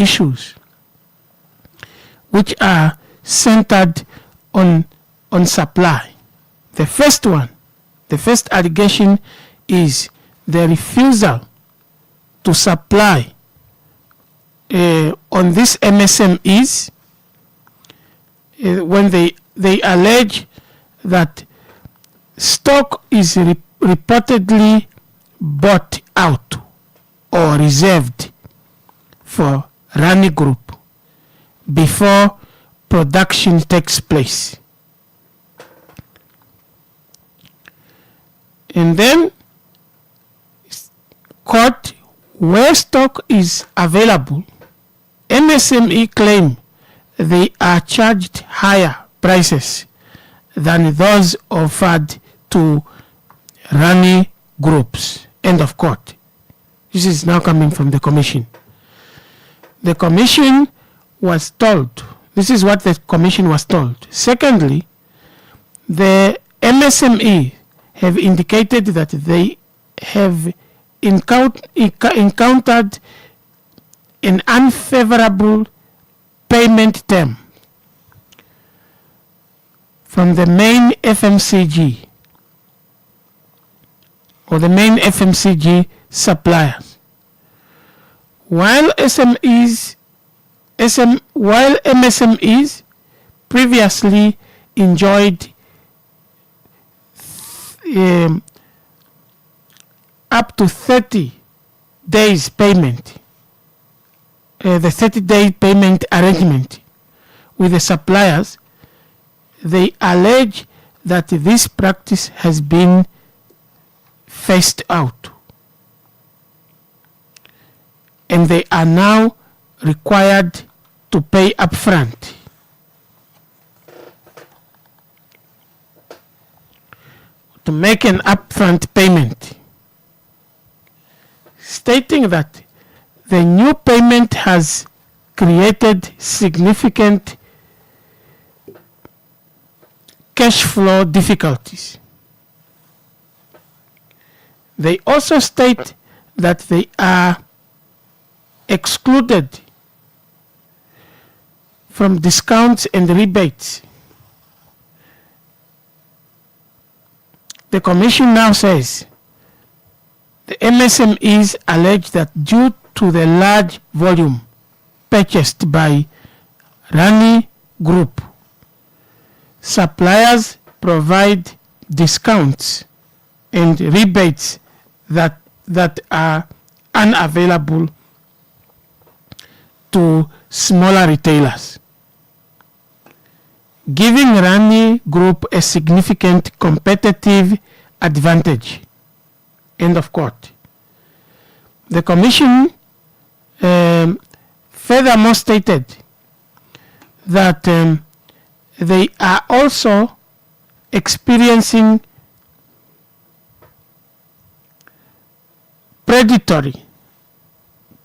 issues which are centered on supply. The first allegation is the refusal to supply on these MSMEs when they allege that stock is reportedly bought out or reserved for Rani Group before production takes place. And then court, where stock is available, MSME claim they are charged higher prices than those offered to Rani groups. End of quote. This is now coming from the commission. The commission was told, this is what the commission was told. Secondly, the MSME have indicated that they have encountered an unfavorable payment term from the main FMCG or the main FMCG suppliers. While MSMEs previously enjoyed up to 30 days payment, the 30-day payment arrangement with the suppliers, they allege that this practice has been phased out, and they are now required to pay upfront. To make an upfront payment, stating that the new payment has created significant cash flow difficulties. They also state that they are excluded from discounts and rebates. The commission now says the MSMEs allege that due to the large volume purchased by Rani Group, suppliers provide discounts and rebates that are unavailable to smaller retailers, giving Rani Group a significant competitive advantage. End of quote. The commission furthermore stated that they are also experiencing predatory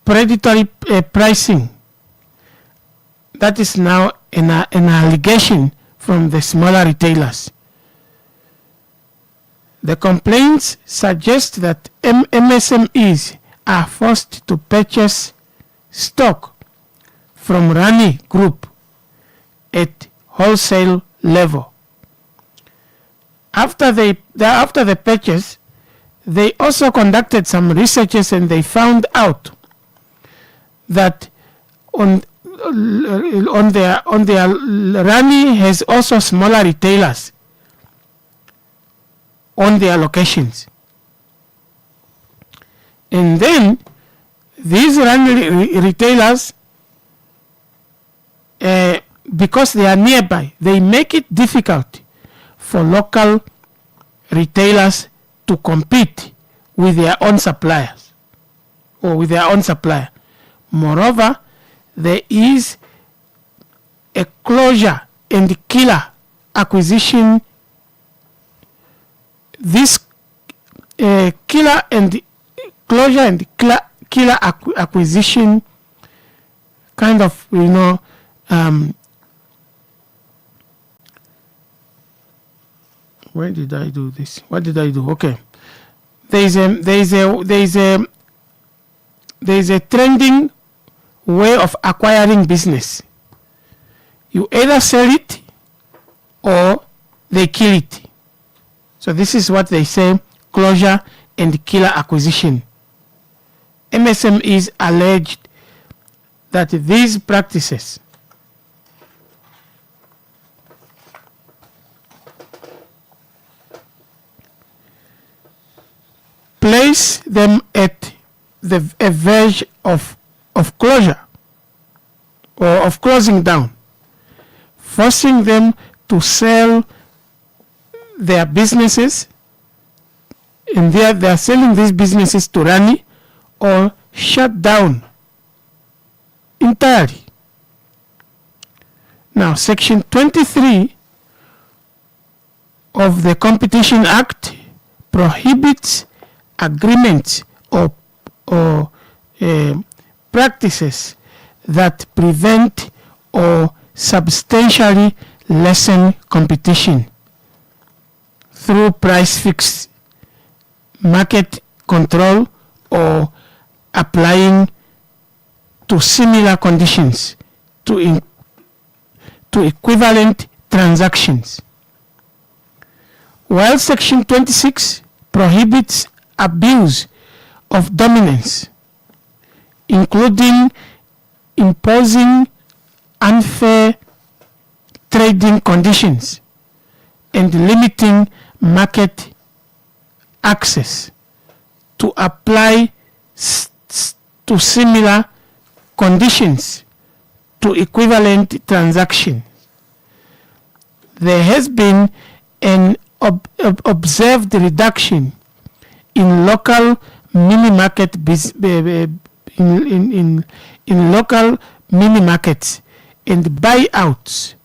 pricing. That is now an allegation from the smaller retailers. The complaints suggest that MSMEs are forced to purchase stock from Rani Group at wholesale level. After the purchase, they also conducted some researches, and they found out that on their Rani has also smaller retailers on their locations. And then these Rani retailers, because they are nearby, they make it difficult for local retailers to compete with their own suppliers or with their own supplier. Moreover, there is a closure and killer acquisition. This killer and closure and killer acquisition kind of, where did I do this? What did I do? Okay. There is a trending way of acquiring business. You either sell it or they kill it. So this is what they say, closure and killer acquisition. MSMEs alleged that these practices place them at the verge of closure or of closing down, forcing them to sell their businesses, and they are selling these businesses to Rani or shut down entirely. Now, Section 23 of the Competition Act prohibits agreements or practices that prevent or substantially lessen competition through price fix, market control, or applying to similar conditions to equivalent transactions. While Section 26 prohibits abuse of dominance, including imposing unfair trading conditions and limiting market access to apply to similar conditions to equivalent transactions. There has been an observed reduction in local mini market in local mini markets and buyouts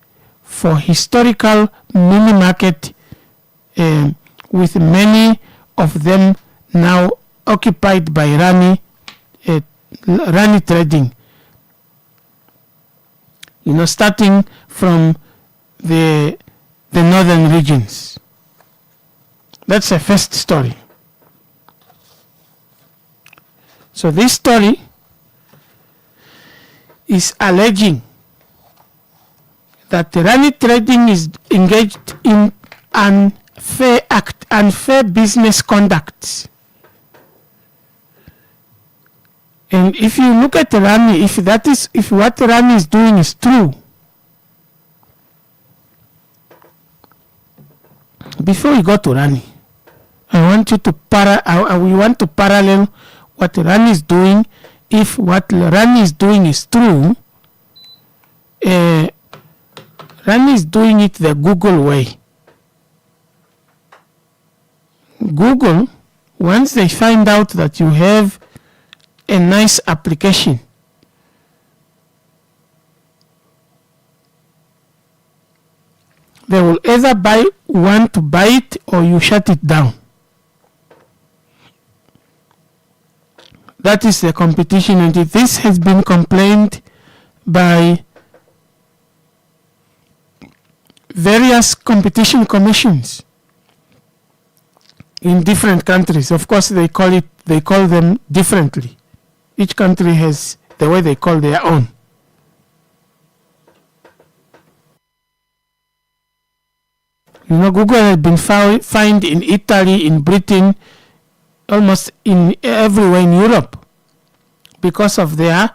for historical mini market, with many of them now occupied by Rani trading. Starting from the northern regions. That's the first story. So this story is alleging that Rani trading is engaged in unfair business conduct. And if you look at Rani, if what Rani is doing is true, before we go to Rani, we want to parallel what Rani is doing. If what Rani is doing is true, Rani is doing it the Google way. Google, once they find out that you have a nice application, they will either want to buy it or you shut it down. That is the competition, and this has been complained by various competition commissions in different countries. Of course, they call them differently. Each country has the way they call their own. Google has been fined in Italy, in Britain, almost in everywhere in Europe because of their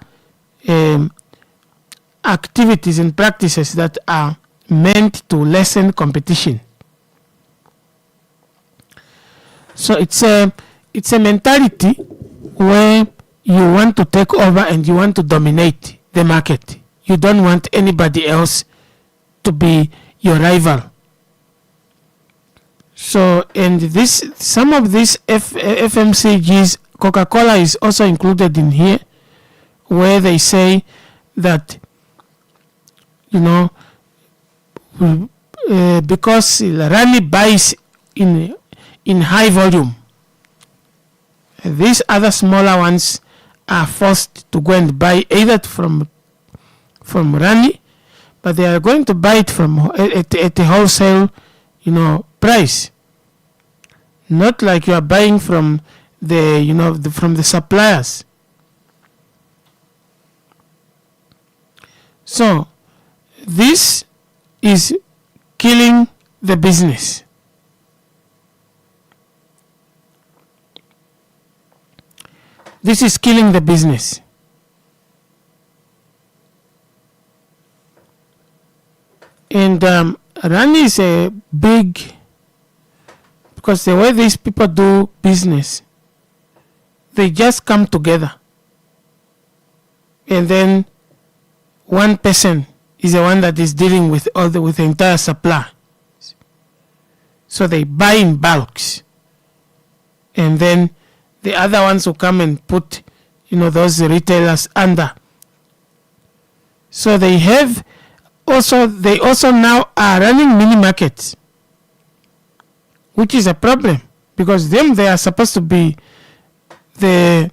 activities and practices that are meant to lessen competition. So it's a mentality where you want to take over and you want to dominate the market. You don't want anybody else to be your rival. So, and some of these FMCGs, Coca-Cola is also included in here, where they say that, because Rani buys in high volume, these other smaller ones are forced to go and buy either from Rani, but they are going to buy it at a wholesale, price. Not like you are buying from the suppliers. So this is killing the business. This is killing the business. And run is a big, because the way these people do business, they just come together, and then one person is the one that is dealing with with the entire supply. So they buy in bulks, and then the other ones will come and put, those retailers under. So they also now are running mini markets, which is a problem, because they are supposed to be if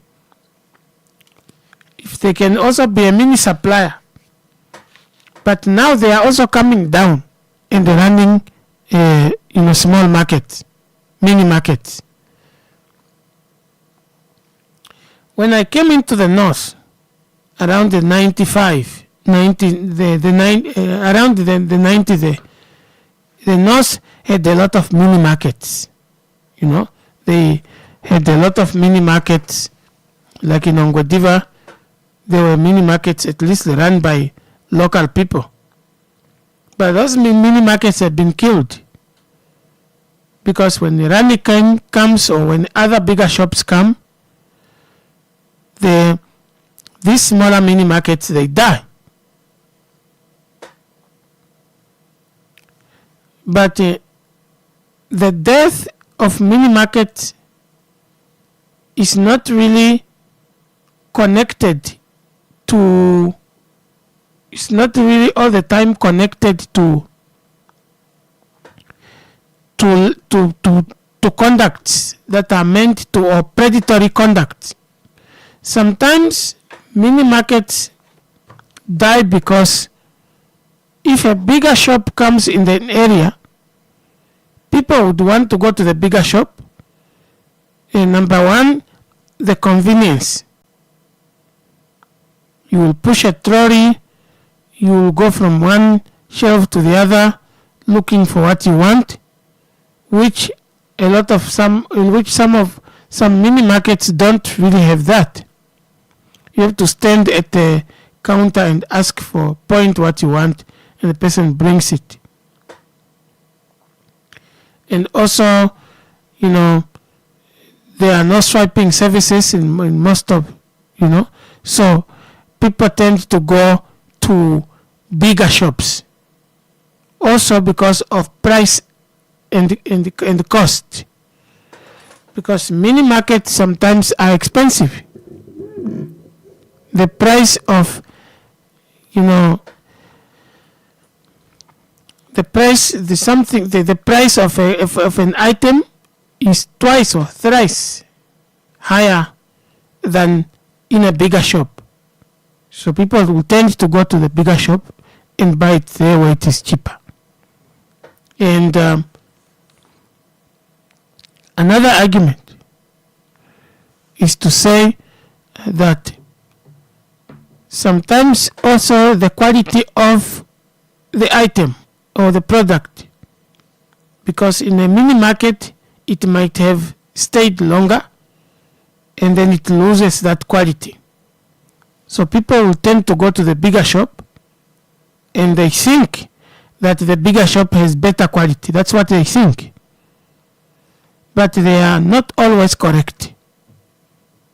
they can also be a mini supplier, but now they are also coming down and running small markets, mini markets. When I came into the north around the 95, 90, around the 90, the north had a lot of mini markets. They had a lot of mini markets, like in Ongwediva. There were mini markets, at least run by local people. But those mini markets have been killed, because when the Rani comes, or when other bigger shops come, these smaller mini markets, they die. But the death of mini markets is not really connected to, it's not really all the time connected to conducts that are meant to, or predatory conduct. Sometimes mini markets die because if a bigger shop comes in the area, people would want to go to the bigger shop. And number one, the convenience. You will push a trolley, you will go from one shelf to the other looking for what you want, which some mini markets don't really have that. You have to stand at the counter and ask for, point what you want, and the person brings it. And also, there are no swiping services in most of, so people tend to go to bigger shops. Also because of price and cost. Because mini markets sometimes are expensive. The price of, the price of an item is twice or thrice higher than in a bigger shop. So people will tend to go to the bigger shop and buy it there where it is cheaper. And another argument is to say that sometimes also the quality of the item or the product, because in a mini market it might have stayed longer and then it loses that quality. So people will tend to go to the bigger shop and they think that the bigger shop has better quality. That's what they think. But they are not always correct,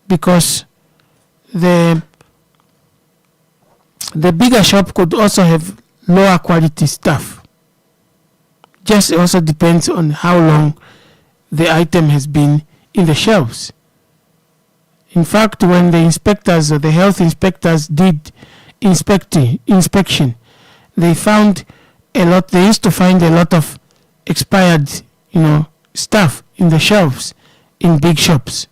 because the bigger shop could also have lower quality stuff. Just also depends on how long the item has been in the shelves. In fact, when the inspectors or the health inspectors did inspection, they found they used to find a lot of expired, stuff in the shelves in big shops.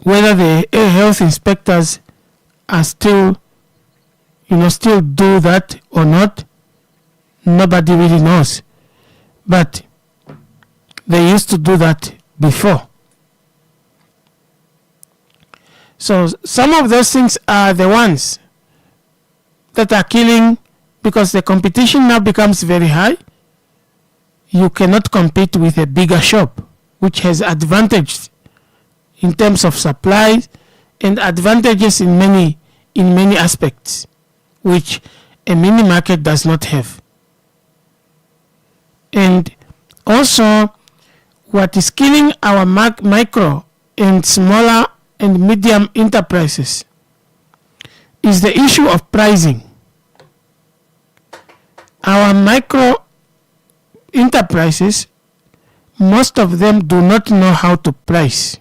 Whether the health inspectors are still do that or not, nobody really knows. But they used to do that before. So some of those things are the ones that are killing, because the competition now becomes very high. You cannot compete with a bigger shop, which has advantages in terms of supply and advantages in many aspects, which a mini market does not have. And also, what is killing our micro and smaller and medium enterprises is the issue of pricing. Our micro enterprises, most of them do not know how to price.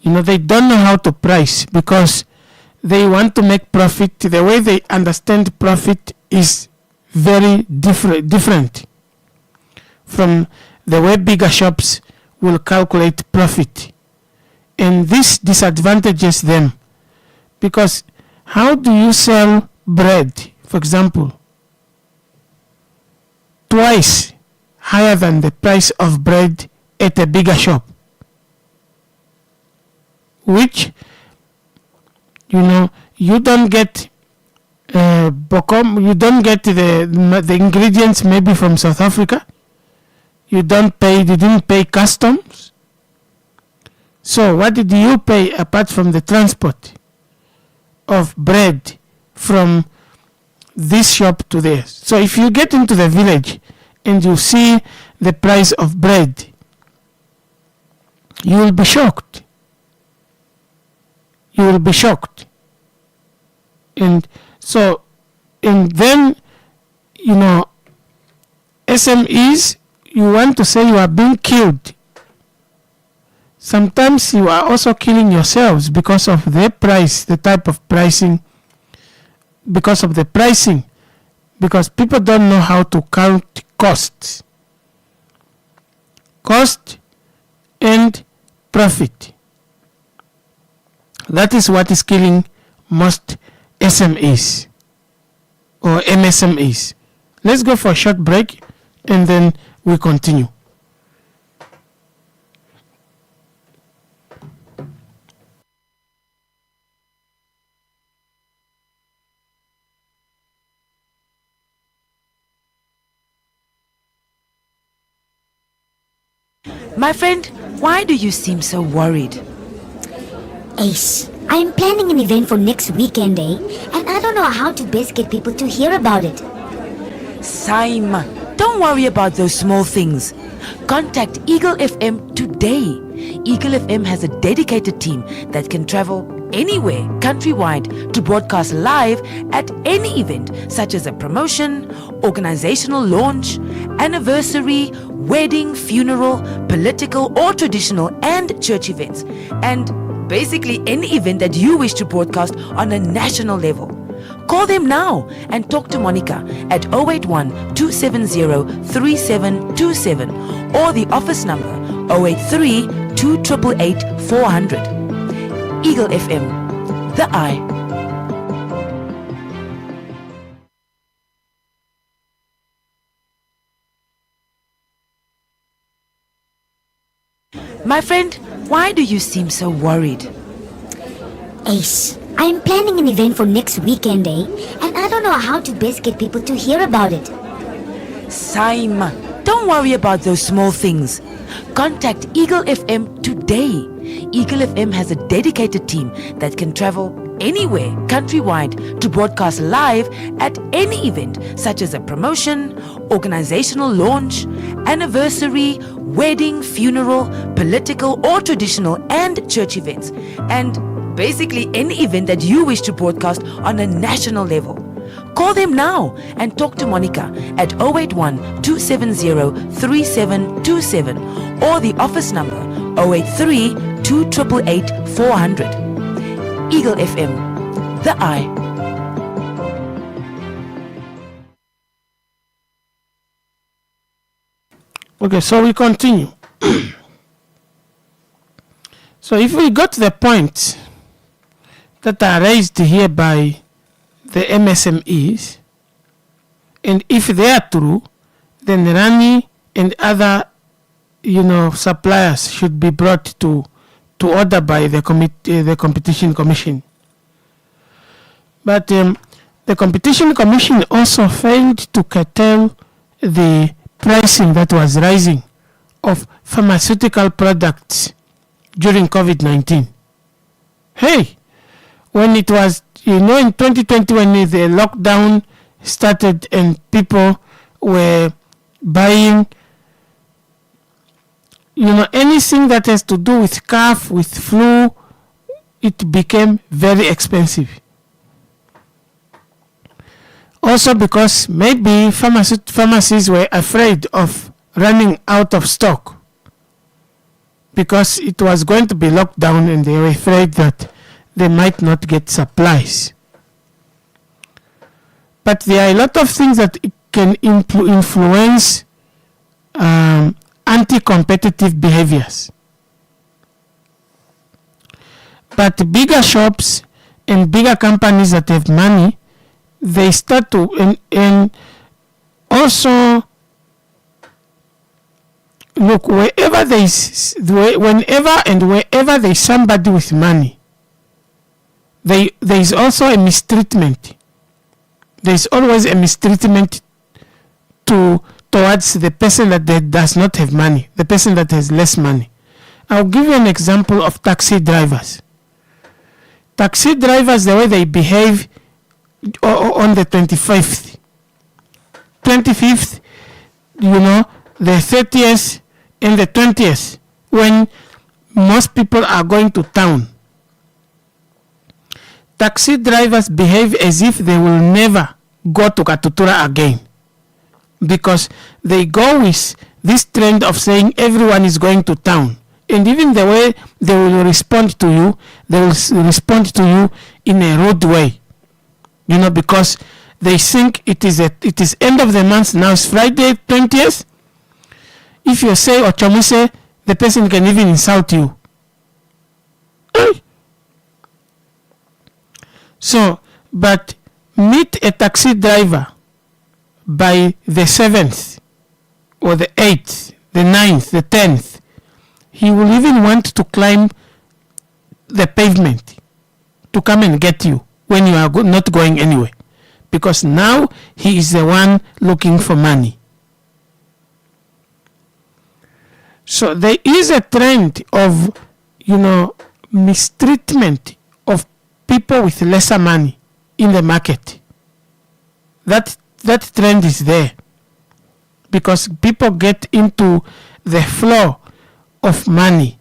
They don't know how to price because they want to make profit. The way they understand profit is very different from the way bigger shops will calculate profit. And this disadvantages them, because how do you sell bread, for example, twice higher than the price of bread at a bigger shop, which you don't get you don't get the ingredients maybe from South Africa. You didn't pay customs. So what did you pay apart from the transport of bread from this shop to there? So if you get into the village and you see the price of bread, you will be shocked. You will be shocked. And so, and then, SMEs, you want to say you are being killed. Sometimes you are also killing yourselves because of the price, the type of pricing, because of the pricing, because people don't know how to count costs. Cost and profit. That is what is killing most SMEs or MSMEs. Let's go for a short break and then we continue. My friend, why do you seem so worried? Ace, I am planning an event for next weekend, and I don't know how to best get people to hear about it. Saima, don't worry about those small things. Contact Eagle FM today. Eagle FM has a dedicated team that can travel anywhere countrywide to broadcast live at any event, such as a promotion, organizational launch, anniversary, wedding, funeral, political or traditional and church events, and basically any event that you wish to broadcast on a national level. Call them now and talk to Monica at 081 270 3727 or the office number 083 2888 400. Eagle FM, the eye. My friend, why do you seem so worried? Ace, I am planning an event for next weekend, and I don't know how to best get people to hear about it. Saima, don't worry about those small things. Contact Eagle FM today. Eagle FM has a dedicated team that can travel anywhere countrywide to broadcast live at any event, such as a promotion, organizational launch, anniversary, wedding, funeral, political or traditional and church events, and basically any event that you wish to broadcast on a national level. Call them now and talk to Monica at 081 270 3727 or the office number 083 2888 400. Eagle FM, the eye. Okay, so we continue. So if we got the points that are raised here by the MSMEs, and if they are true, then Rani and other suppliers should be brought to order by the Competition Commission. But the Competition Commission also failed to curtail the pricing that was rising of pharmaceutical products during COVID-19. Hey, when it was, in 2020, when the lockdown started and people were buying, anything that has to do with cough, with flu, it became very expensive. Also because maybe pharmacies were afraid of running out of stock because it was going to be locked down and they were afraid that they might not get supplies. But there are a lot of things that can influence anti-competitive behaviors. But bigger shops and bigger companies that have money, they start to, and also look, whenever there's somebody with money, there is also a mistreatment. There is always a mistreatment towards the person that does not have money, the person that has less money. I'll give you an example of taxi drivers. Taxi drivers, the way they behave on the 25th, the 30th and the 20th, when most people are going to town. Taxi drivers behave as if they will never go to Katutura again, because they go with this trend of saying everyone is going to town. And even the way they will respond to you, they will respond to you in a rude way, because they think it is end of the month. Now it's Friday 20th. If you say Ochomise, the person can even insult you. So, but meet a taxi driver by the 7th or the 8th, the 9th, the 10th. He will even want to climb the pavement to come and get you when you are not going anywhere, because now he is the one looking for money. So there is a trend of, mistreatment of people with lesser money in the market. That trend is there because people get into the flow of money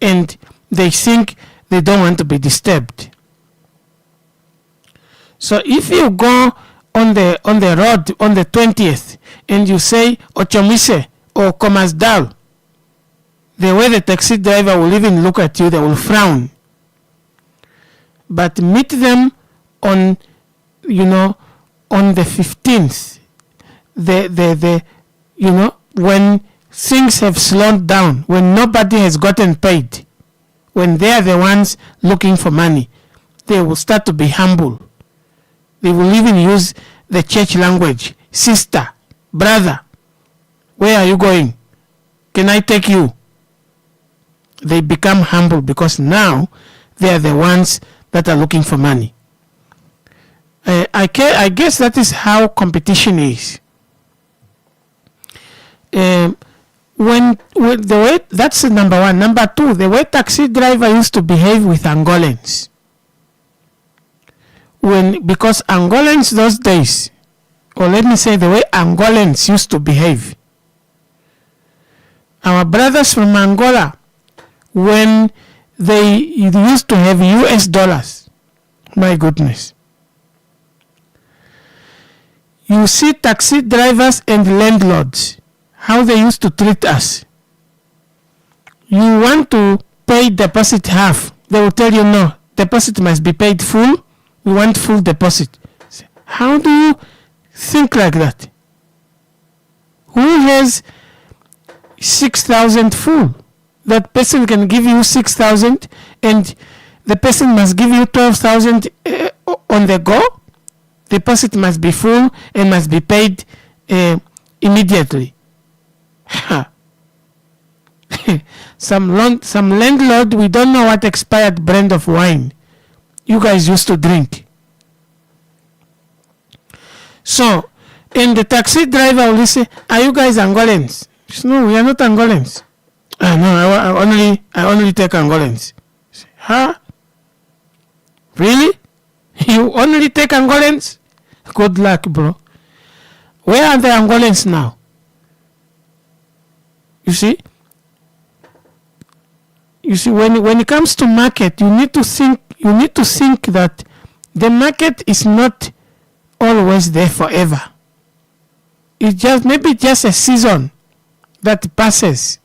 and they think they don't want to be disturbed. So if you go on the road on the 20th and you say Ochomise or Komasdal, the way the taxi driver will even look at you, they will frown. But meet them on the 15th, when things have slowed down, when nobody has gotten paid, when they are the ones looking for money, they will start to be humble. They will even use the church language. Sister, brother, where are you going? Can I take you? They become humble because now they are the ones that are looking for money. I guess that is how competition is. When the way, that's number one. Number two, the way taxi driver used to behave with Angolans. Because Angolans those days, or let me say the way Angolans used to behave. Our brothers from Angola, when they used to have US dollars, my goodness. You see taxi drivers and landlords, how they used to treat us. You want to pay deposit half, they will tell you no, deposit must be paid full, we want full deposit. How do you think like that? Who has 6,000 full? That person can give you 6,000 and the person must give you 12,000 on the go? Deposit must be full and must be paid immediately. some landlord, we don't know what expired brand of wine you guys used to drink. So, and the taxi driver will say, "Are you guys Angolans?" He says, "No, we are not Angolans." No, I only take Angolans. Say, huh? Really? You only take Angolans? Good luck, bro. Where are the Angolans now? You see, when it comes to market, you need to think that the market is not always there forever. It's maybe just a season that passes,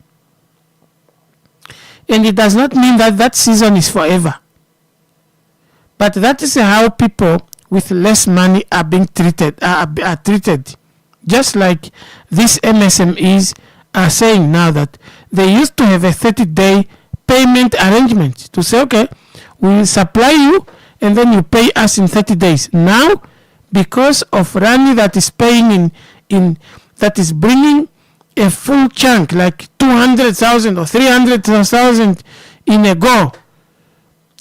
and it does not mean that season is forever. But that is how people with less money are being treated. Are treated, just like these MSMEs are saying now that they used to have a 30-day payment arrangement to say, okay, we will supply you and then you pay us in 30 days. Now, because of Rani that is paying in that is bringing a full chunk like 200,000 or 300,000 in a go,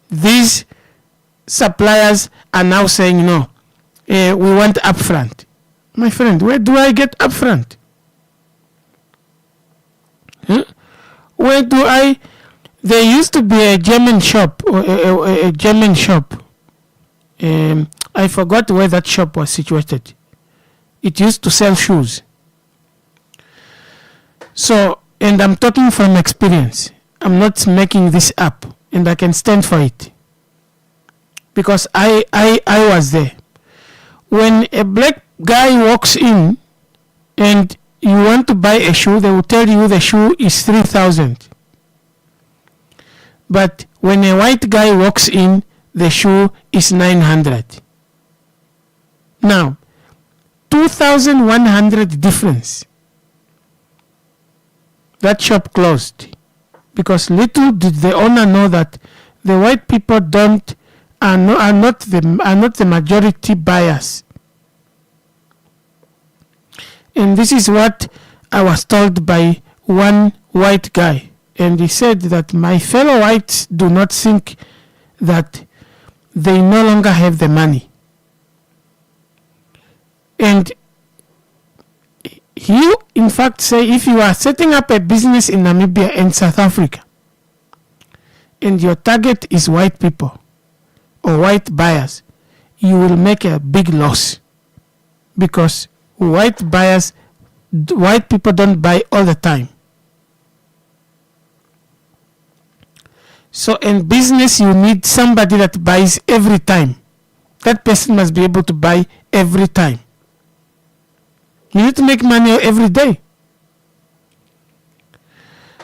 these suppliers are now saying no, we want upfront. My friend, where do I get upfront? Where do I? There used to be a German shop, a German shop. I forgot where that shop was situated. It used to sell shoes. So, and I'm talking from experience. I'm not making this up, and I can stand for it. Because I was there. When a black guy walks in and you want to buy a shoe, they will tell you the shoe is 3,000. But when a white guy walks in, the shoe is 900. Now, 2,100 difference. That shop closed because little did the owner know that the white people are not the majority buyers. And this is what I was told by one white guy. And he said that my fellow whites do not think that they no longer have the money. And he, in fact, say if you are setting up a business in Namibia and South Africa, and your target is white people or white buyers, you will make a big loss because white people don't buy all the time. So in business, you need somebody that buys every time. That person must be able to buy every time. You need to make money every day.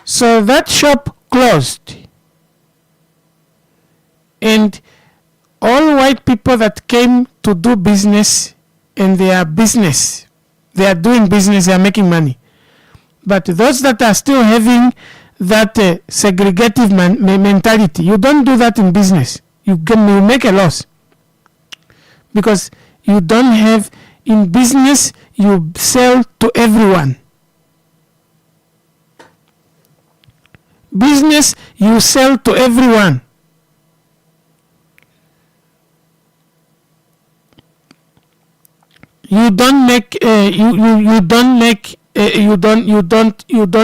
So that shop closed. And all white people that came to do business, and they are doing business, they are making money. But those that are still having that segregative mentality, you don't do that in business. You make a loss. Because you don't have, in business, you sell to everyone. Business, you sell to everyone. You don't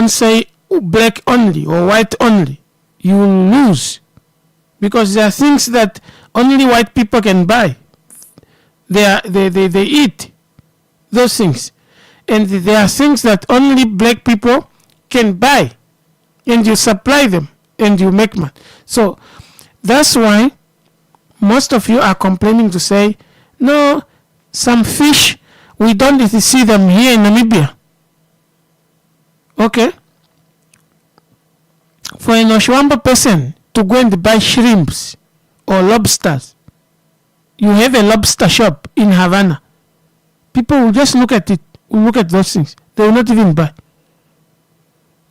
say black only or white only. You lose because there are things that only white people can buy. They eat those things, and there are things that only black people can buy, and you supply them and you make money. So that's why most of you are complaining to say, no, some fish we don't see them here in Namibia. Okay. For an Oshwamba person to go and buy shrimps or lobsters, you have a lobster shop in Havana. People will just look at it, will look at those things. They will not even buy.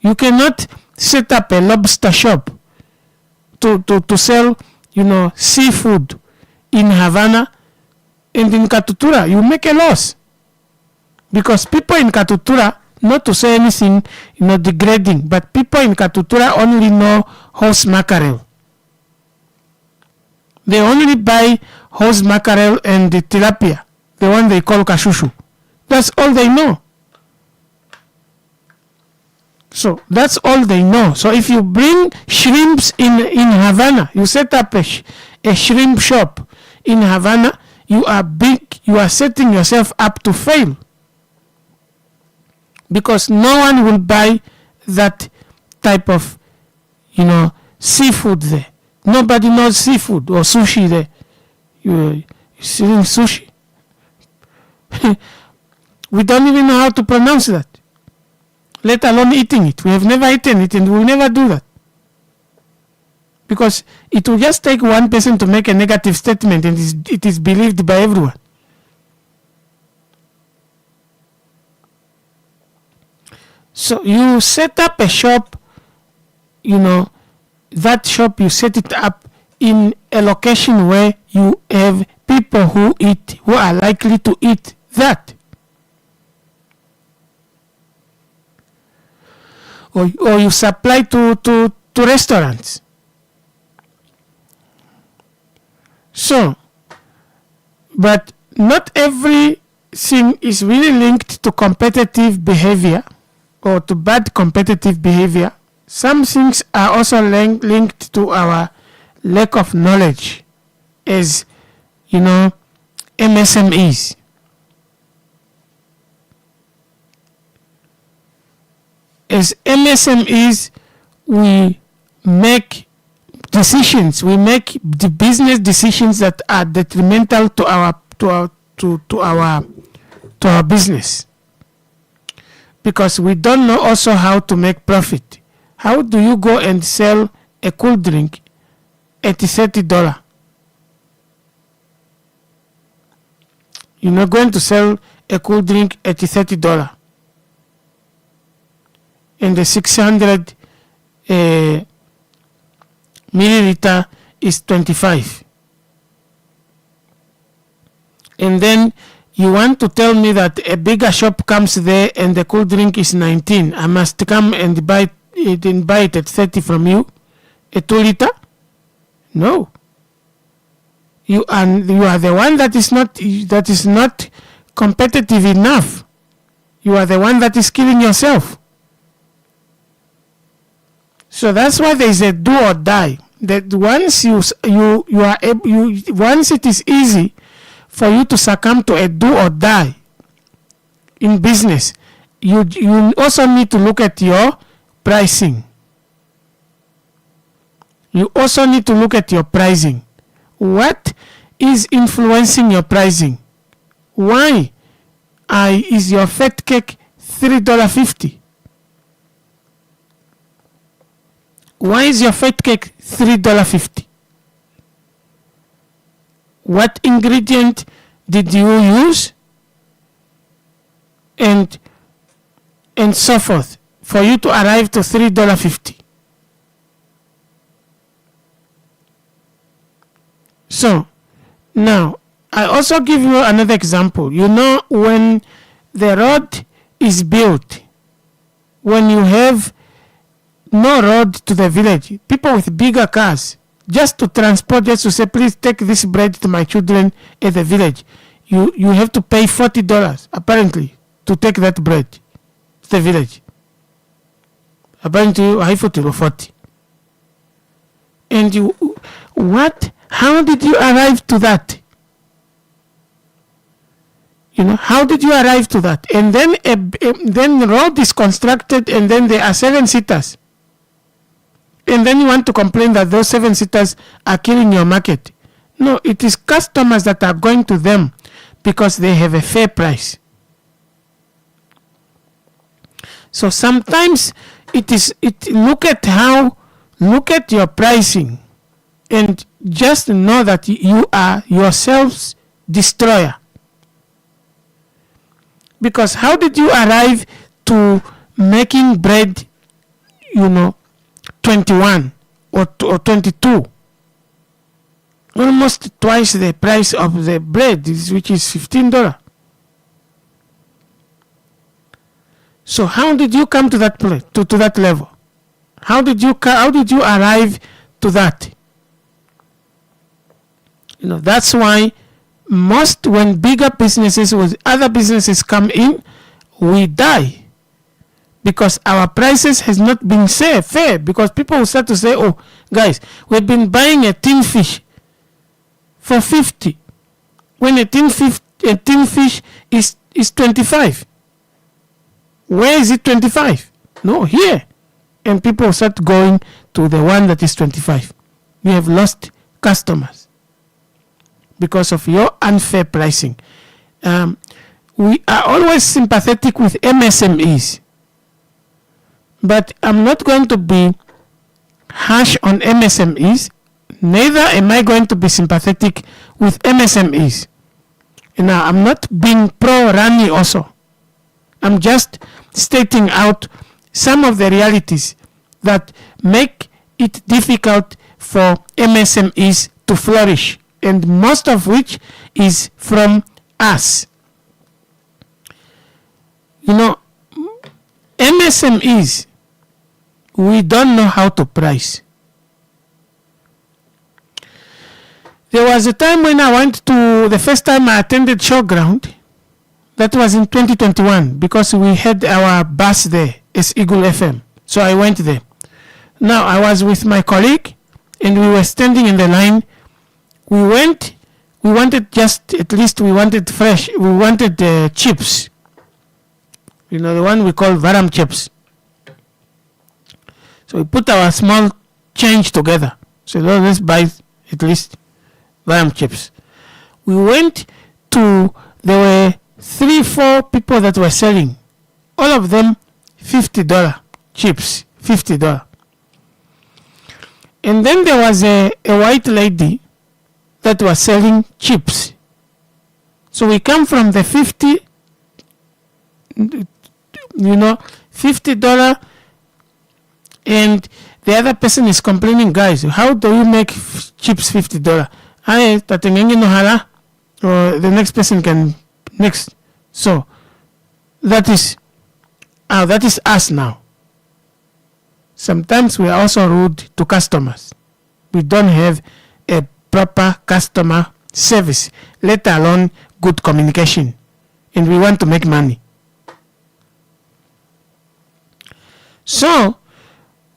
You cannot set up a lobster shop to sell, seafood in Havana and in Katutura. You make a loss. Because people in Katutura not to say anything, degrading, but people in Katutura only know horse mackerel. They only buy horse mackerel and the tilapia, the one they call kashushu. That's all they know. So that's all they know. So if you bring shrimps in Havana, you set up a shrimp shop in Havana, you are setting yourself up to fail. Because no one will buy that type of, seafood there. Nobody knows seafood or sushi there. You're selling sushi. We don't even know how to pronounce that, let alone eating it. We have never eaten it, and we'll never do that. Because it will just take one person to make a negative statement, and it is believed by everyone. So you set up a shop, that shop, you set it up in a location where you have people who are likely to eat that. Or you supply to restaurants. So, but not everything is really linked to competitive behavior or to bad competitive behavior. Some things are also linked to our lack of knowledge as, MSMEs. As MSMEs, we make decisions. We make the business decisions that are detrimental to our business, because we don't know also how to make profit. How do you go and sell a cool drink at $30? You're not going to sell a cool drink at $30. And the 600 milliliter is 25. And then you want to tell me that a bigger shop comes there and the cool drink is 19. I must come and buy it at 30 from you, a 2 liter? No. You are the one that is not competitive enough. You are the one that is killing yourself. So that's why there is a do or die. That once once it is easy for you to succumb to a do or die in business, you also need to look at your pricing. You also need to look at your pricing. What is influencing your pricing? Why is your fat cake $3.50? Why is your fat cake $3.50? What ingredient did you use? And so forth, for you to arrive to $3.50. So, now, I also give you another example. When the road is built, when you have no road to the village, people with bigger cars, just to transport, just to say, please take this bread to my children at the village, you have to pay $40 apparently to take that bread to the village. Apparently, I put 40. And how did you arrive to that? How did you arrive to that? And then then the road is constructed, and then there are 7-seaters. And then you want to complain that those 7-seaters are killing your market. No, it is customers that are going to them because they have a fair price. So sometimes look at your pricing and just know that you are yourselves destroyer. Because how did you arrive to making bread, 21 or 22? Almost twice the price of the bread, which is $15. So how did you come to that place, to that level? How did you arrive to that? That's why when bigger businesses with other businesses come in, we die, because our prices has not been fair, because people will start to say, oh guys, we've been buying a tin fish for 50 when a tin fish is 25. Where is it 25? No, here. And people start going to the one that is 25. We have lost customers because of your unfair pricing. We are always sympathetic with MSMEs, but I'm not going to be harsh on MSMEs. Neither am I going to be sympathetic with MSMEs. Now, I'm not being pro-Rani also. I'm just stating out some of the realities that make it difficult for MSMEs to flourish, and most of which is from us. MSMEs, we don't know how to price. There was a time when the first time I attended Showground, that was in 2021, because we had our bus there, it's Eagle FM. So I went there. Now I was with my colleague, and we were standing in the line. We wanted fresh, we wanted chips. The one we call Varam chips. So we put our small change together. So let's buy at least Varam chips. We went to, there were 3-4 people that were selling. All of them $50 chips, $50. And then there was a white lady that was selling chips. So we come from the $50, and the other person is complaining, guys, how do you make chips $50? Or the next person can next. So that is us now. Sometimes we are also rude to customers. We don't have a proper customer service, let alone good communication, and we want to make money. So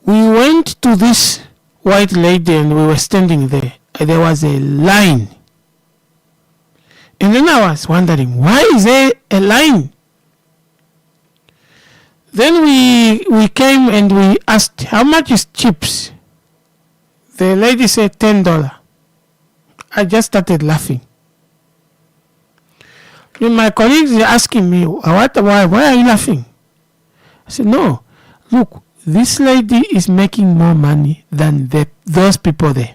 we went to this white lady, and we were standing there. There was a line. And then I was wondering, why is there a line? Then we came and we asked, how much is chips? The lady said $10. I just started laughing. And my colleagues are asking me, why are you laughing? I said, no, look, this lady is making more money than those people there.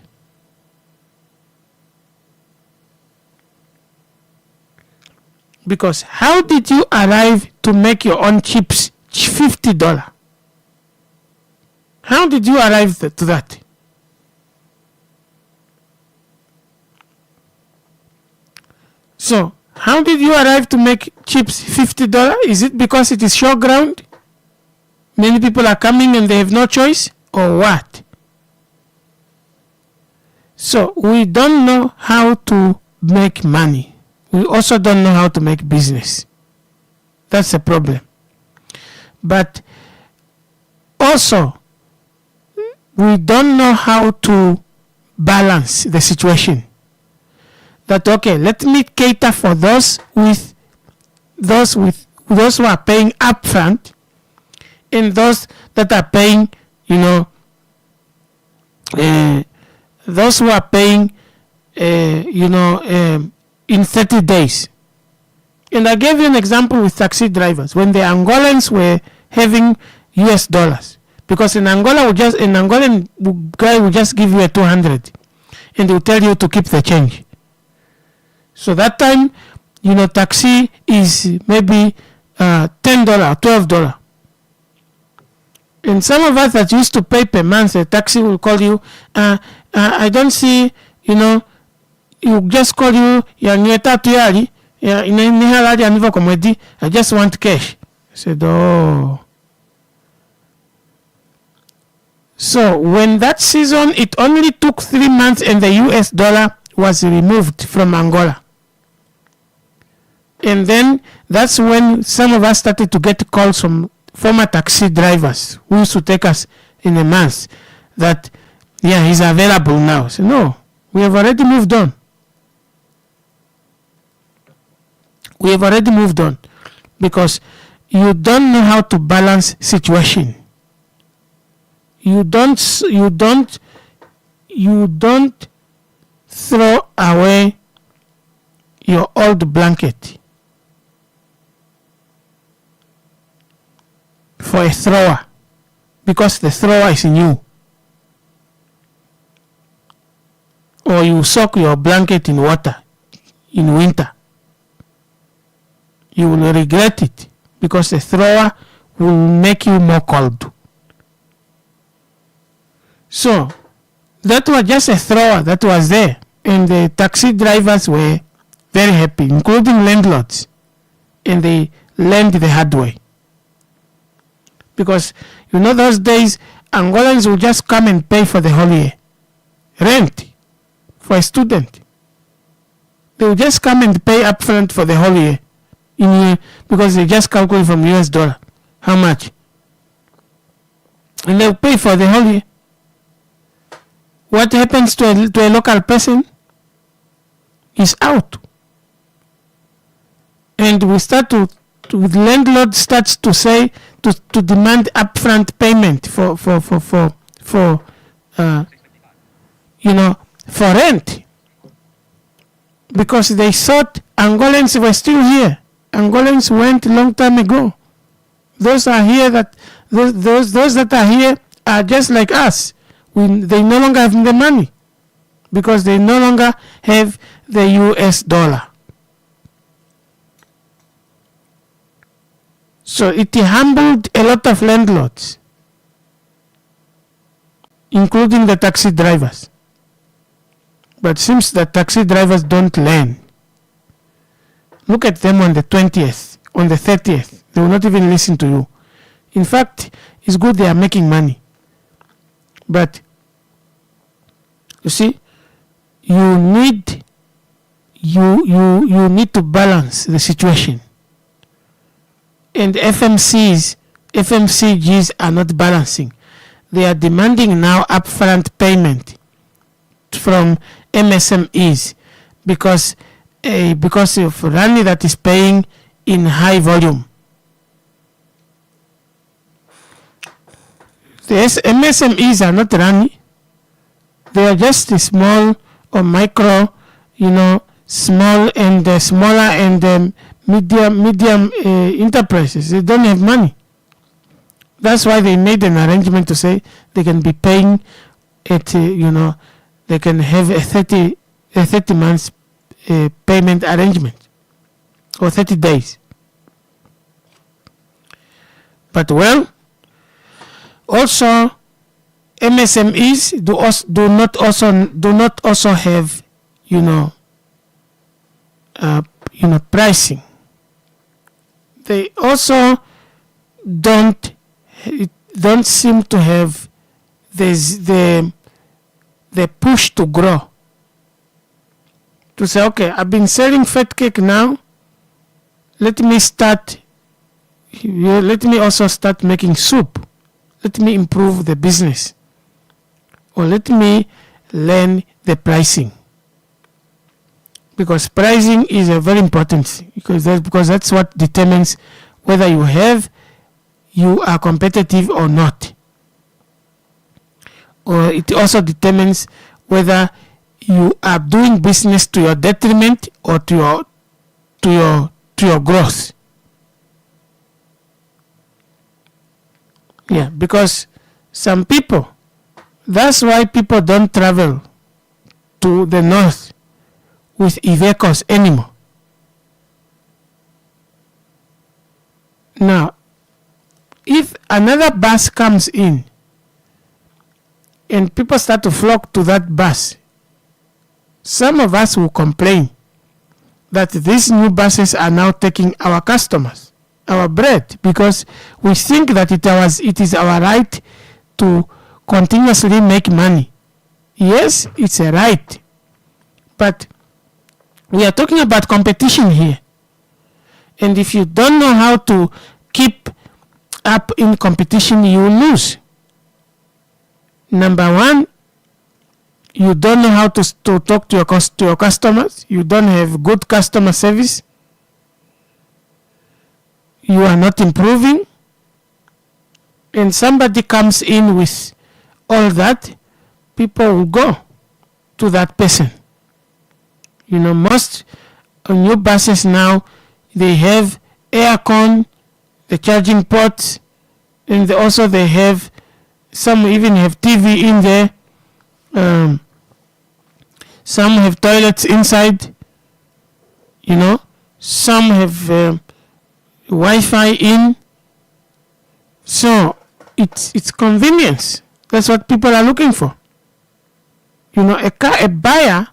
Because how did you arrive to make your own chips $50? How did you arrive to that? So, how did you arrive to make chips $50? Is it because it is Showground? Many people are coming and they have no choice? Or what? So, we don't know how to make money. We also don't know how to make business. That's a problem. But also, we don't know how to balance the situation. That, okay, let me cater for those who are paying upfront, and those that are paying, those who are paying, in 30 days. And I gave you an example with taxi drivers when the Angolans were having US dollars, because in Angola an Angolan guy will just give you a 200 and he will tell you to keep the change. So that time, taxi is maybe $10, $12. And some of us that used to pay per month, the taxi will call you, I don't see, you just call you, I just want cash. said, oh. So when that season, it only took 3 months and the US dollar was removed from Angola. And then that's when some of us started to get calls from former taxi drivers who used to take us in a month that, yeah, he's available now. So no, we have already moved on. We have already moved on because you don't know how to balance situation. You don't throw away your old blanket for a thrower because the thrower is new. Or you soak your blanket in water in winter. You will regret it because the thrower will make you more cold. So that was just a thrower that was there, and the taxi drivers were very happy, including landlords, and they learned the hard way. Because you know those days Angolans will just come and pay for the whole year rent for a student. They will just come and pay upfront for the whole year because they just calculate from US dollar how much, and they'll pay for the whole year. What happens to a local person is out. And we start the landlord starts to say, to demand upfront payment for rent. Because they thought Angolans were still here. Angolans went a long time ago. Those are here those that are here are just like us. They no longer have the money because they no longer have the US dollar. So it humbled a lot of landlords, including the taxi drivers. But since the taxi drivers don't learn, look at them on the 20th, on the 30th. They will not even listen to you. In fact, it's good they are making money. But you see, you need to balance the situation. And FMCGs are not balancing. They are demanding now upfront payment from MSMEs because of Rani that is paying in high volume. The MSMEs are not Rani. They are just small or micro, small and smaller and medium enterprises. They don't have money. That's why they made an arrangement to say they can be paying at, they can have a 30 months payment arrangement or 30 days. But also MSMEs do not also have pricing. They also don't seem to have the push to grow. To say, okay, I've been selling fat cake now. Let me also start making soup. Let me improve the business. Or let me learn the pricing. Because pricing is a very important thing. Because that's what determines whether you are competitive or not. Or it also determines whether you are doing business to your detriment or to your growth. Yeah, because some people, that's why people don't travel to the north with Ivecos anymore. Now, if another bus comes in and people start to flock to that bus, some of us will complain that these new buses are now taking our customers. our bread, because we think that it is our right to continuously make money. Yes, it's a right, but we are talking about competition here. And if you don't know how to keep up in competition, you will lose. Number one, you don't know how to talk to your customers. You don't have good customer service. You are not improving. And somebody comes in with all that, people will go to that person. You know, most new buses now, they have aircon, the charging ports, and they have, some even have TV in there. Some have toilets inside. You know, some have Wi-Fi in. So it's convenience. That's what people are looking for. You know, a buyer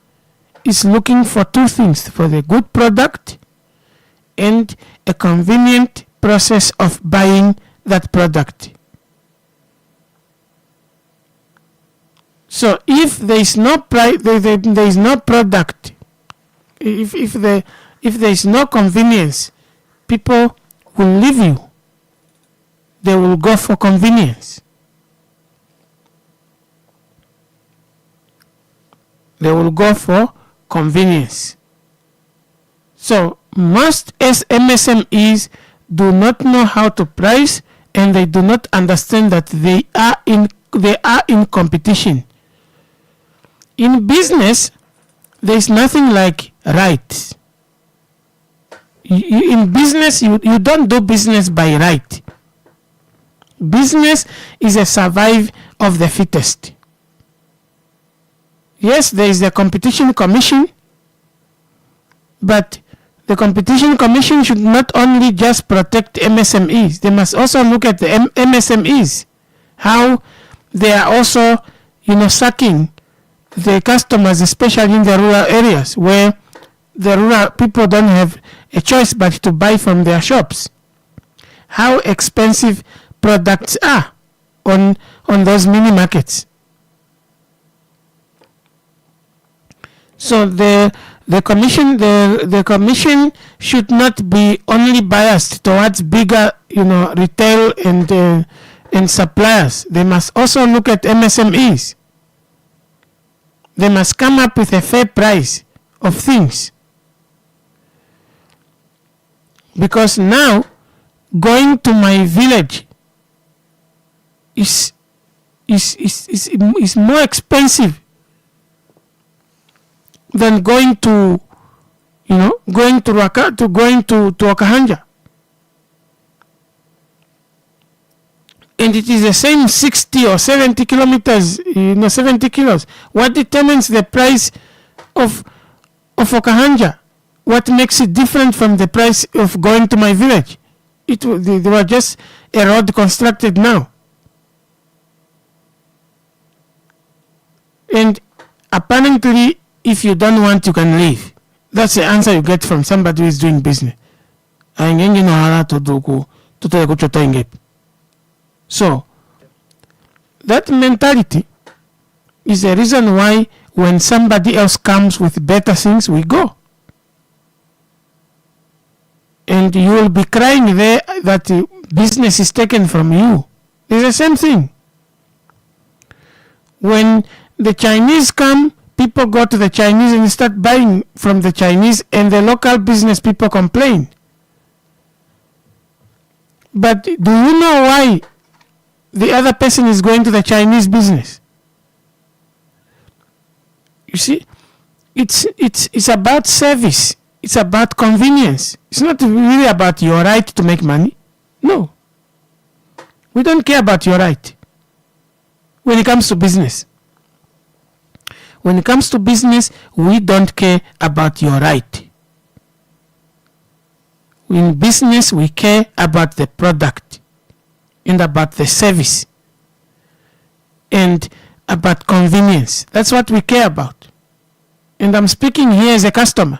is looking for two things: for the good product and a convenient process of buying that product. So if there is no there is no product, if there is no convenience, people will leave you. They will go for convenience. They will go for convenience. So most MSMEs do not know how to price, and they do not understand that they are in competition. In business, there is nothing like right. In business, you don't do business by right. Business is a survival of the fittest. Yes, there is a competition commission, but the competition commission should not only just protect MSMEs. They must also look at the MSMEs, how they are also, sucking the customers, especially in the rural areas where the rural people don't have a choice but to buy from their shops. How expensive products are on those mini markets. So the commission should not be only biased towards bigger, retail and suppliers. They must also look at MSMEs. They must come up with a fair price of things. Because now, going to my village is more expensive than going to Wakahanja. And it is the same 60 or 70 kilometers, 70 kilos. What determines the price of Wakahanja? What makes it different from the price of going to my village? They were just a road constructed now. And apparently, if you don't want, you can leave. That's the answer you get from somebody who is doing business. So, that mentality is the reason why when somebody else comes with better things, we go. And you will be crying there that the business is taken from you. It's the same thing. When the Chinese come, people go to the Chinese and start buying from the Chinese, and the local business people complain. But do you know why the other person is going to the Chinese business? You see, it's about service. It's about convenience. It's not really about your right to make money. No. We don't care about your right when it comes to business. When it comes to business, we don't care about your right. In business, we care about the product and about the service and about convenience. That's what we care about. And I'm speaking here as a customer.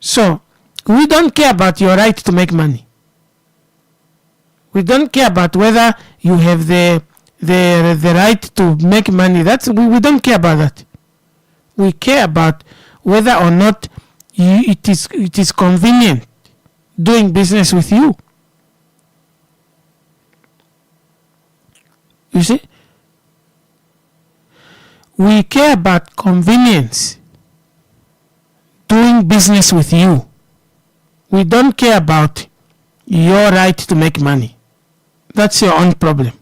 So, We don't care about your right to make money. We don't care about whether you have the right to make money. We don't care about that. We care about whether or not it is convenient doing business with you. You see? We care about convenience doing business with you. We don't care about your right to make money. That's your own problem.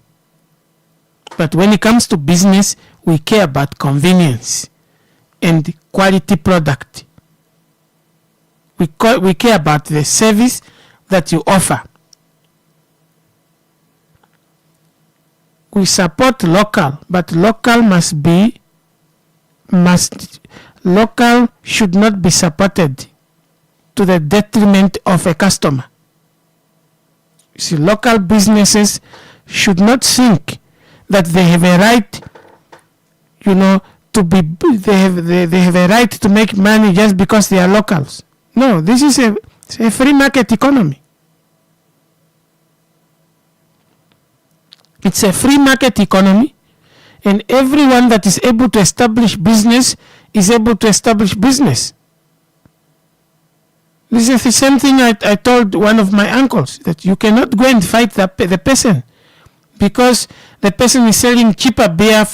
But when it comes to business, we care about convenience and quality product. We care about the service that you offer. We support local, but local should not be supported to the detriment of a customer. You see, local businesses should not think that they have a right, they have a right to make money just because they are locals. No, this is a free market economy. It's a free market economy, and everyone that is able to establish business is able to establish business. This is the same thing I told one of my uncles, that you cannot go and fight the person because the person is selling cheaper beer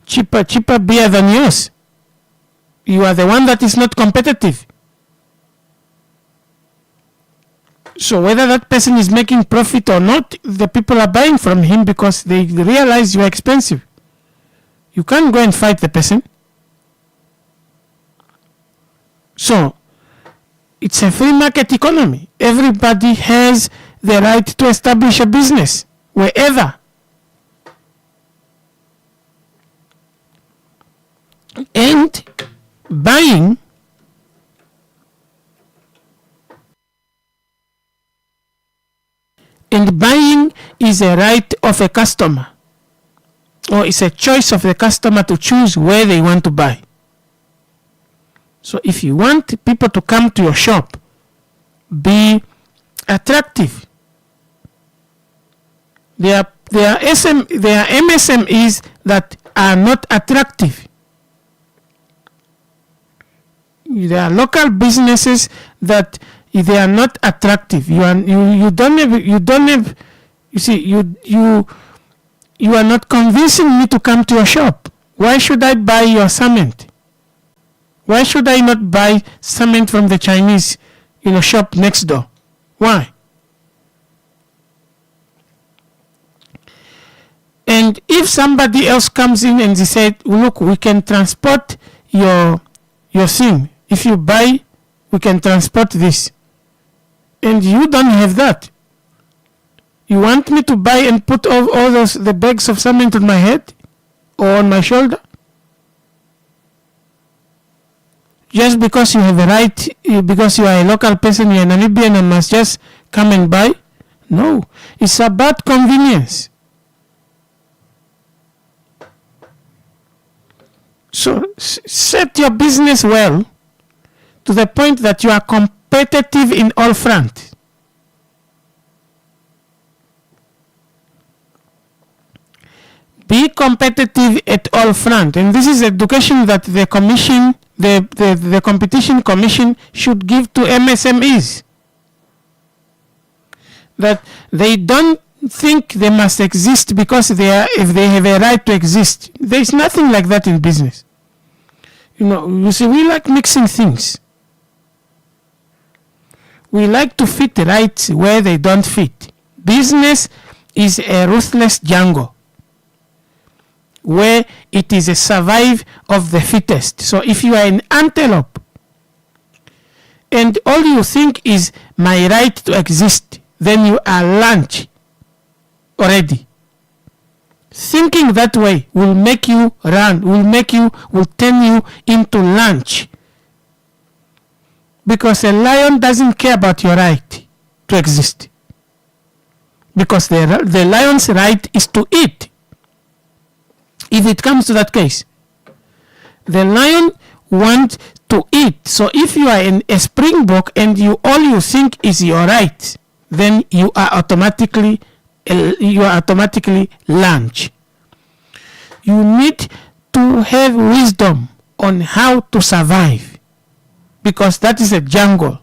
cheaper beer than yours. You are the one that is not competitive. So whether that person is making profit or not, the people are buying from him because they realize you are expensive. You can't go and fight the person. So it's a free market economy. Everybody has the right to establish a business wherever. And buying is a right of a customer, or it's a choice of the customer to choose where they want to buy. So if you want people to come to your shop, be attractive. There are MSMEs that are not attractive. There are local businesses that they are not attractive. You are not convincing me to come to your shop. Why should I buy your cement? Why should I not buy cement from the Chinese shop next door? Why? And if somebody else comes in and they said, look, we can transport your thing. If you buy, we can transport this. And you don't have that. You want me to buy and put all the bags of cement on my head or on my shoulder? Just because you have a right, because you are a local person, you are Namibian and must just come and buy? No. It's about convenience. So set your business well to the point that you are competitive in all fronts. Be competitive at all fronts. And this is education that the commission, the competition commission should give to MSMEs. That they don't think they must exist because if they have a right to exist. There is nothing like that in business. You see, we like mixing things. We like to fit rights where they don't fit. Business is a ruthless jungle where it is a survive of the fittest. So if you are an antelope and all you think is my right to exist, then you are lunch already. Thinking that way will make you run, will turn you into lunch. Because a lion doesn't care about your right to exist. Because the lion's right is to eat. If it comes to that case, the lion want to eat. So if you are in a springbok and all you think is your right, then you are automatically lunch. You need to have wisdom on how to survive, because that is a jungle.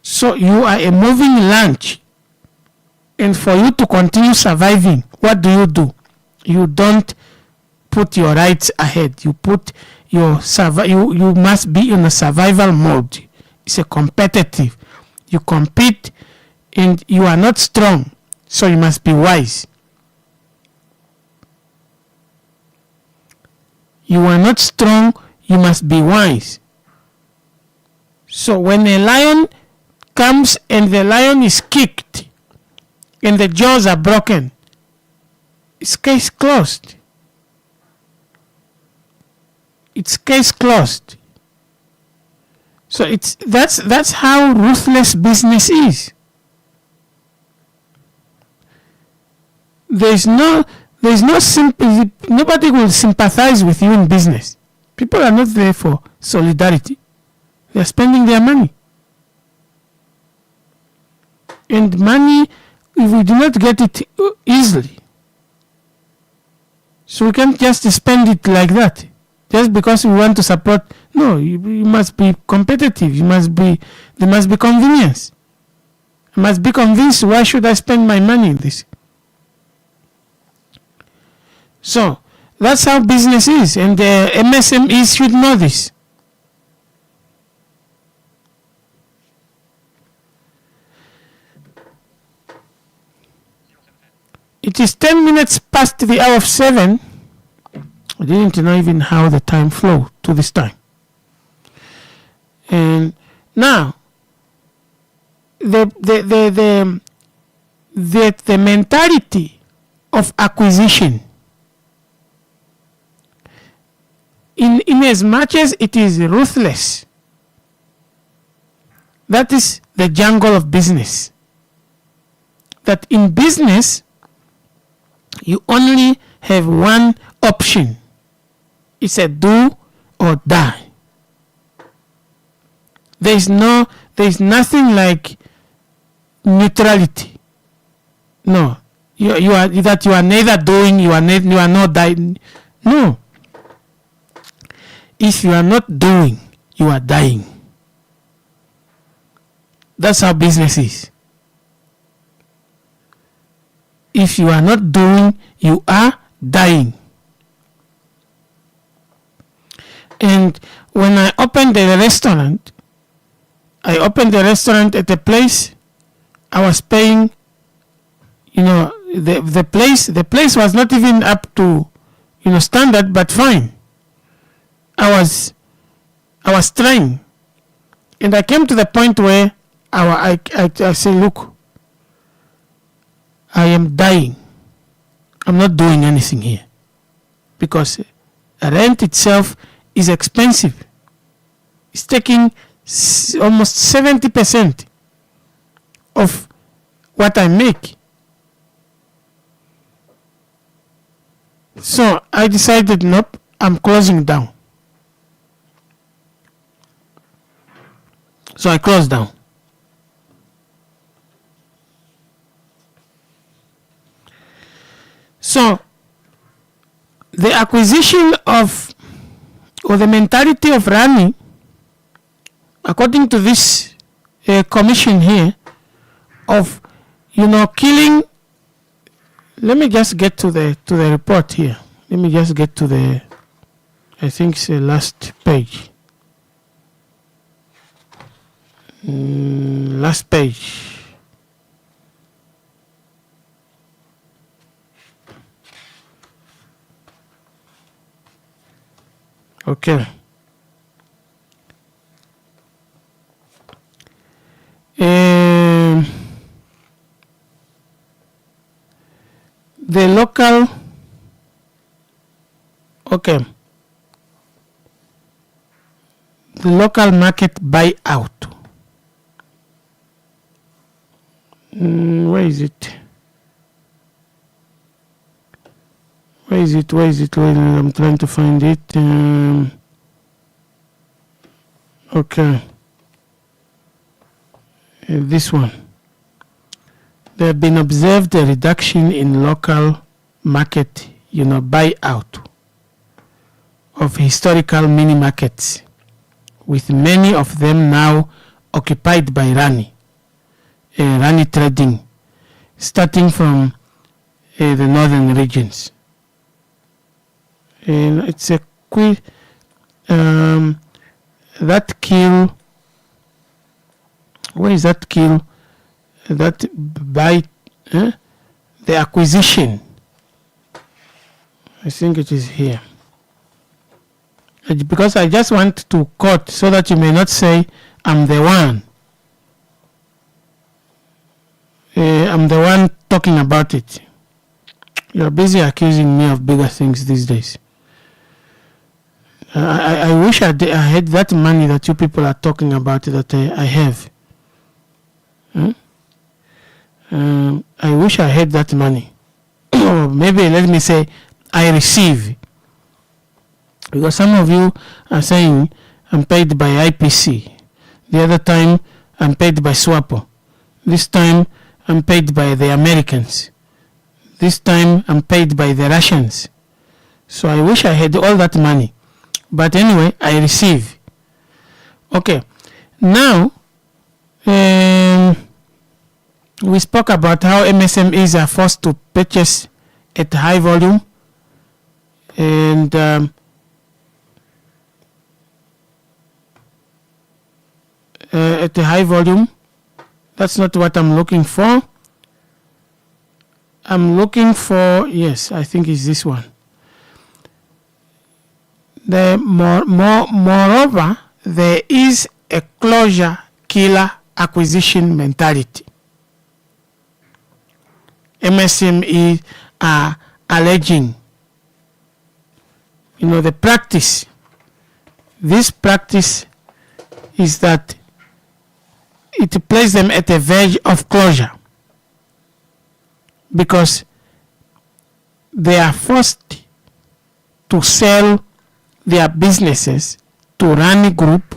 So you are a moving lunch, and for you to continue surviving, what do? You don't put your rights ahead. You put your you must be in a survival mode. It's a competitive. You compete and you are not strong, so you must be wise. You are not strong, you must be wise. So when a lion comes and the lion is kicked and the jaws are broken, it's case closed. It's case closed. So that's how ruthless business is. Nobody will sympathize with you in business. People are not there for solidarity. They are spending their money. And money, if we do not get it easily, so we can't just spend it like that, just because we want to support. No, you must be competitive. There must be convenience. I must be convinced, why should I spend my money in this? So that's how business is, and the MSMEs should know this. It is 10 minutes past the hour of 7. I didn't know even how the time flowed to this time. And now, the mentality of acquisition, in as much as it is ruthless, that is the jungle of business. That in business, you only have one option. It's a do or die. There's nothing like neutrality. No, you are neither doing, you are not dying. No. If you are not doing, you are dying. That's how business is. If you are not doing, you are dying. And when I opened the restaurant at a place. I was paying, the place was not even up to, standard, but fine. I was trying, and I came to the point where I said, look, I am dying. I'm not doing anything here, because rent itself is expensive. It's taking almost 70% of what I make. So I decided, nope, I'm closing down. So I closed down. So the acquisition of, or the mentality of running, according to this commission here, of killing. Let me just get to the report here. Let me just get to the, I think it's the last page. Last page. Okay. The local, okay, the local market buyout. Where is it? Where is it? Well, I'm trying to find it. Okay. This one. There have been observed a reduction in local market, buyout of historical mini markets, with many of them now occupied by Rani trading, starting from the northern regions. And it's a quick that kill. Where is that kill? That by the acquisition. I think it is here. Because I just want to quote so that you may not say I'm the one. I'm the one talking about it. You're busy accusing me of bigger things these days. I wish I had that money that you people are talking about that I have. I wish I had that money. Or maybe let me say I receive. Because some of you are saying I'm paid by IPC. The other time I'm paid by SWAPO. This time I'm paid by the Americans. This time I'm paid by the Russians. So I wish I had all that money. But anyway, I receive. Okay. Now, we spoke about how MSMEs are forced to purchase at high volume. And at a high volume. That's not what I'm looking for. I'm looking for, yes, I think it's this one. Moreover, there is a closure killer acquisition mentality. MSME are alleging, the practice. This practice is that it places them at the verge of closure because they are forced to sell their businesses to Rani Group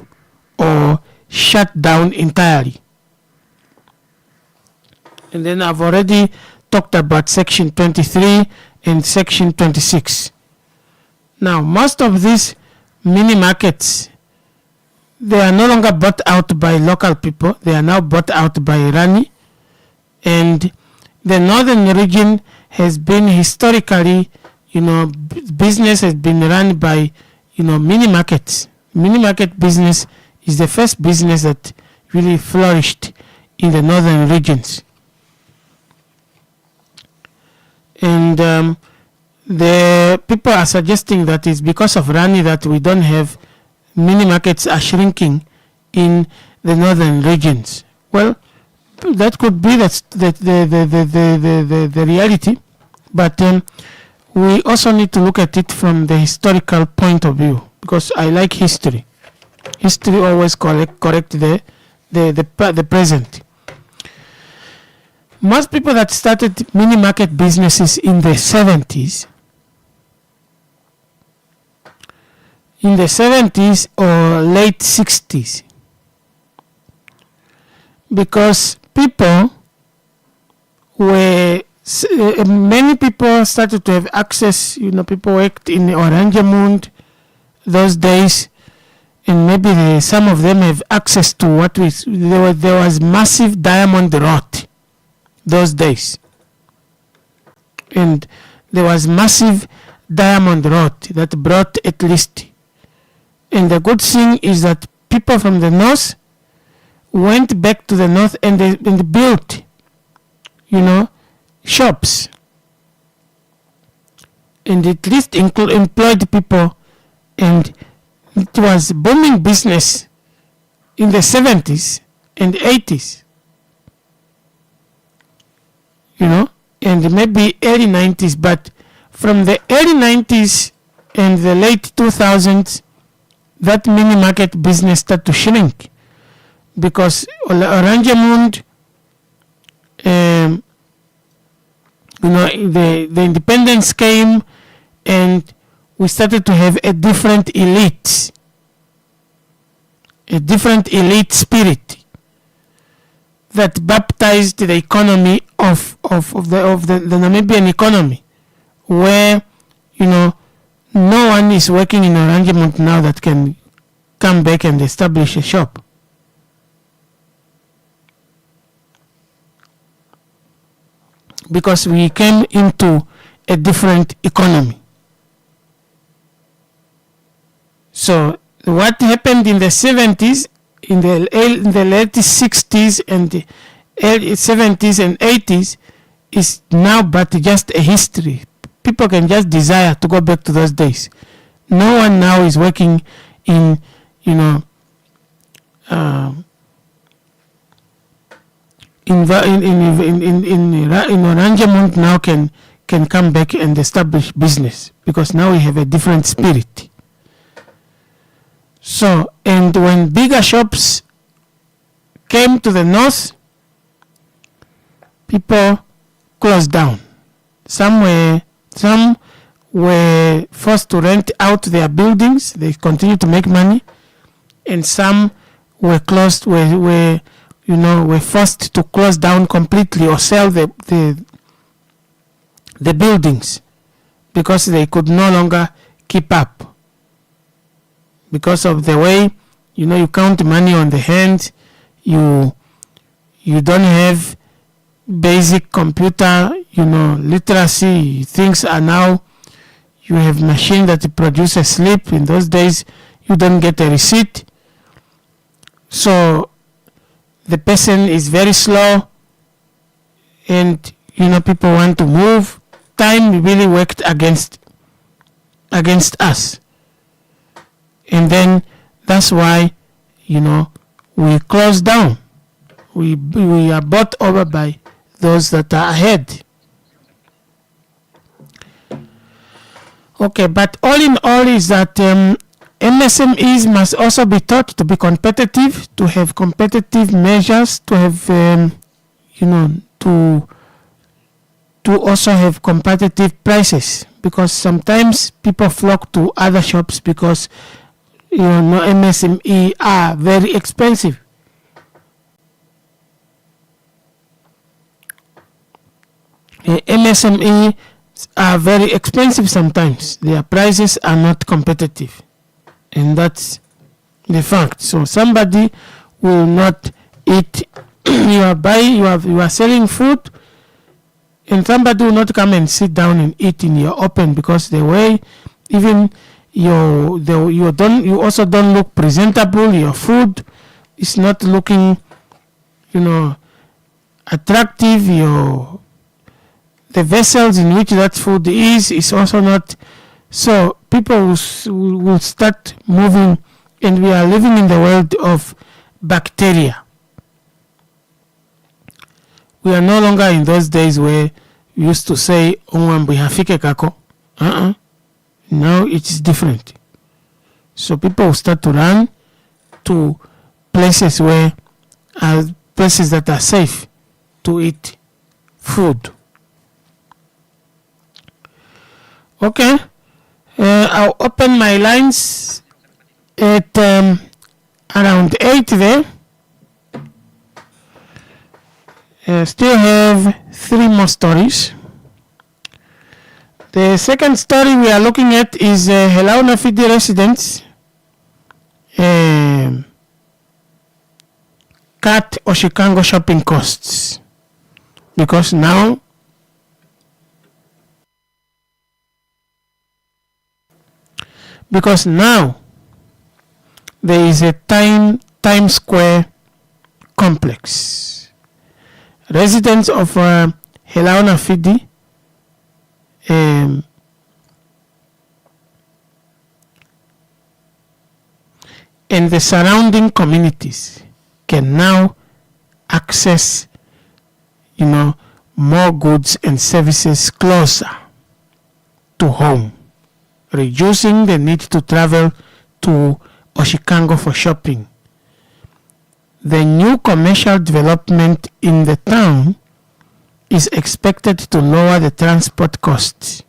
or shut down entirely. And then I've already talked about Section 23 and Section 26. Now, most of these mini markets, they are no longer bought out by local people. They are now bought out by Rani. And the northern region has been historically, business has been run by, mini markets. Mini market business is the first business that really flourished in the northern regions. And the people are suggesting that it's because of Rani that we don't have mini markets are shrinking in the northern regions. Well, that could be the reality, but we also need to look at it from the historical point of view because I like history. History always correct the present. Most people that started mini market businesses in the 70s, or late 60s, because many people started to have access. People worked in Oranjemund those days, and maybe some of them have access to there was massive diamond rot those days, and there was massive diamond rot that brought at least. And the good thing is that people from the north went back to the north and they built, shops. And at least employed people. And it was booming business in the 70s and 80s. And maybe early 90s. But from the early 90s and the late 2000s, that mini market business started to shrink because Oranjemund, the independence came and we started to have a different elite spirit that baptized the economy of the Namibian economy, where, no one is working in arrangement now that can come back and establish a shop. Because we came into a different economy. So what happened in the 70s, in the late 60s and the early 70s and 80s is now but just a history. People can just desire to go back to those days. No one now is working in, in arrangement now can come back and establish business, because now we have a different spirit. So, and when bigger shops came to the north, people closed down. Some were forced to rent out their buildings. They continued to make money, and some were closed. Were forced to close down completely or sell the buildings because they could no longer keep up. Because of the way, you count money on the hand, you don't have basic computer, literacy. Things are now, you have machine that produce a slip. In those days, you don't get a receipt. So the person is very slow, and people want to move. Time really worked against us. And then that's why, we close down. We are bought over by those that are ahead. Okay, but all in all is that MSMEs must also be taught to be competitive, to have competitive measures, to have, to also have competitive prices, because sometimes people flock to other shops because MSME are very expensive. MSME are very expensive sometimes. Their prices are not competitive, and that's the fact. So somebody will not eat. You are selling food, and somebody will not come and sit down and eat in your open, because the way even you also don't look presentable. Your food is not looking, attractive. The vessels in which that food is also not. So people will start moving, and we are living in the world of bacteria. We are no longer in those days where we used to say, hafike kako. Now it's different. So people will start to run to places places that are safe to eat food. Okay, I'll open my lines at around 8 there. Still have 3 more stories. The second story we are looking at is Helauna Fidi residents cut Oshikango shopping costs, because now there is a Times Square complex. Residents of Helauna Fidi and the surrounding communities can now access, more goods and services closer to home, reducing the need to travel to Oshikango for shopping. The new commercial development in the town is expected to lower the transport costs,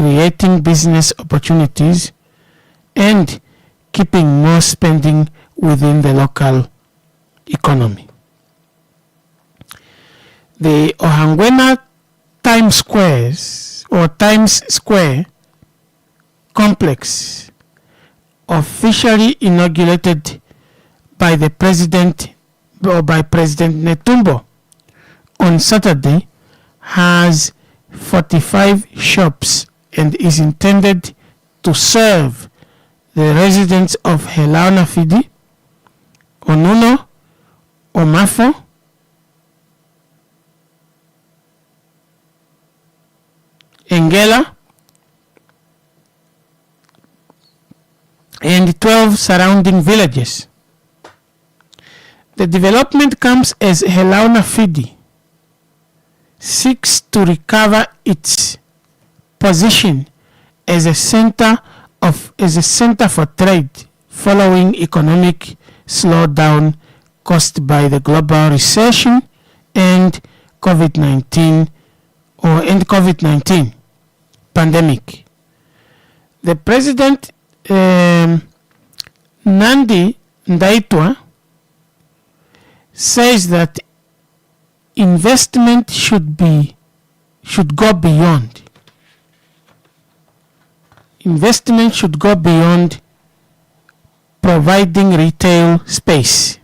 creating business opportunities, and keeping more spending within the local economy. The Ohangwena Times Square complex, officially inaugurated by the President Netumbo on Saturday, has 45 shops and is intended to serve the residents of Helauna Fidi, Onuno, Omafo, Engela, and 12 surrounding villages. The development comes as Helauna Fidi seeks to recover its position as a center for trade following economic slowdown caused by the global recession and COVID-19 pandemic. The President Nandi Ndaitwa says that investment should go beyond. Investment should go beyond providing retail space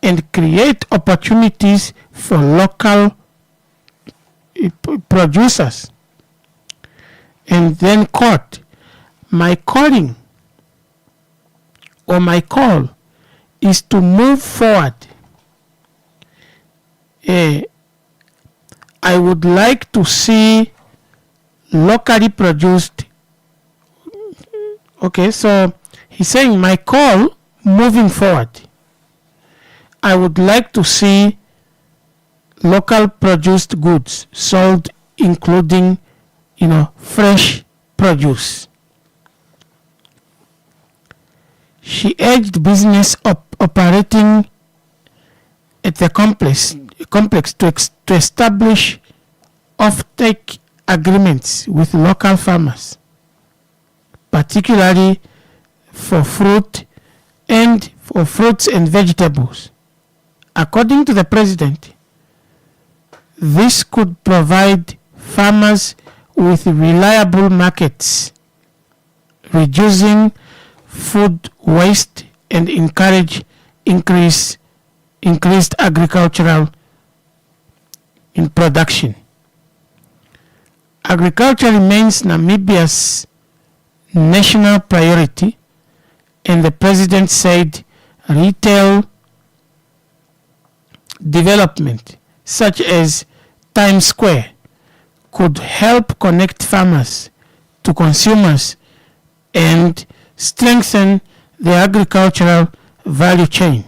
and create opportunities for local producers. And then quote, my call is to move forward. I would like to see locally produced. Okay, so he's saying my call moving forward. I would like to see local produced goods sold, including, fresh produce. She urged business operating at the complex to establish off-take agreements with local farmers, particularly for fruits and vegetables. According to the President, this could provide farmers with reliable markets, reducing food waste, and encourage increased agricultural in production. Agriculture remains Namibia's national priority, and the President said retail development such as Times Square could help connect farmers to consumers and strengthen the agricultural value chain.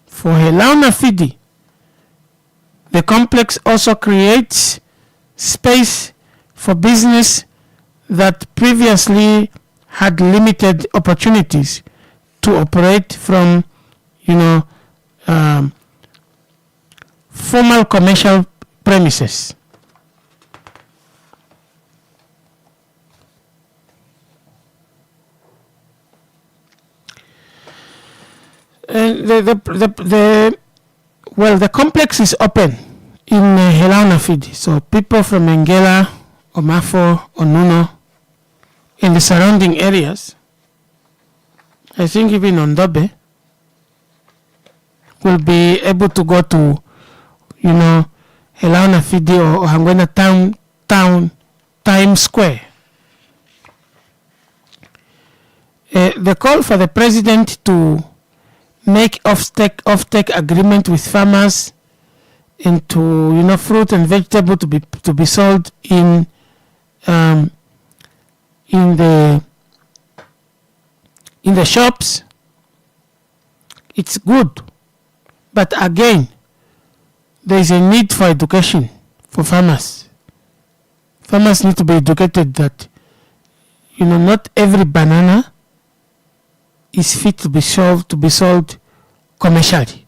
For Helauna Fidi, the complex also creates space for business that previously had limited opportunities to operate from, formal commercial premises. The complex is open in Helauna Fidi, so people from Engela, Omafo, Onuno, in the surrounding areas, I think even Ondobe, will be able to go to, Helauna Fidi or Ohangwena Times Square. The call for the President to make off-take agreement with farmers and to fruit and vegetable to be sold in the shops. It's good, but again, there is a need for education for farmers. Farmers need to be educated that not every banana is fit to be sold commercially.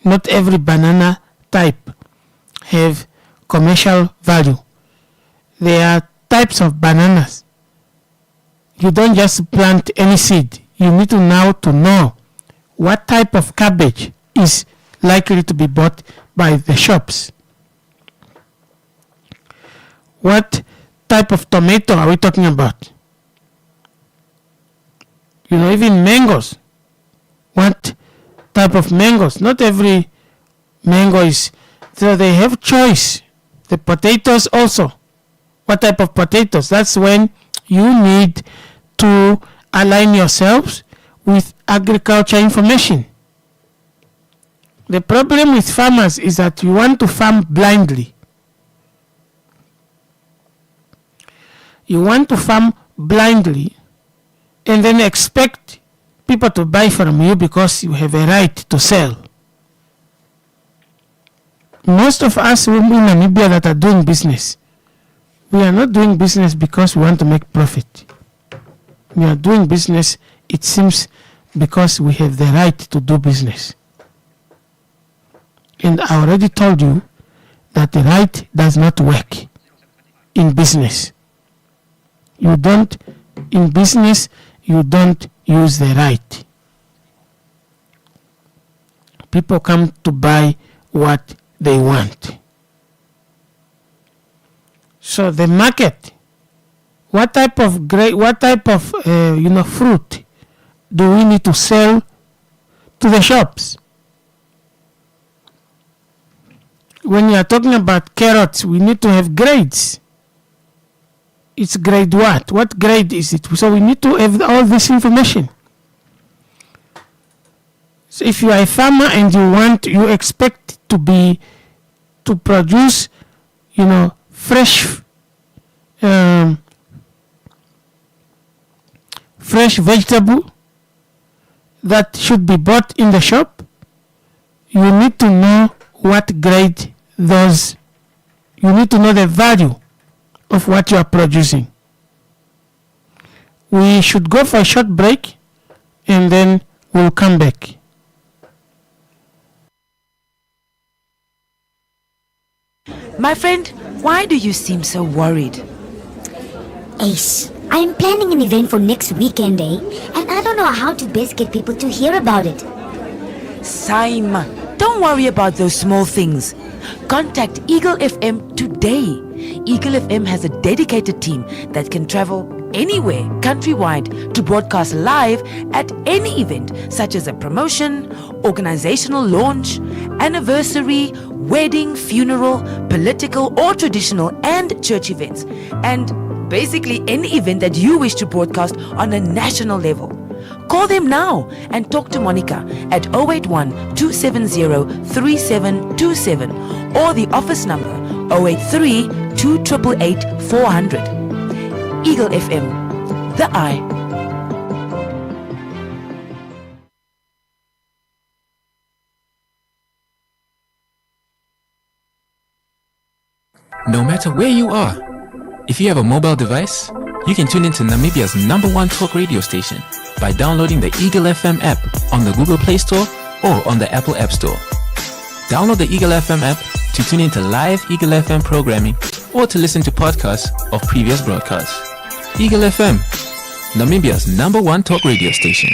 Not every banana type have commercial value. There are types of bananas. You don't just plant any seed. You need to know what type of cabbage is likely to be bought by the shops. What type of tomato are we talking about? Even mangoes. What type of mangoes? Not every mango is, so they have choice. The potatoes also. What type of potatoes? That's when you need to align yourselves with agriculture information. The problem with farmers is that you want to farm blindly. You want to farm blindly and then expect people to buy from you because you have a right to sell. Most of us in Namibia that are doing business, we are not doing business because we want to make profit. We are doing business, it seems, because we have the right to do business. And I already told you that the right does not work in business. In business, you don't use the right. People come to buy what they want. So the market, what type of fruit do we need to sell to the shops? When you are talking about carrots, we need to have grades. It's grade what? What grade is it? So we need to have all this information. So if you are a farmer and you expect to produce, fresh vegetable that should be bought in the shop, you need to know what grade those, you need to know the value of what you are producing. We should go for a short break and then we'll come back. My friend, why do you seem so worried? Ace, I am planning an event for next weekend, and I don't know how to best get people to hear about it. Saima, don't worry about those small things. Contact Eagle FM today. Eagle FM has a dedicated team that can travel anywhere countrywide to broadcast live at any event, such as a promotion, organizational launch, anniversary, wedding, funeral, political or traditional and church events, and basically any event that you wish to broadcast on a national level. Call them now and talk to Monica at 081 270 3727 or the office number 083 2888 400. Eagle FM, the eye. No matter where you are, if you have a mobile device, you can tune into Namibia's #1 talk radio station by downloading the Eagle FM app on the Google Play Store or on the Apple App Store. Download the Eagle FM app to tune into live Eagle FM programming or to listen to podcasts of previous broadcasts. Eagle FM, Namibia's #1 talk radio station.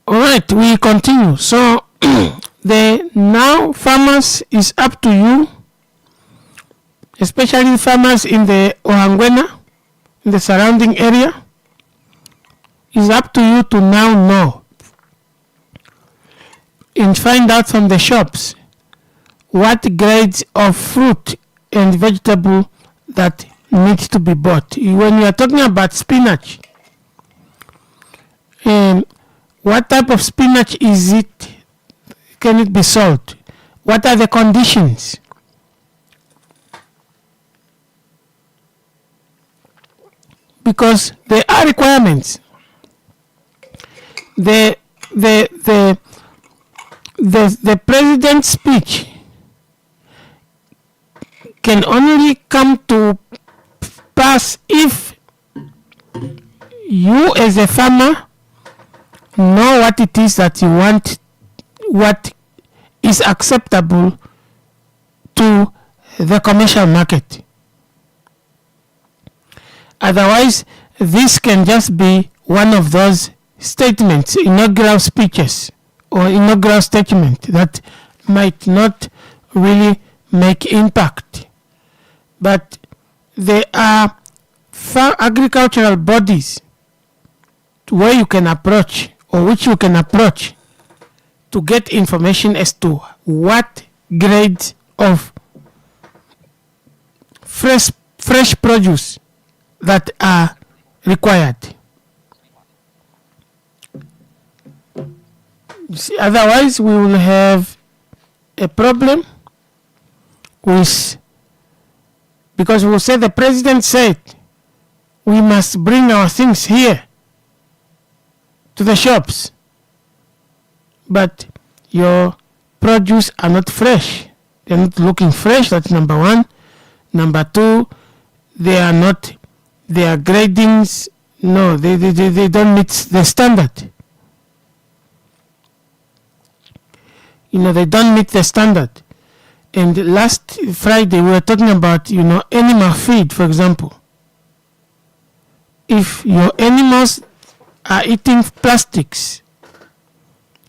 All right, we continue. So now farmers, is up to you, especially farmers in the Ohangwena, in the surrounding area. It's up to you to now know and find out from the shops what grades of fruit and vegetable that needs to be bought. When you are talking about spinach, what type of spinach is it? Can it be sold? What are the conditions? Because there are requirements. The the president's speech can only come to pass if you as a farmer know what it is that you want, what is acceptable to the commercial market. Otherwise, this can just be one of those statements, inaugural speeches or inaugural statement that might not really make impact. But there are agricultural bodies where you can approach, or which you can approach, to get information as to what grades of fresh produce that are required. See, otherwise we will have a problem with, because we will say the president said we must bring our things here to the shops, but your produce are not fresh. They're not looking fresh. That's number one. Number two, they are not, their gradings, no, they don't meet the standard. They don't meet the standard. And last Friday we were talking about, animal feed, for example. If your animals are eating plastics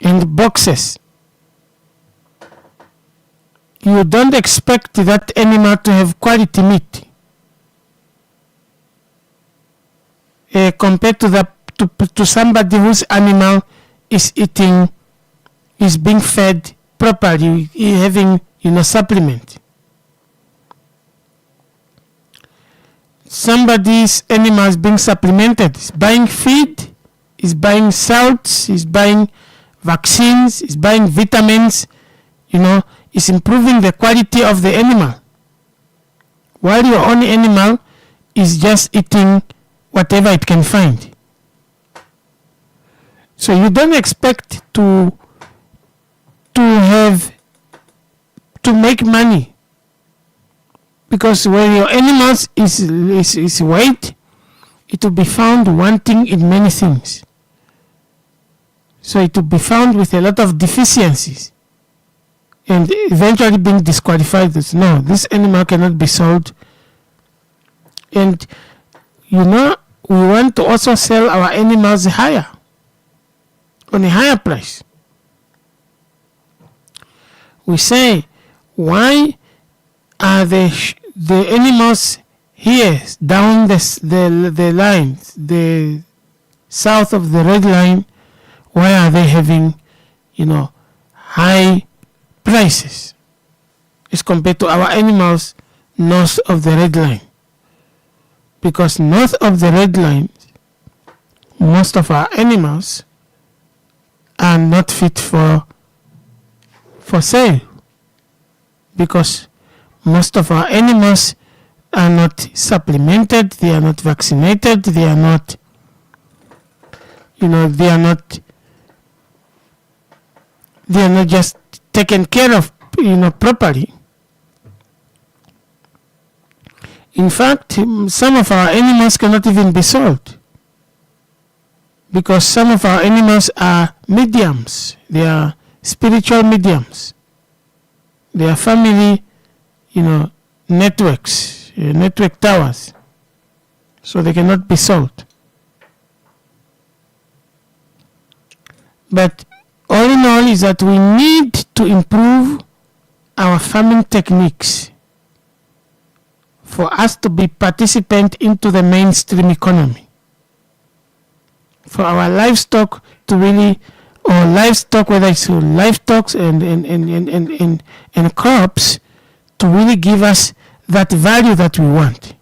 and boxes, you don't expect that animal to have quality meat compared to somebody whose animal is being fed properly, having supplement. Somebody's animal is being supplemented, is buying feed, is buying salts, is buying vaccines, is buying vitamins, is improving the quality of the animal, while your own animal is just eating whatever it can find. So you don't expect to make money, because when your animals is weight, it will be found wanting in many things. So it will be found with a lot of deficiencies and eventually being disqualified. No, this animal cannot be sold. And we want to also sell our animals higher, on a higher price. We say, why are the animals here down the line, the south of the red line, why are they having high prices as compared to our animals north of the red line? Because north of the red line, most of our animals are not fit for sale, because most of our animals are not supplemented, they are not vaccinated, they are not just taken care of properly. In fact, some of our animals cannot even be sold, because some of our animals are mediums. They are spiritual mediums. They are family, networks, network towers. So they cannot be sold. But all in all is that we need to improve our farming techniques for us to be participant into the mainstream economy. For our livestock to really, or livestock, whether it's livestock and crops, to really give us that value that we want.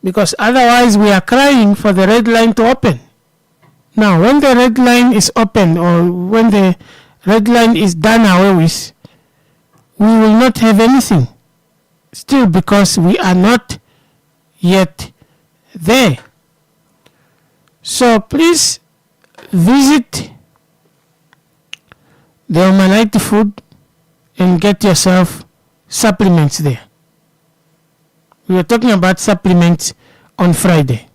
Because otherwise we are crying for the red line to open. Now, when the red line is open, or when the red line is done away with, we will not have anything. Still, because we are not yet there. So please visit the Omanite food and get yourself supplements there. We were talking about supplements on Friday.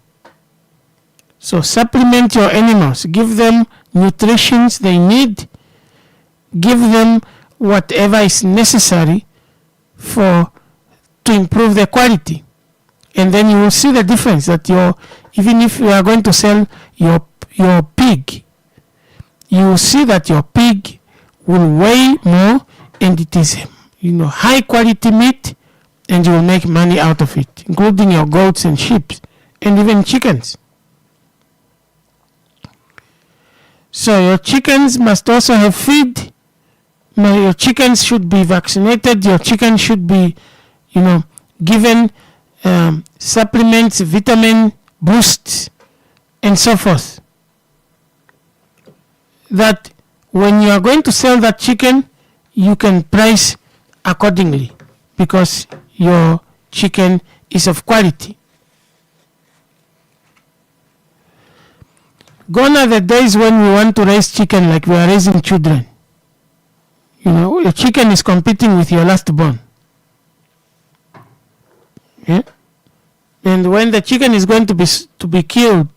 So supplement your animals. Give them nutrition they need. Give them whatever is necessary to improve their quality. And then you will see the difference that even if you are going to sell your pig, you will see that your pig will weigh more and it is high quality meat, and you will make money out of it, including your goats and sheep and even chickens. So your chickens must also have feed. Your chickens should be vaccinated. Your chickens should be, given supplements, vitamin boosts, and so forth. That when you are going to sell that chicken, you can price accordingly because your chicken is of quality. Gone are the days when we want to raise chicken like we are raising children. Your chicken is competing with your last born. Yeah? And when the chicken is going to be killed,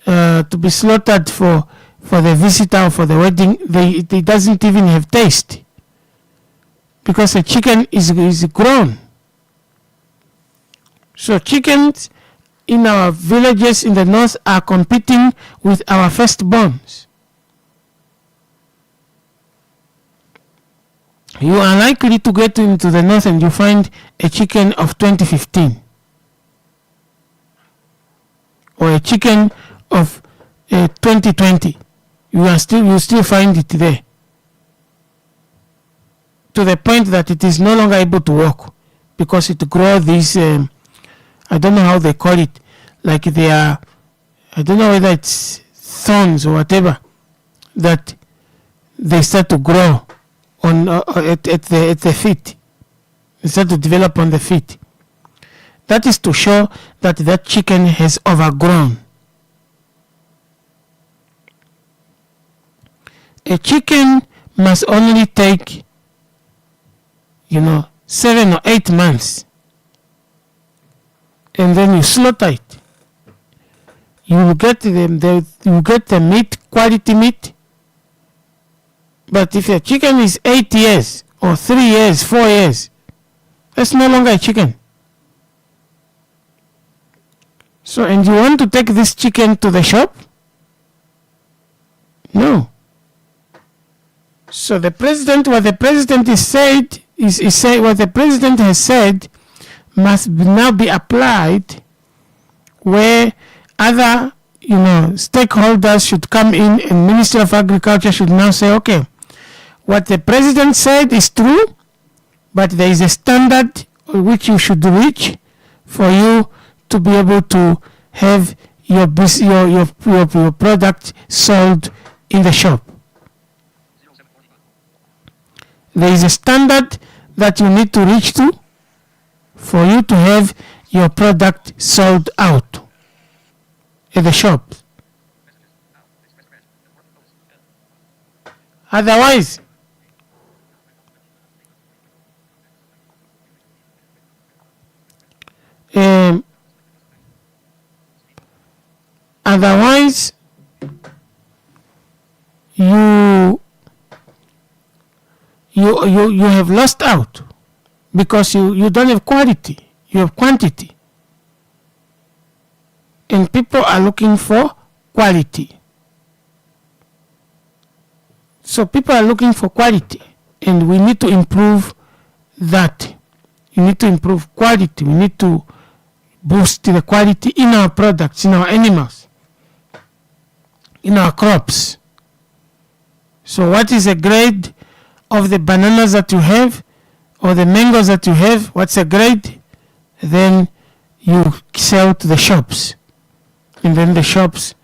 to be slaughtered for the visitor or for the wedding, it doesn't even have taste because the chicken is grown. So chickens in our villages in the north are competing with our firstborns. You are likely to get into the north and you find a chicken of 2015 or a chicken of 2020. You still find it there, to the point that it is no longer able to walk because it grows these I don't know how they call it, like they are, I don't know whether it's thorns or whatever, that they start to grow on at the feet. They start to develop on the feet. That is to show that chicken has overgrown. A chicken must only take 7 or 8 months, and then you slaughter it. You will get the meat, quality meat. But if a chicken is 8 years or 3 years, 4 years, that's no longer a chicken. So, and you want to take this chicken to the shop? No. So what the president has said must now be applied, where other stakeholders should come in, and Ministry of Agriculture should now say, okay, what the president said is true, but there is a standard which you should reach for you to be able to have your product sold in the shop. There is a standard that you need to reach to for you to have your product sold out at the shop. Otherwise, you have lost out because you don't have quality, you have quantity, and people are looking for quality. So people are looking for quality, and we need to improve that. We need to improve quality. We need to boost the quality in our products, in our animals, in our crops. So what is the grade of the bananas that you have or the mangoes that you have? What's the grade? Then you sell to the shops, and then the shops,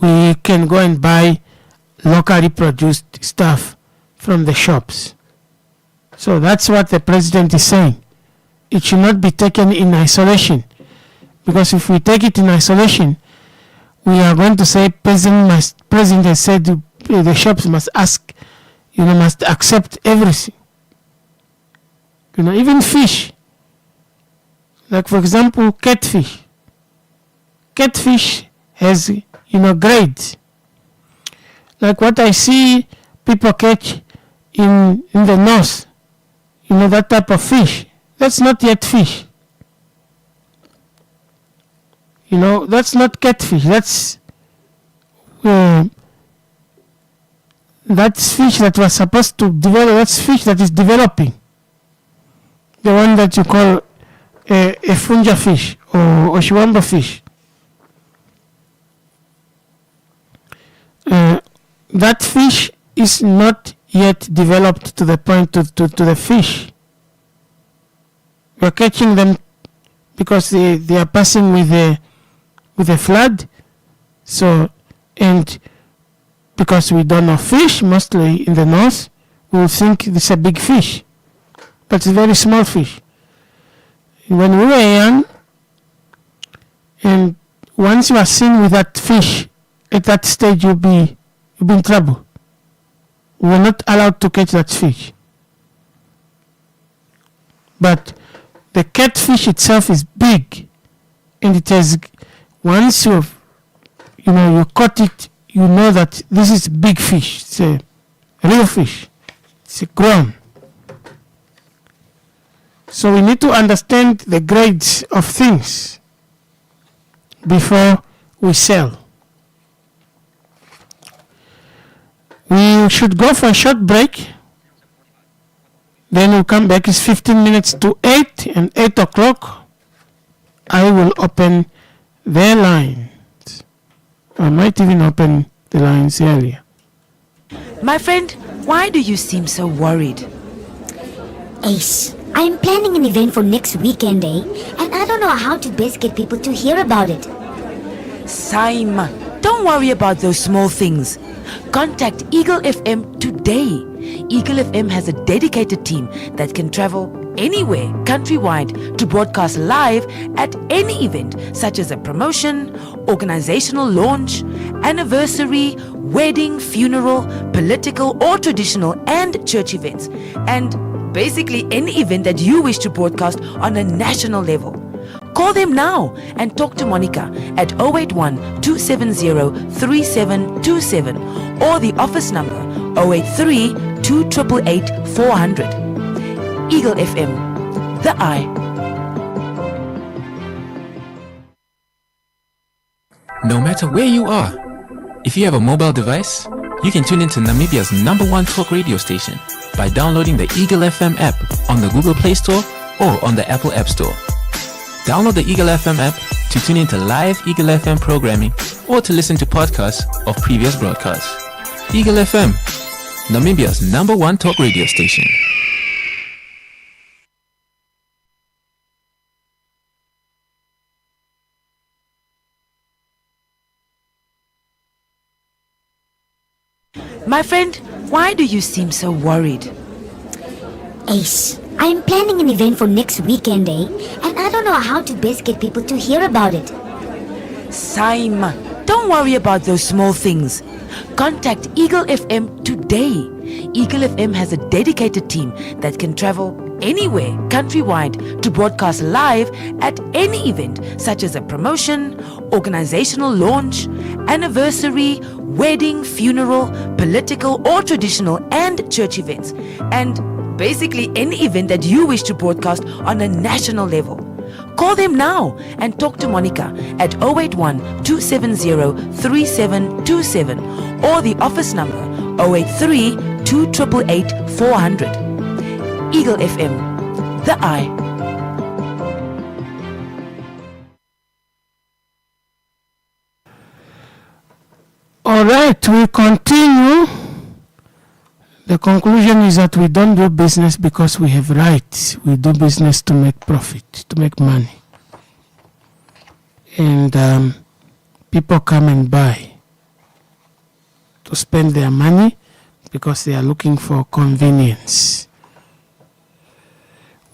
we can go and buy locally produced stuff from the shops. So that's what the president is saying. It should not be taken in isolation, because if we take it in isolation, we are going to say president has said the shops must ask must accept everything. Even fish. Like, for example, catfish. Catfish has, grades. Like what I see people catch in the north, that type of fish. That's not yet fish. That's not catfish. That's fish that was supposed to develop. That's fish that is developing. The one that you call a funja fish or shiwamba fish. That fish is not yet developed to the point to the fish. We're catching them because they are passing with a flood. So, and because we don't know fish, mostly in the north, we think this is a big fish, but it's a very small fish. When we were young, and once you are seen with that fish, at that stage you'll be in trouble. We were not allowed to catch that fish. But the catfish itself is big, and it has, once you caught it, you know that this is big fish. It's a real fish. It's a grown. So we need to understand the grades of things before we sell. We should go for a short break. Then we'll come back. It's 15 minutes to 8, and 8 o'clock I will open their lines. I might even open the lines earlier. My friend, why do you seem so worried? Ace, I'm planning an event for next weekend, and I don't know how to best get people to hear about it. Saima, don't worry about those small things. Contact Eagle FM today. Eagle FM has a dedicated team that can travel anywhere countrywide to broadcast live at any event, such as a promotion, organizational launch, anniversary, wedding, funeral, political or traditional and church events, and basically any event that you wish to broadcast on a national level. Call them now and talk to Monica at 081 270 3727 or the office number 083 2888 400. Eagle FM, the eye. No matter where you are, if you have a mobile device, you can tune into Namibia's #1 talk radio station by downloading the Eagle FM app on the Google Play Store or on the Apple App Store. Download the Eagle FM app to tune into live Eagle FM programming or to listen to podcasts of previous broadcasts. Eagle FM, Namibia's #1 talk radio station. My friend, why do you seem so worried? Ace, I'm planning an event for next weekend, and I don't know how to best get people to hear about it. Saima, don't worry about those small things. Contact Eagle FM today. Eagle FM has a dedicated team that can travel anywhere countrywide to broadcast live at any event, such as a promotion, organizational launch, anniversary, wedding, funeral, political or traditional and church events, and basically any event that you wish to broadcast on a national level. Call them now and talk to Monica at 081 270 3727 or the office number 083 2888 400. Eagle FM, the eye. All right, we continue. The conclusion is that we don't do business because we have rights. We do business to make profit, to make money. And people come and buy to spend their money because they are looking for convenience.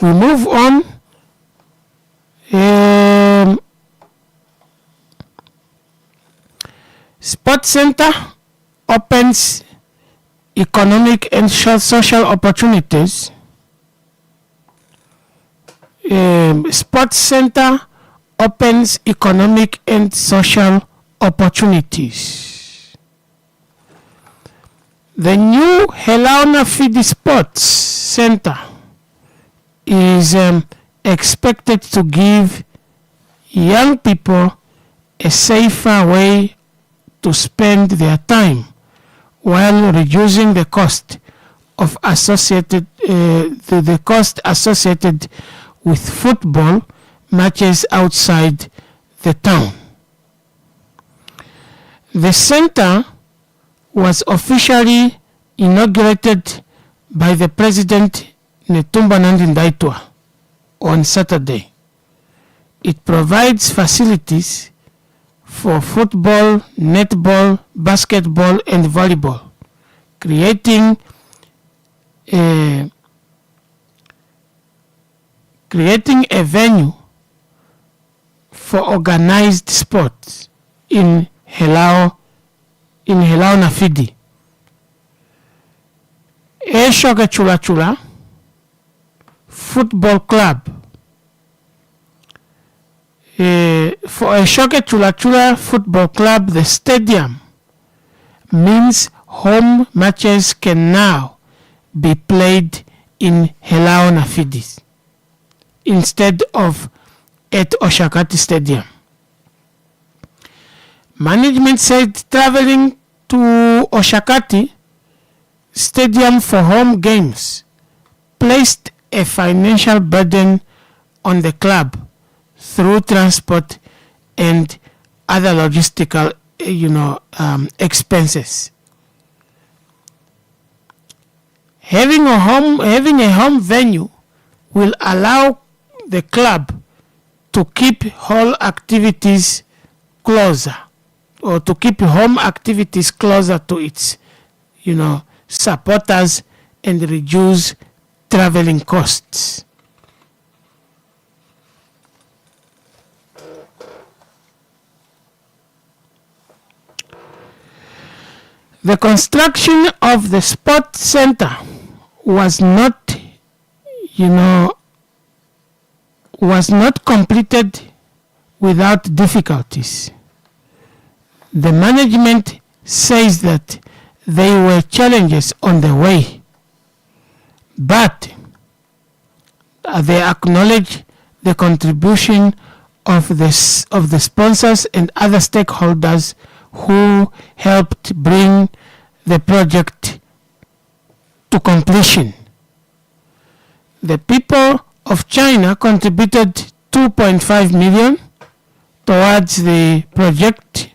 We move on. Sports Center opens economic and social opportunities. Sports Center opens economic and social opportunities. The new Helauna Fidi Sports Center is expected to give young people a safer way to spend their time while reducing the cost of the cost associated with football matches outside the town. The center was officially inaugurated by the President Netumbo Nandi Ndaitwah on Saturday. It provides facilities for football, netball, basketball, and volleyball, creating a venue for organized sports in Helauna Fidi. Eshoge Chula Chula Football Club. For Eshoge Chula Chula Football Club, the stadium means home matches can now be played in Helauna Fidi instead of at Oshakati Stadium. Management said traveling to Oshakati Stadium for home games placed a financial burden on the club through transport and other logistical expenses. Having a home venue will allow the club to keep home activities closer to its supporters and reduce traveling costs. The construction of the sports center was not completed without difficulties. The management says that there were challenges on the way, but they acknowledge the contribution of the sponsors and other stakeholders who helped bring the project to completion. The people of China contributed 2.5 million towards the project.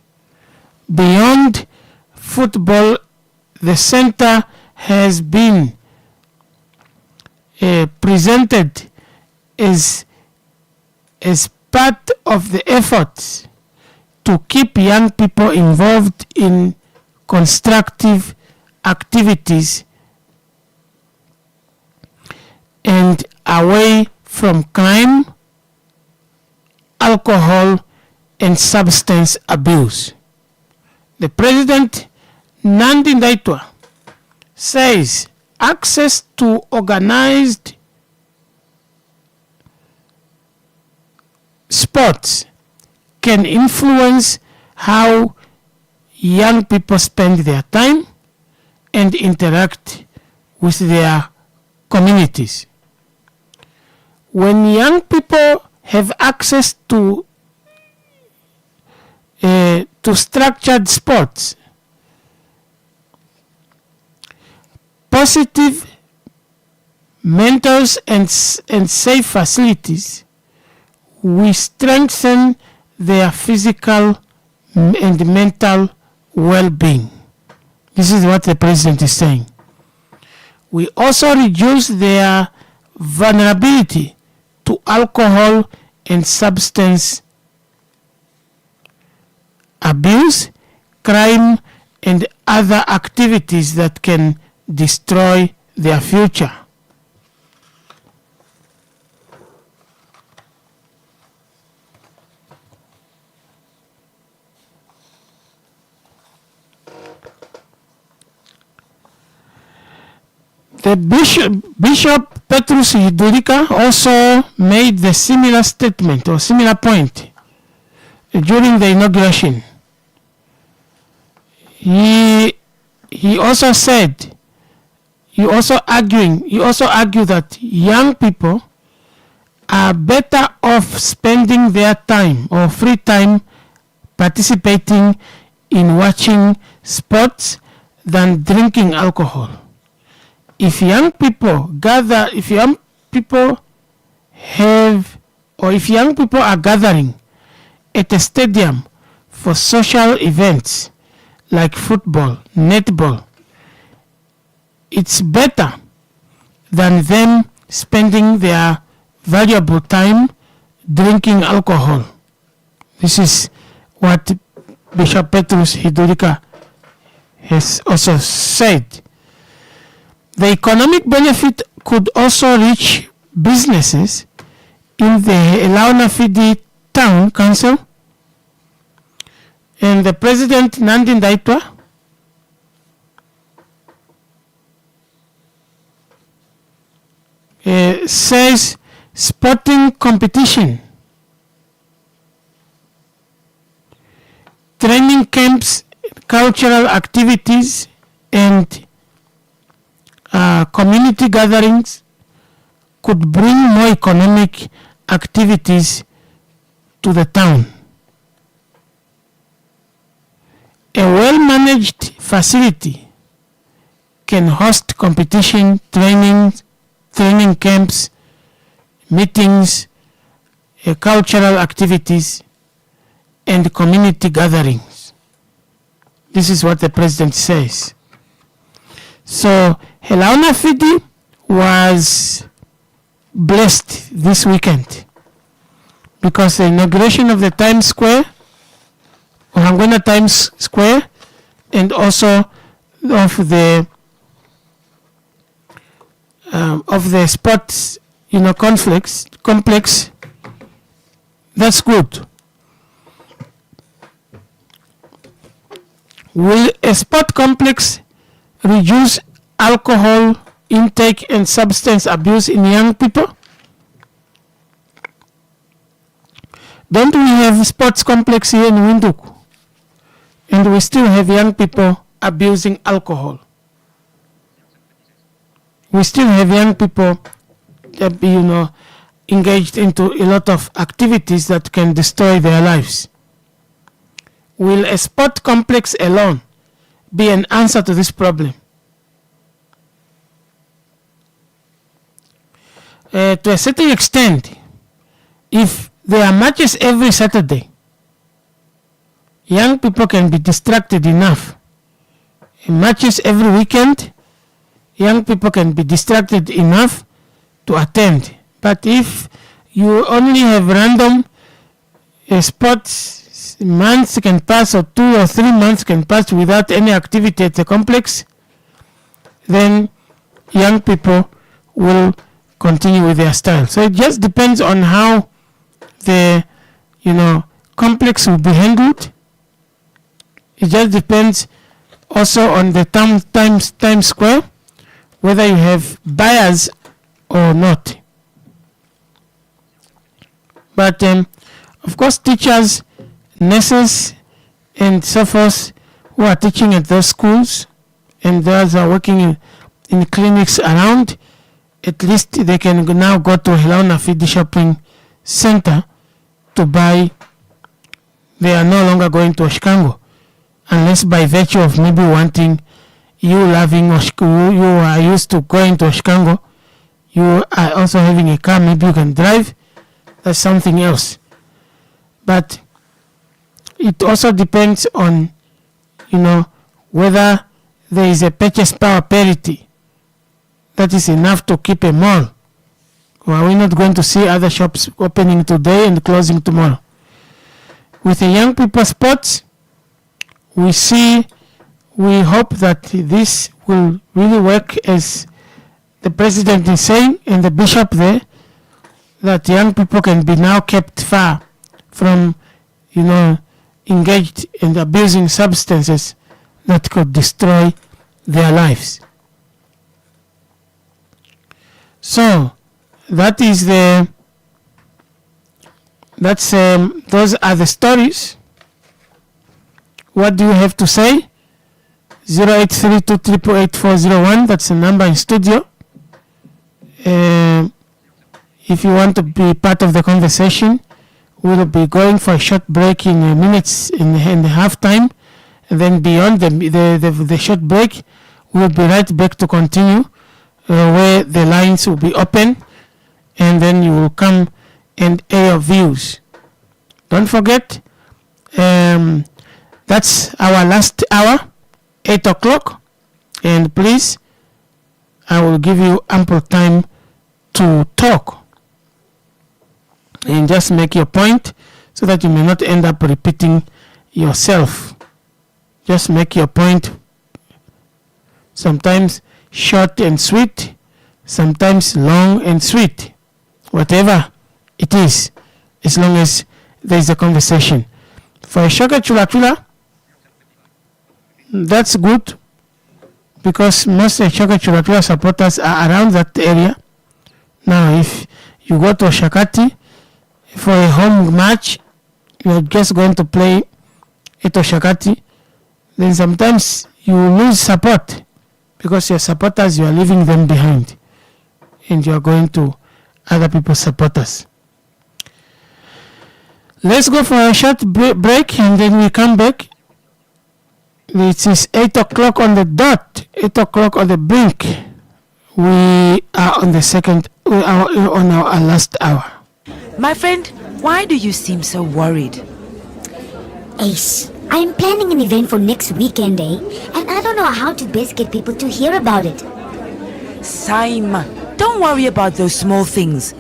Beyond football, the center has been presented as part of the efforts to keep young people involved in constructive activities and away from crime, alcohol, and substance abuse. The President Nandi Ndaitwah says access to organized sports can influence how young people spend their time and interact with their communities. When young people have access to structured sports, positive mentors and safe facilities, we strengthen their physical and mental well-being. This is what the President is saying. We also reduce their vulnerability to alcohol and substance abuse, crime, and other activities that can destroy their future. The Bishop Petrus Hidurika also made the similar statement or similar point during the inauguration. He also said, he also argued that young people are better off spending their time or free time participating in watching sports than drinking alcohol. If young people are gathering at a stadium for social events like football, netball, it's better than them spending their valuable time drinking alcohol. This is what Bishop Petrus Hidurika has also said. The economic benefit could also reach businesses in the Elauna Fidi Town Council, and the President Nandi Ndaitwa says sporting competition, training camps, cultural activities, and community gatherings could bring more economic activities to the town. A well-managed facility can host competition, training camps, meetings, cultural activities, and community gatherings. This is what the president says. So Elauna Fidi was blessed this weekend because the inauguration of the Times Square, Ohangwena Times Square, and also of the sports complex, that's good. Will a sport complex reduce alcohol intake and substance abuse in young people? Don't we have a sports complex here in Windhoek? And we still have young people abusing alcohol. We still have young people that, engaged into a lot of activities that can destroy their lives. Will a sport complex alone be an answer to this problem? To a certain extent, if there are matches every Saturday, young people can be distracted enough. In matches every weekend, young people can be distracted enough to attend. But if you only have random sports, months can pass, or 2 or 3 months can pass without any activity at the complex, then young people will continue with their style. So it just depends on how the complex will be handled. It just depends also on the Times Square, whether you have buyers or not. But of course, teachers, nurses, and so forth who are teaching at those schools and those are working in clinics around, at least they can now go to Elauna Fidi Shopping Center to buy. They are no longer going to Oshikango, unless by virtue of maybe wanting, you loving Oshikango, you are used to going to Oshikango, you are also having a car, maybe you can drive. That's something else. But it also depends on, whether there is a purchase power parity that is enough to keep a mall. Or are we not going to see other shops opening today and closing tomorrow? With the young people sports, we hope that this will really work as the president is saying and the bishop there, that young people can be now kept far from, engaged in abusing substances that could destroy their lives. So that is those are the stories. What do you have to say? 0832888401. That's the number in studio. If you want to be part of the conversation, we'll be going for a short break in minutes in the half time, and then beyond the short break, we'll be right back to continue where the lines will be open, and then you will come and air your views. Don't forget, that's our last hour, 8 o'clock, and please, I will give you ample time to talk and just make your point so that you may not end up repeating yourself. Just make your point, sometimes short and sweet, sometimes long and sweet, whatever it is, as long as there is a conversation. For a Shoka Chula Chula, that's good, because most Shoka Chula Chula supporters are around that area. Now, if you go to Shakati for a home match, you're just going to play at Shakati, then sometimes you lose support because your supporters, you are leaving them behind and you are going to other people's supporters. Let's go for a short break and then we come back. It is 8 o'clock on the dot, 8 o'clock on the brink. We are on the second, we are on our last hour. My friend, why do you seem so worried? Ace, I'm planning an event for next weekend, and I don't know how to best get people to hear about it. Saima, don't worry about those small things.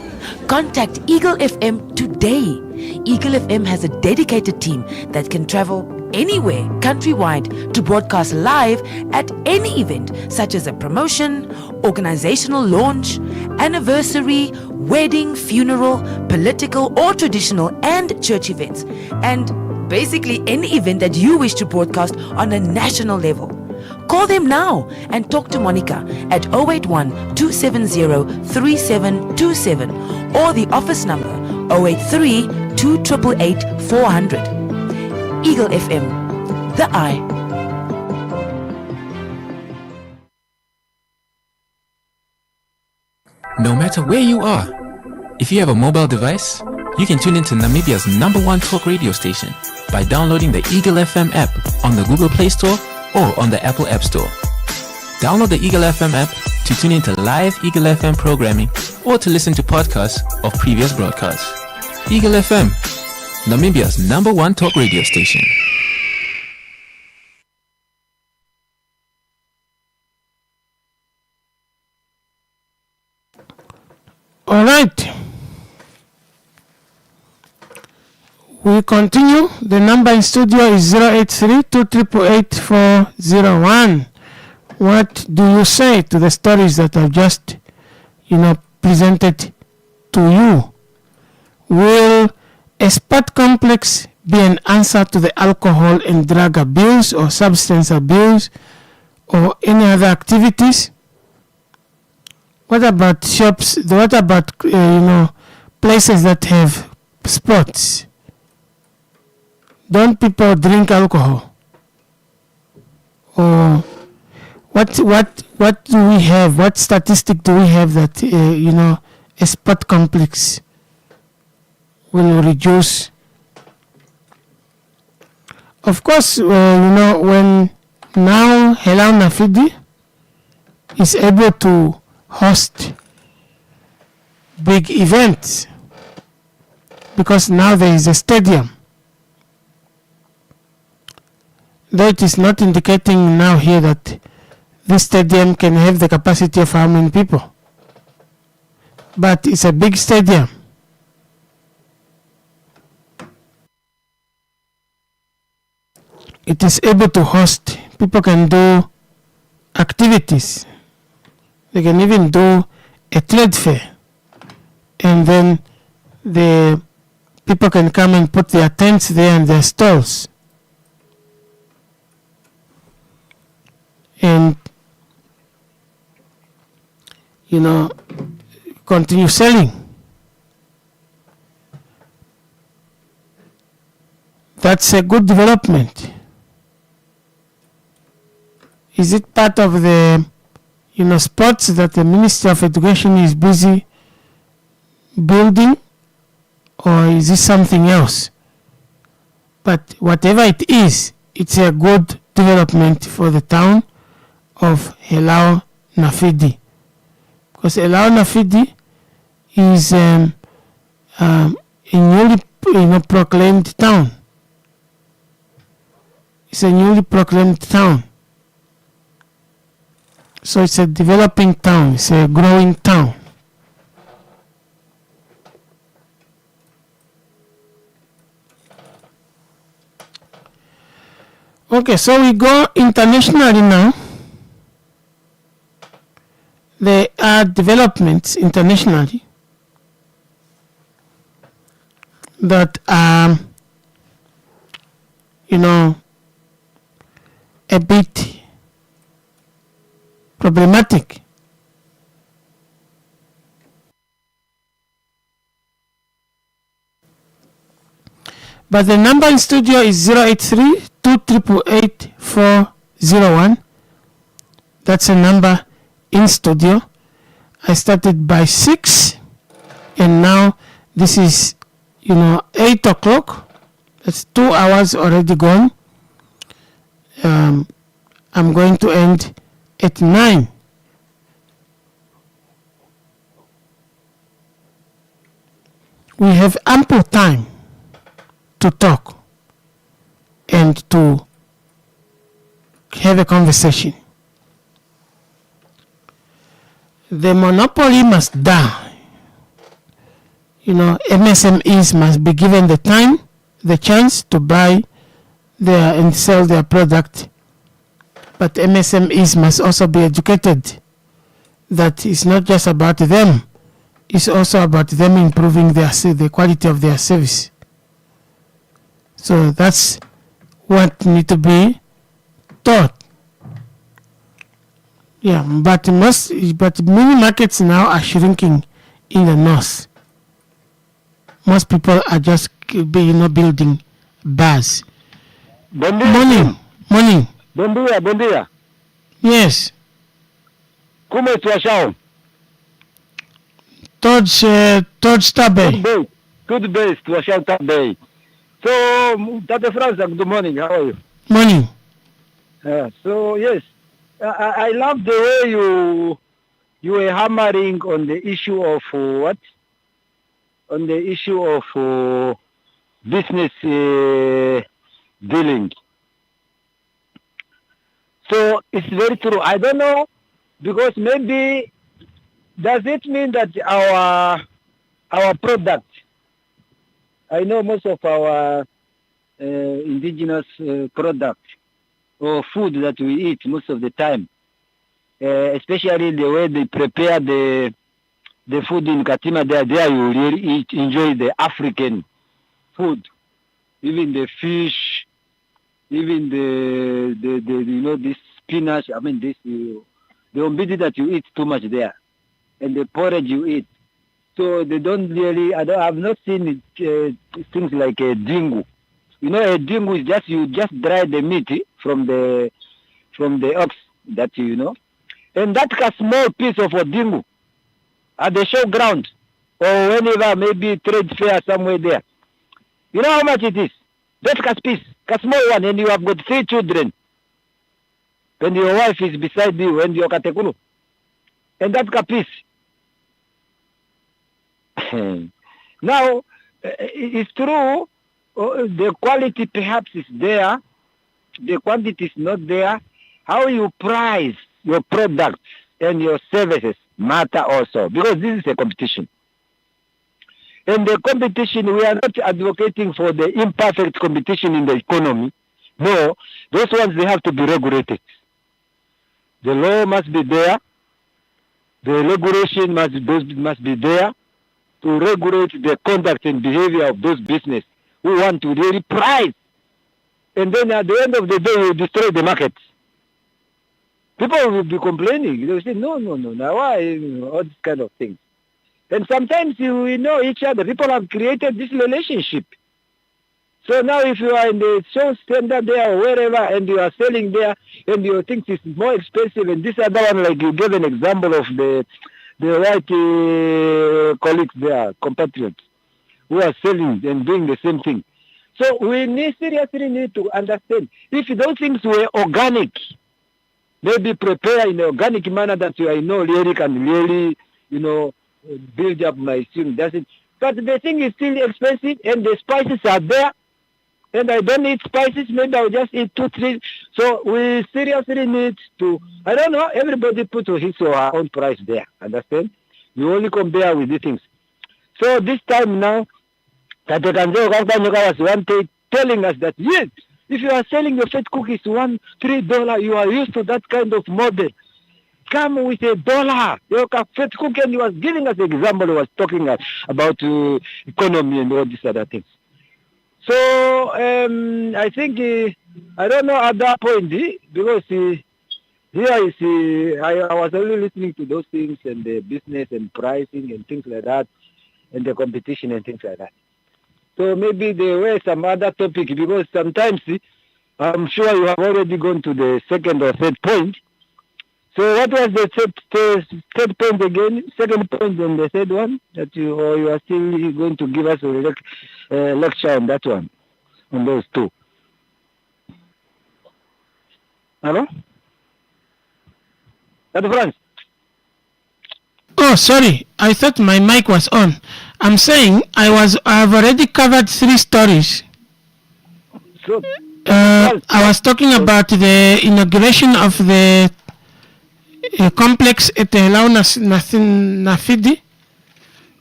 Contact Eagle FM today. Eagle FM has a dedicated team that can travel anywhere countrywide to broadcast live at any event, such as a promotion, organizational launch, anniversary, wedding, funeral, political or traditional and church events, and basically any event that you wish to broadcast on a national level. Call them now and talk to Monica at 081 270 3727 or the office number 083 2888 400. Eagle FM, the eye. No matter where you are, if you have a mobile device, you can tune into Namibia's #1 talk radio station by downloading the Eagle FM app on the Google Play Store or on the Apple App Store. Download the Eagle FM app to tune into live Eagle FM programming or to listen to podcasts of previous broadcasts. Eagle FM, Namibia's #1 talk radio station. All right. We continue. The number in studio is 083-288-401. What do you say to the stories that I've just, presented to you? Will a sport complex be an answer to the alcohol and drug abuse or substance abuse or any other activities? What about shops? What about, places that have sports? Don't people drink alcohol? Or what do we have? What statistic do we have that, a sport complex will reduce? Of course, when now Hello Nafidi is able to host big events because now there is a stadium. Though it is not indicating now here that this stadium can have the capacity of how many people. But it's a big stadium. It is able to host. People can do activities. They can even do a trade fair. And then the people can come and put their tents there and their stalls. And continue selling. That's a good development. Is it part of the sports that the Ministry of Education is busy building, or is it something else? But whatever it is, it's a good development for the town of Elau Nafidi, because Elau Nafidi is a newly proclaimed town. It's a newly proclaimed town. So it's a developing town. It's a growing town. Okay, so we go internationally now. There are developments internationally that are, a bit problematic. But the number in studio is 083-288-401. That's a number in studio. I started by 6, and now this is 8 o'clock. That's 2 hours already gone. I'm going to end at 9. We have ample time to talk and to have a conversation. The monopoly must die. MSMEs must be given the time, the chance to buy and sell their product. But MSMEs must also be educated that it's not just about them, it's also about them improving the quality of their service. So that's what needs to be taught. Yeah, but many markets now are shrinking in the north. Most people are just building bars. Morning. Bom dia. Yes. Como estão? Todos está bem. Tudo bem, situação está bem. So, Tata Franz, good morning, how are you? Morning. So, yes, I love the way you were hammering on the issue of what? On the issue of business dealing. So it's very true. I don't know, because maybe does it mean that our product? I know most of our indigenous product or food that we eat most of the time, especially the way they prepare the food in Katima. There you really enjoy the African food, even the fish. Even the this spinach, this the umbidi that you eat too much there, and the porridge you eat. So they don't really. I've not seen things like a dingu. A dingu is you just dry the meat from the ox that and that's a small piece of a dingu at the showground or whenever, maybe trade fair somewhere there. You know how much it is? That's a piece. A small one, and you have got 3 children. And your wife is beside you, and your katekulu. And that's a piece. Now, it's true, the quality perhaps is there, the quantity is not there. How you price your products and your services matter also, because this is a competition. And the competition, we are not advocating for the imperfect competition in the economy. No, those ones, they have to be regulated. The law must be there. The regulation must be there to regulate the conduct and behavior of those business who want to really price. And then at the end of the day, you destroy the market. People will be complaining. They will say, no, now why all these kind of things? And sometimes we know each other. People have created this relationship. So now if you are in the show center there or wherever and you are selling there and you think it's more expensive and this other one, like you gave an example of the white colleagues there, compatriots, who are selling and doing the same thing. So we seriously need to understand if those things were organic, maybe prepare in an organic manner that you know really can really, build up my student. That's it. But the thing is still expensive and the spices are there. And I don't eat spices, maybe I'll just eat 2, 3. So we seriously need to, I don't know, everybody put his or her own price there, understand? You only compare with these things. So this time now, Tate Kanzeo was one day telling us that, yes, if you are selling your fat cookies $3, you are used to that kind of model. Come with $1. Your fat cookie, and he was giving us an example, he was talking about economy and all these other things. So I think I don't know at that point because here I was only listening to those things and the business and pricing and things like that and the competition and things like that. So maybe there were some other topic because sometimes I'm sure you have already gone to the second or third point. So what was the third point again? Second point and the third one that you are still going to give us a lecture on that one, on those two. Hello? That's France. Oh, sorry. I thought my mic was on. I'm saying I have already covered 3 stories. So, I was talking about the inauguration of the complex at Launa Nafidi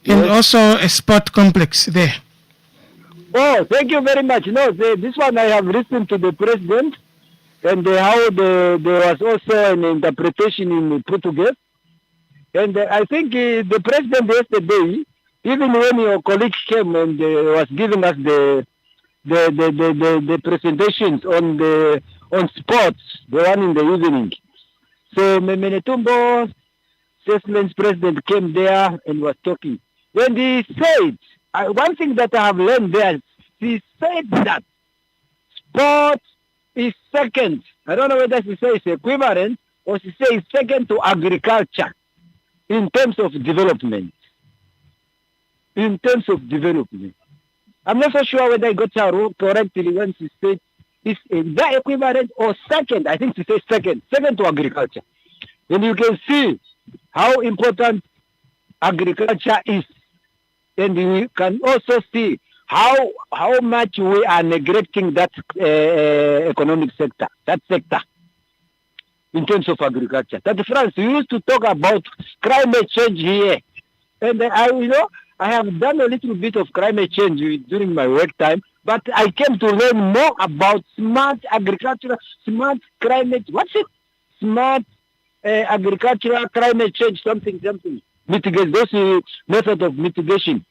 and also a sport complex there. Oh, thank you very much. No, this one I have listened to the president and how there was also an interpretation in Portuguese. And I think the president yesterday, even when your colleague came and was giving us the presentations on sports, the one in the evening. So Memenetumbo, Sesle's president, came there and was talking. When he said, one thing that I have learned there, he said that sport is second. I don't know whether he says equivalent or he says second to agriculture in terms of development. In terms of development. I'm not so sure whether I got it correctly when he said it's the equivalent or second. I think he says second to agriculture. And you can see how important agriculture is. And we can also see how much we are neglecting that economic sector, in terms of agriculture. That France, we used to talk about climate change here. And I have done a little bit of climate change during my work time, but I came to learn more about smart agriculture, smart climate, smart agricultural climate change, something. Mitigate those methods of mitigation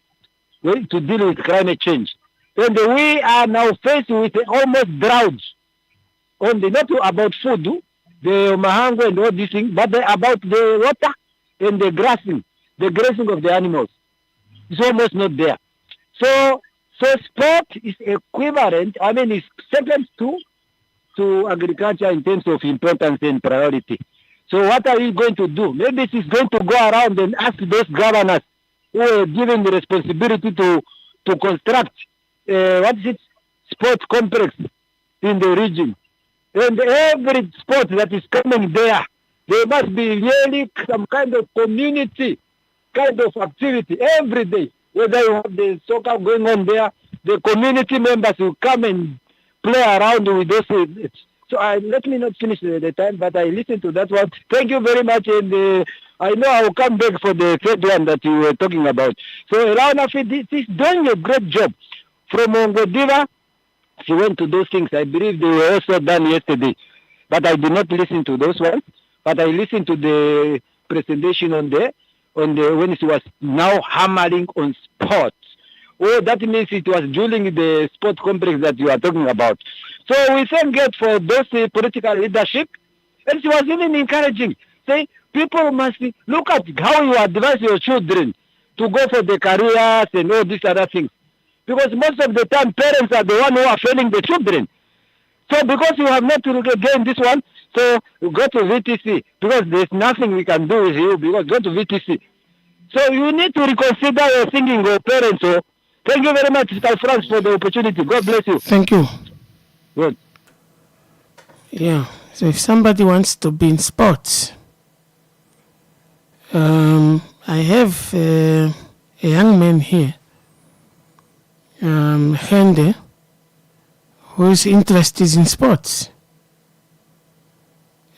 to deal with climate change. And we are now faced with almost drought. Only not about food, the mahango and all these things, but about the water and the grazing of the animals. It's almost not there. So sport is equivalent, it's second to agriculture in terms of importance and priority. So what are we going to do? Maybe she's going to go around and ask those governors who are given the responsibility to construct sports complex in the region. And every sport that is coming there must be really some kind of community kind of activity every day. Whether you have the soccer going on there, the community members will come and play around with those. So let me not finish the time, but I listened to that one. Thank you very much, and I know I will come back for the third one that you were talking about. So Rauna is doing a great job. From Ongodiva, she went to those things. I believe they were also done yesterday, but I did not listen to those ones. But I listened to the presentation on the when she was now hammering on sports. Oh, that means it was during the sport complex that you are talking about. So we thank God for those political leadership. And she was even encouraging, say, people must look at how you advise your children to to go for the careers and all these other things. Because most of the time, parents are the one who are failing the children. So because you have not to gain this one, so you go to VTC because there's nothing we can do with you because go to VTC. So you need to reconsider your thinking, your parents. So thank you very much, Mr. Franz, for the opportunity. God bless you. Thank you. Good. Yeah. So if somebody wants to be in sports, I have a young man here, Hende, whose interest is in sports.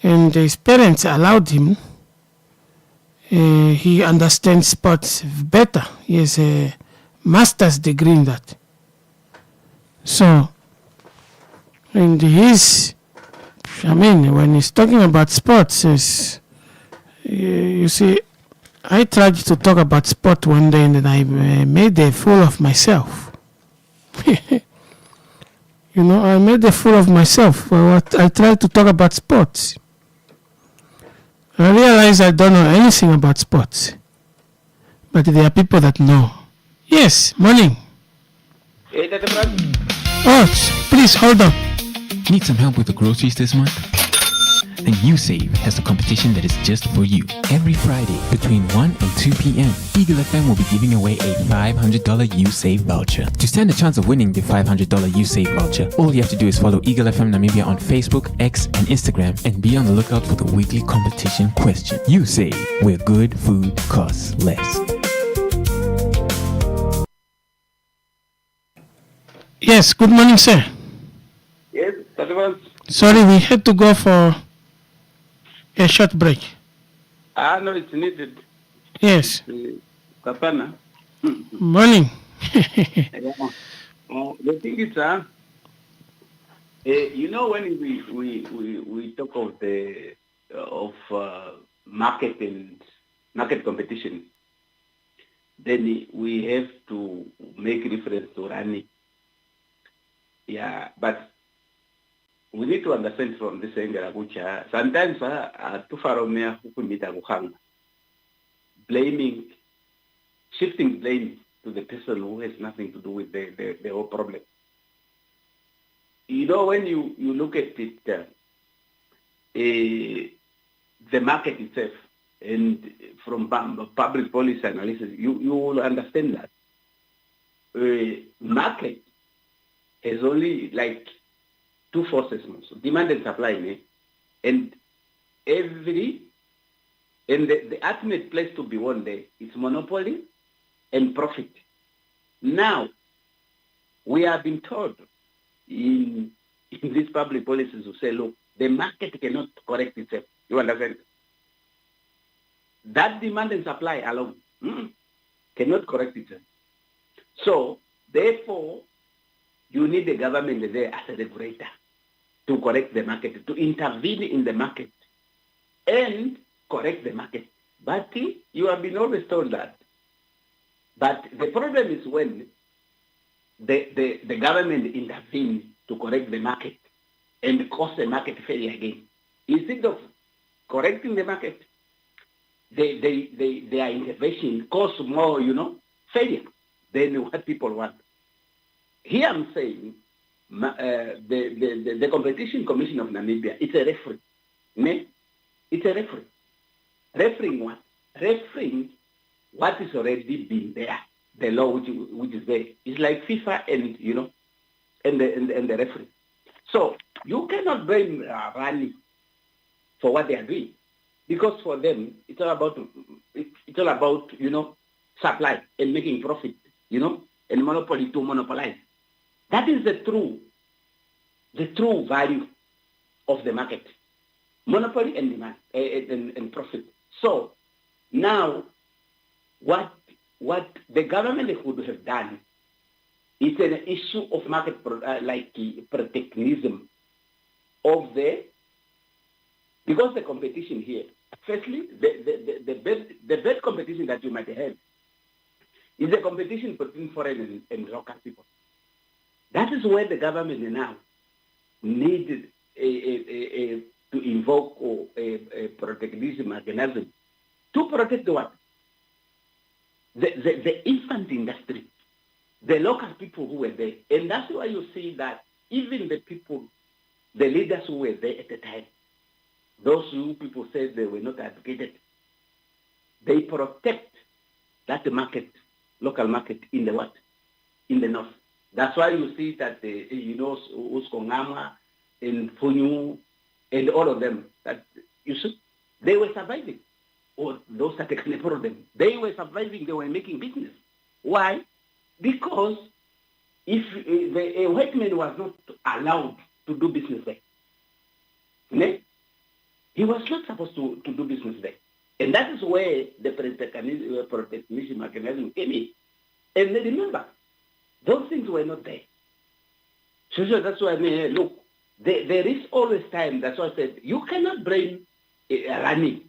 And his parents allowed him. He understands sports better. He has a master's degree in that. So, and when he's talking about sports, you see, I tried to talk about sport one day and then I made a fool of myself. I made a fool of myself for what I tried to talk about sports. I realize I don't know anything about sports. But there are people that know. Yes, morning. Hey, Dr. Franz. Oh, please hold on. Need some help with the groceries this month? Then USave has the competition that is just for you. Every Friday between 1 and 2 p.m., Eagle FM will be giving away a $500 USave voucher. To stand a chance of winning the $500 USave voucher, all you have to do is follow Eagle FM Namibia on Facebook, X, and Instagram and be on the lookout for the weekly competition question. USave, where good food costs less. Yes, good morning, sir. Yes, Dr. Franz. Sorry, we had to go for a short break. No, it's needed. Yes. Kapana. Morning. The thing is, when we talk of the market and market competition, then we have to make reference to running. Yeah, but we need to understand from this angle, which sometimes too far away, blaming, shifting blame to the person who has nothing to do with the whole problem. When you look at it, the market itself, and from public policy analysis, you will understand that market has only like two forces, so demand and supply, and the ultimate place to be won there is monopoly and profit. Now, we have been told in these public policies to say, look, the market cannot correct itself. You understand? That demand and supply alone cannot correct itself. So, therefore, you need the government there as a regulator to correct the market, to intervene in the market and correct the market. But you have been always told that. But the problem is when the government intervenes to correct the market and cause the market failure again. Instead of correcting the market, their intervention cause more, failure than what people want. Here I'm saying the Competition Commission of Namibia, it's a referee. It's a referee. Refereeing what? Refereeing what is already been there, the law which is there. It's like FIFA and the referee. So you cannot blame Rani for what they are doing, because for them it's all about supply and making profit, and monopoly to monopolize. That is the true value of the market. Monopoly and demand and profit. So now what the government would have done is an issue of market protectionism because the competition here. Firstly, the best competition that you might have is the competition between foreign and local people. That is where the government now needed to invoke a protectionism mechanism to protect what? the infant industry, the local people who were there. And that's why you see that even the people, the leaders who were there at the time, those who people said they were not educated, they protect that market, local market in the what? In the north. That's why you see that, Uskongama and Funyu and all of them, that you see, they were surviving. Or those that can afford them. They were surviving, they were making business. Why? Because if a white man was not allowed to do business there, he was not supposed to do business there. And that is where the protectionism mechanism came in. And remember, those things were not there. So that's why I mean, look, there is always time. That's why I said, you cannot blame Rani.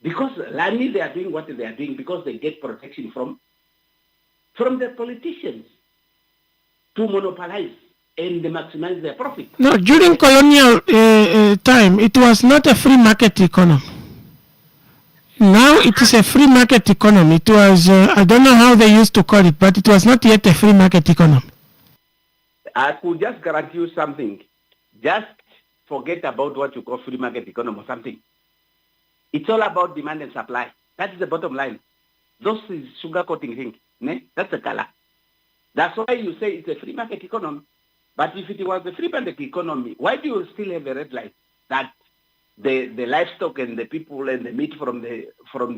Because Rani, they are doing what they are doing because they get protection from the politicians to monopolize and maximize their profit. No, during colonial time, it was not a free market economy. Now it is a free market economy. It was, I don't know how they used to call it, but it was not yet a free market economy. I could just guarantee you something. Just forget about what you call free market economy or something. It's all about demand and supply. That is the bottom line. Those is sugar coating thing. That's the color. That's why you say it's a free market economy. But if it was a free market economy, why do you still have a red light that the livestock and the people and the meat from the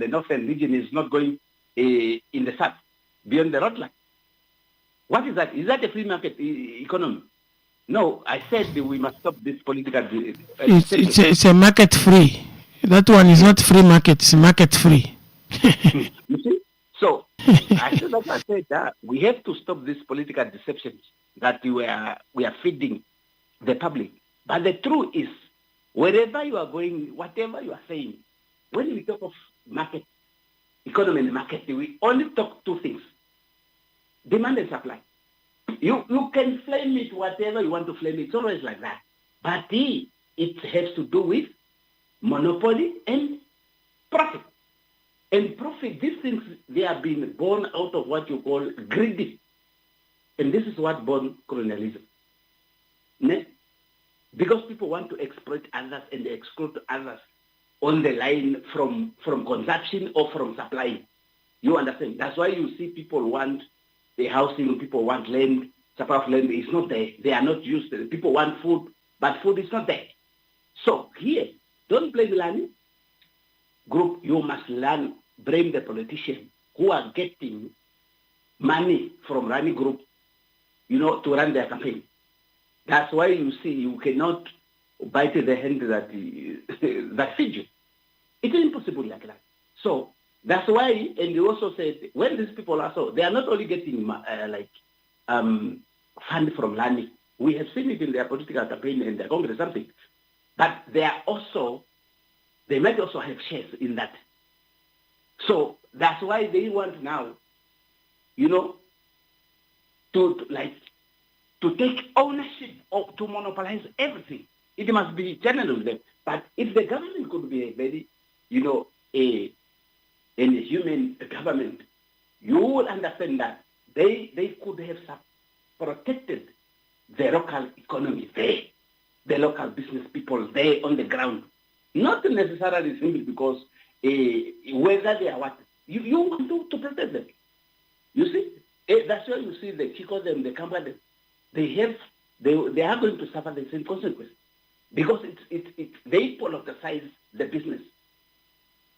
northern region is not going in the south beyond the road line? What is that? Is that a free market economy? No, I said we must stop this political. It's a market free. That one is not free market, it's market free. You see? So, I said that we have to stop these political deceptions that we are feeding the public. But the truth is, wherever you are going, whatever you are saying, when we talk of market, economy and market, we only talk two things, demand and supply. You can flame it whatever you want to flame it. It's always like that. But it has to do with monopoly and profit. And profit, these things, they have been born out of what you call greedy. And this is what born colonialism. Because people want to exploit others and exclude others on the line from consumption or from supply. You understand? That's why you see people want the housing, people want land, supply of land is not there. They are not used to it. People want food, but food is not there. So here, don't blame Lani group. You must blame the politicians who are getting money from Rani group, to run their campaign. That's why you see you cannot bite the hand that feeds you. It is impossible like that. So that's why, and you also said, when these people are they are not only getting fund from Lani. We have seen it in their political campaign and their Congress, something. But they might also have shares in that. So that's why they want now, to take ownership of, to monopolize everything. It must be channeled with them. But if the government could be a very, a human government, you will understand that they could have protected the local economy there, the local business people there on the ground. Not necessarily simply because whether they are what, you want to protect them. You see, that's why you see the Chicos and the Kamba, they are going to suffer the same consequence because they politicize the business.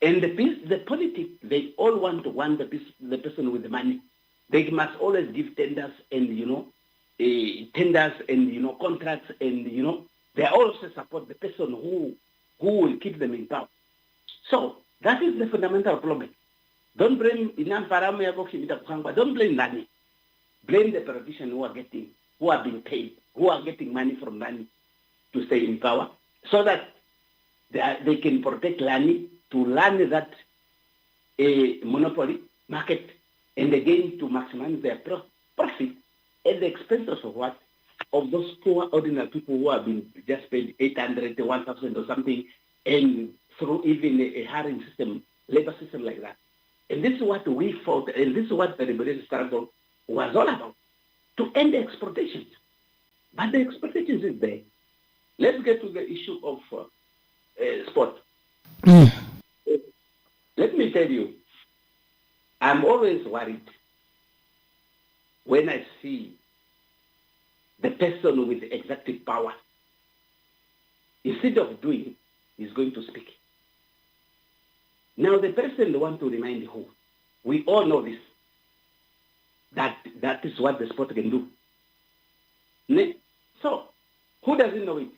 And the politics, they all want the person with the money. They must always give tenders and, contracts and, they also support the person who will keep them in power. So that is the fundamental problem. Don't blame Inan Farame, don't blame Nani. Blame the politicians who are being paid, who are getting money from Lani to stay in power, so that they can protect Lani, to learn that a monopoly market, and again to maximize their profit at the expense of what? Of those poor ordinary people who have been just paid 800, 1,000 or something, and through even a hiring system, labor system like that. And this is what we fought, and this is what the liberation struggle was all about, to end the exploitations. But the exploitations is there. Let's get to the issue of sport. Let me tell you, I'm always worried when I see the person with the executive power, instead of doing, is going to speak. Now, the person want to remind who? We all know this, that is what the sport can do. So, who doesn't know it?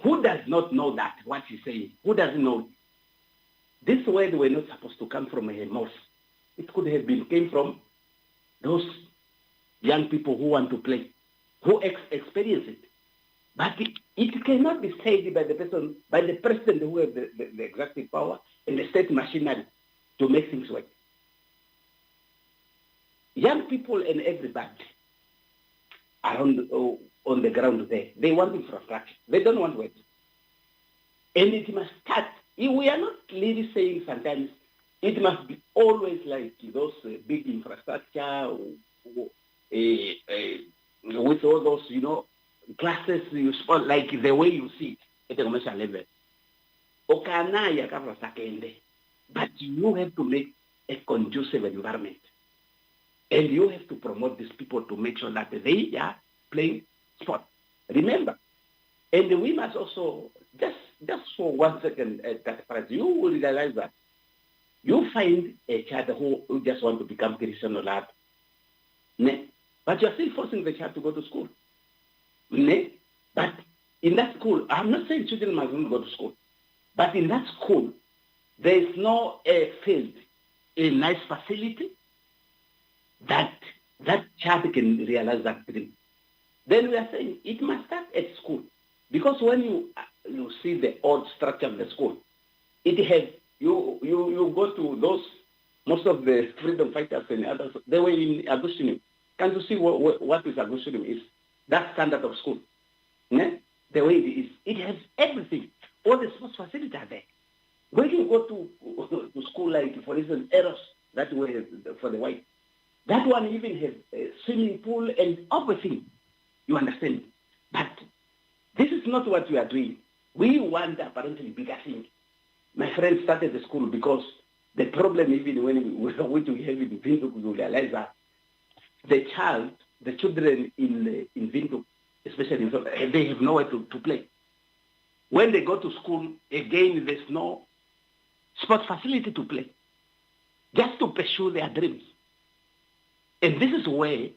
Who does not know that, what he's saying? Who doesn't know it? This word were not supposed to come from a mouth. It could have came from those young people who want to play, who experience it. But it cannot be said by the person, by the president who has the executive power and the state machinery to make things work. Young people and everybody around on the ground there, they want infrastructure. They don't want work. And it must start. We are not really saying sometimes it must be always like those big infrastructure with all those, classes you spot like the way you see it at the commercial level. But you have to make a conducive environment. And you have to promote these people to make sure that they are playing sport. Remember, and we must also, just for 1 second, you will realize that you find a child who just want to become Christian or that, but you're still forcing the child to go to school. But in that school, I'm not saying children must not go to school, but in that school, there is no field, a nice facility that child can realize that dream. Then we are saying it must start at school, because when you see the old structure of the school, it has you go to those, most of the freedom fighters and others, they were in Agustinium. Can't you see what is Agustinium is? That standard of school. The way it is, it has everything. All the sports facilities are there. When you go to school, like for instance, Eros, that way for the white, that one even has a swimming pool and everything. You understand? But this is not what we are doing. We want apparently bigger things. My friend started the school because the problem, even when we have in Windhoek, we realize that the children in Windhoek, especially they have nowhere to play. When they go to school, again, there's no sports facility to play, just to pursue their dreams. And this is where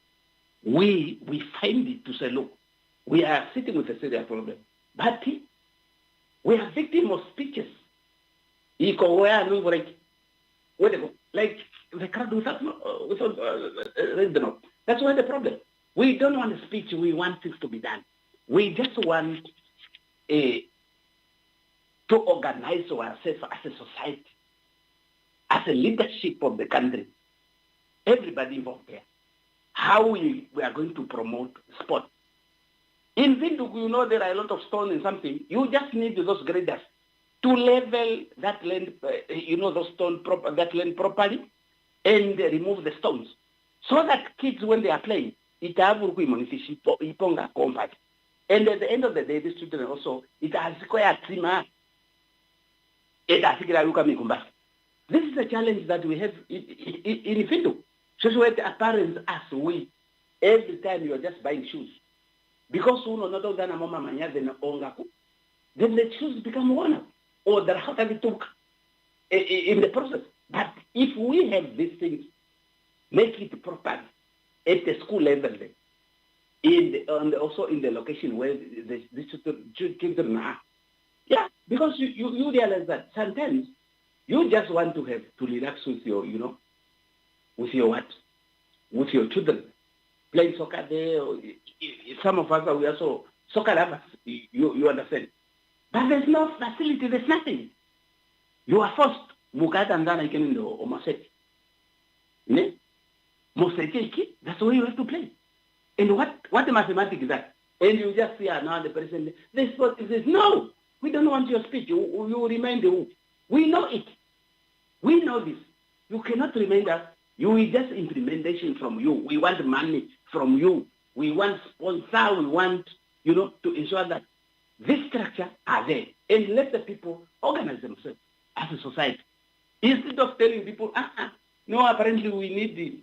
we find it to say, look, we are sitting with a serious problem. But we are victims of speeches. Like the crowd without the note. That's why the problem. We don't want a speech. We want things to be done. We just want to organize ourselves as a society, as a leadership of the country. Everybody involved there. How we are going to promote sport. In Windhoek, there are a lot of stones and something. You just need those graders to level that land, those stones, that land properly, and remove the stones. So that kids, when they are playing, and at the end of the day, these children also, this is a challenge that we have in Windhoek. So when the parents ask, every time you are just buying shoes, because then the shoes become worn out, or the how took in the process. But if we have these things, make it proper at the school level, and also in the location where the children are. Yeah, because you realize that sometimes you just want to relax with your, with your children, playing soccer there. Some of us we are so soccer lovers, you understand. But there's no facility, there's nothing. You are forced. That's the way you have to play. And what the mathematics is that? And you just see now the person, this sport is this. No, we don't want your speech. You remind the who. We know it. We know this. You cannot remind us. You will just implementation from you. We want money from you. We want sponsor. We want, to ensure that this structure are there. And let the people organize themselves as a society. Instead of telling people, no, apparently we need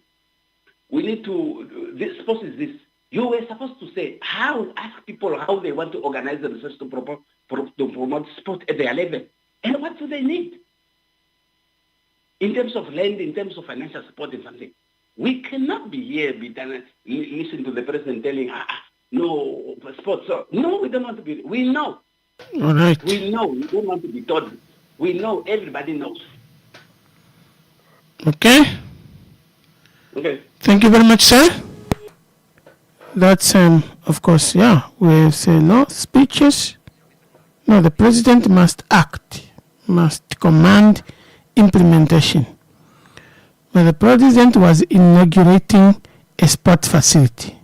to, this sport is this. You were supposed to say, ask people how they want to organize themselves to promote sport at their level. And what do they need? In terms of land, in terms of financial support and something. We cannot be here, listen to the president telling, no, sports. No, we don't want to be. We know. All right. We know. We don't want to be told. We know. Everybody knows. Okay. Okay. Thank you very much, sir. That's, of course, we say no speeches. No, the president must act, must command implementation. But the president was inaugurating a sport facility.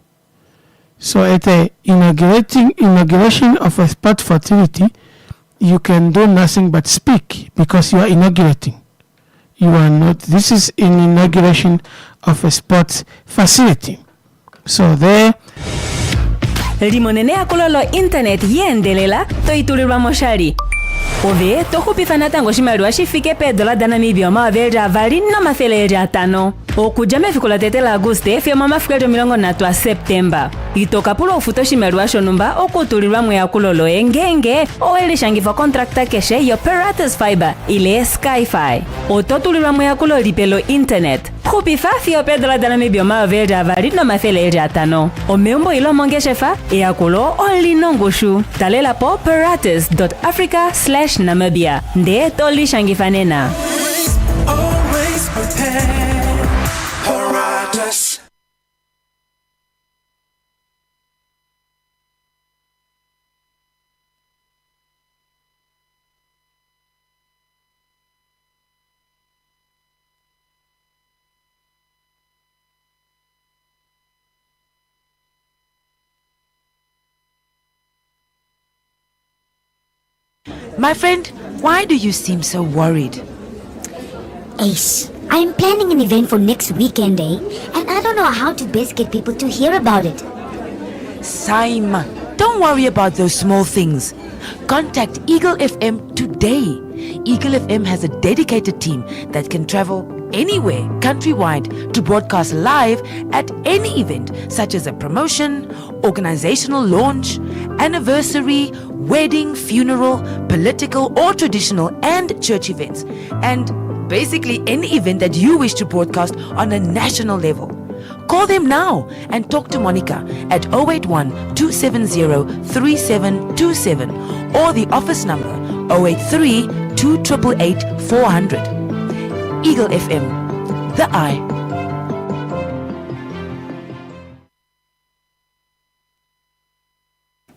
So at the inauguration of a sport facility, you can do nothing but speak because you are inaugurating. You are not, this is an inauguration of a sports facility. So there. Limonene akololo internet yendelela toitulirwa moshali. Ove tokupithana tango shimaliwa shifike $1 Namibia omaveli avali $500. Okuja mefiku lyatetela Aguste fye momafiku 30 Septemba. Itokapula ofuta oshimaliwa shonumba okutulirwa mweyakulolo engenge owelishangifa kontrakta keshe yo Pirates Fiber ile Skyfi. Ototulirwa mweyakulo lipelo internet. Kupifa fye $1 Namibia omaveli avali $500. Omeumbo ilo mongeshefa eyakulo olinongushu. Talela po pirates.africa/Namibia. Nde tolishangifanena. Always prepared. Pirates. My friend, why do you seem so worried? Ace, I'm planning an event for next weekend, and I don't know how to best get people to hear about it. Saima, don't worry about those small things. Contact Eagle FM today. Eagle FM has a dedicated team that can travel anywhere countrywide to broadcast live at any event, such as a promotion, organizational launch, anniversary, wedding, funeral, political or traditional and church events, and basically any event that you wish to broadcast on a national level. Call them now and talk to Monica at 081-270-3727 or the office number 083-288-400. Eagle FM, the eye.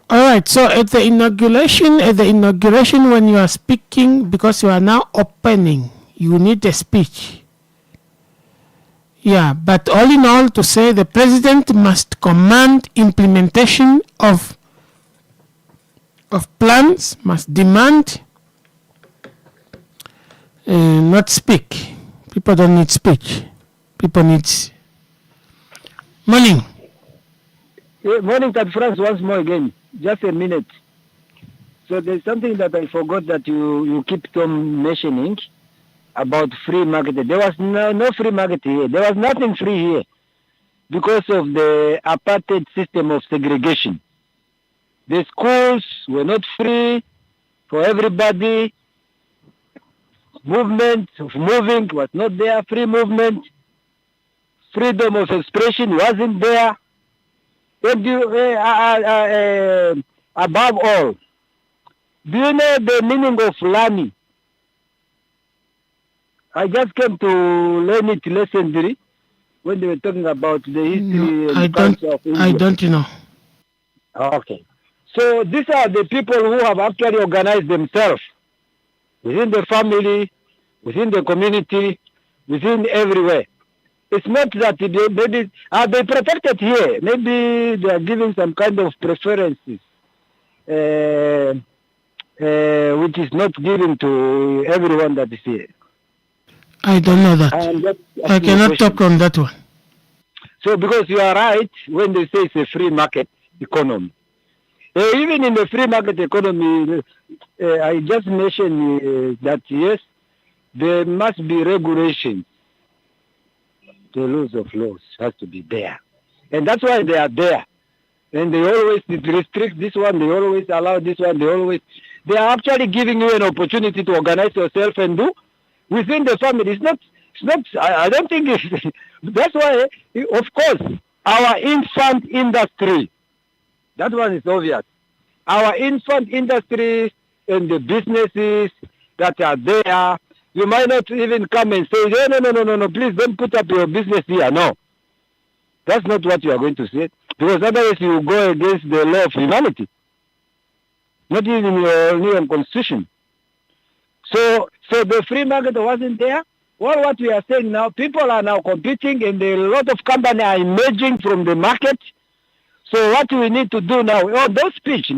All right, so at the inauguration, when you are speaking, because you are now opening, you need a speech. Yeah, but all in all, to say the president must command implementation of plans, must demand, not speak. People don't need speech. People need morning. Morning, at France, once more again. Just a minute. So there's something that I forgot that you keep on mentioning about free market. There was no free market here. There was nothing free here because of the apartheid system of segregation. The schools were not free for everybody. Movement of moving was not there. Free movement. Freedom of expression wasn't there. And above all, do you know the meaning of learning? I just came to learn it recently when they were talking about the history and culture of India. I don't know. Okay. So these are the people who have actually organized themselves within the family, within the community, within everywhere. It's not that they protected here. Maybe they are giving some kind of preferences, which is not given to everyone that is here. I don't know that. I'm just I asking a cannot question. talk on that one. So because you are right when they say it's a free market economy. Even in the free market economy, I just mentioned that yes, there must be regulations. The rules of laws has to be there. And that's why they are there. And they always restrict this one, they always allow this one, they are actually giving you an opportunity to organize yourself and do within the family. It's not, I don't think it's, that's why, of course, our infant industry, that one is obvious. Our infant industries and the businesses that are there, you might not even come and say, no, please don't put up your business here. No. That's not what you are going to say. Because otherwise you will go against the law of humanity. Not even your constitution. So the free market wasn't there. Well, what we are saying now, people are now competing and a lot of companies are emerging from the market. So what we need to do now, those speech,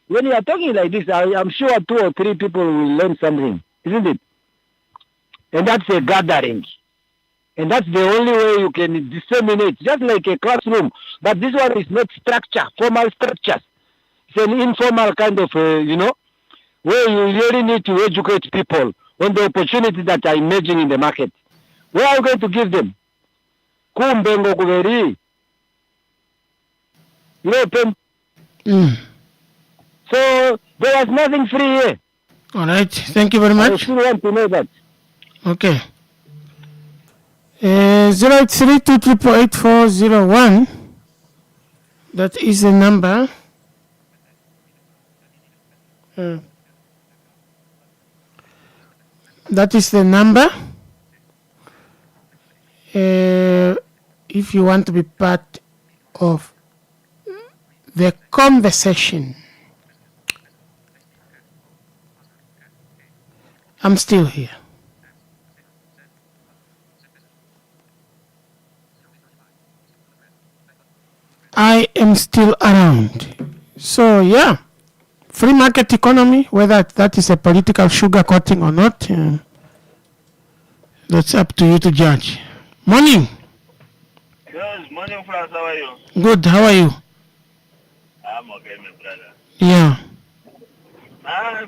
when you are talking like this, I'm sure 2 or 3 people will learn something, isn't it? And that's a gathering. And that's the only way you can disseminate, just like a classroom. But this one is not structure, formal structures. It's an informal kind of, where you really need to educate people on the opportunities that are emerging in the market. Where are you going to give them? Kumbengo kuveri. So there was nothing free here. All right. Thank you very I much. still want to know that. Okay. 08328888401. That is the number. That is the number. If you want to be part of the conversation. I'm still here. I am still around. So yeah, free market economy, whether that is a political sugar coating or not, that's up to you to judge. Morning. Yes, morning, France. How are you? Good. How are you? I'm okay, my brother. Yeah.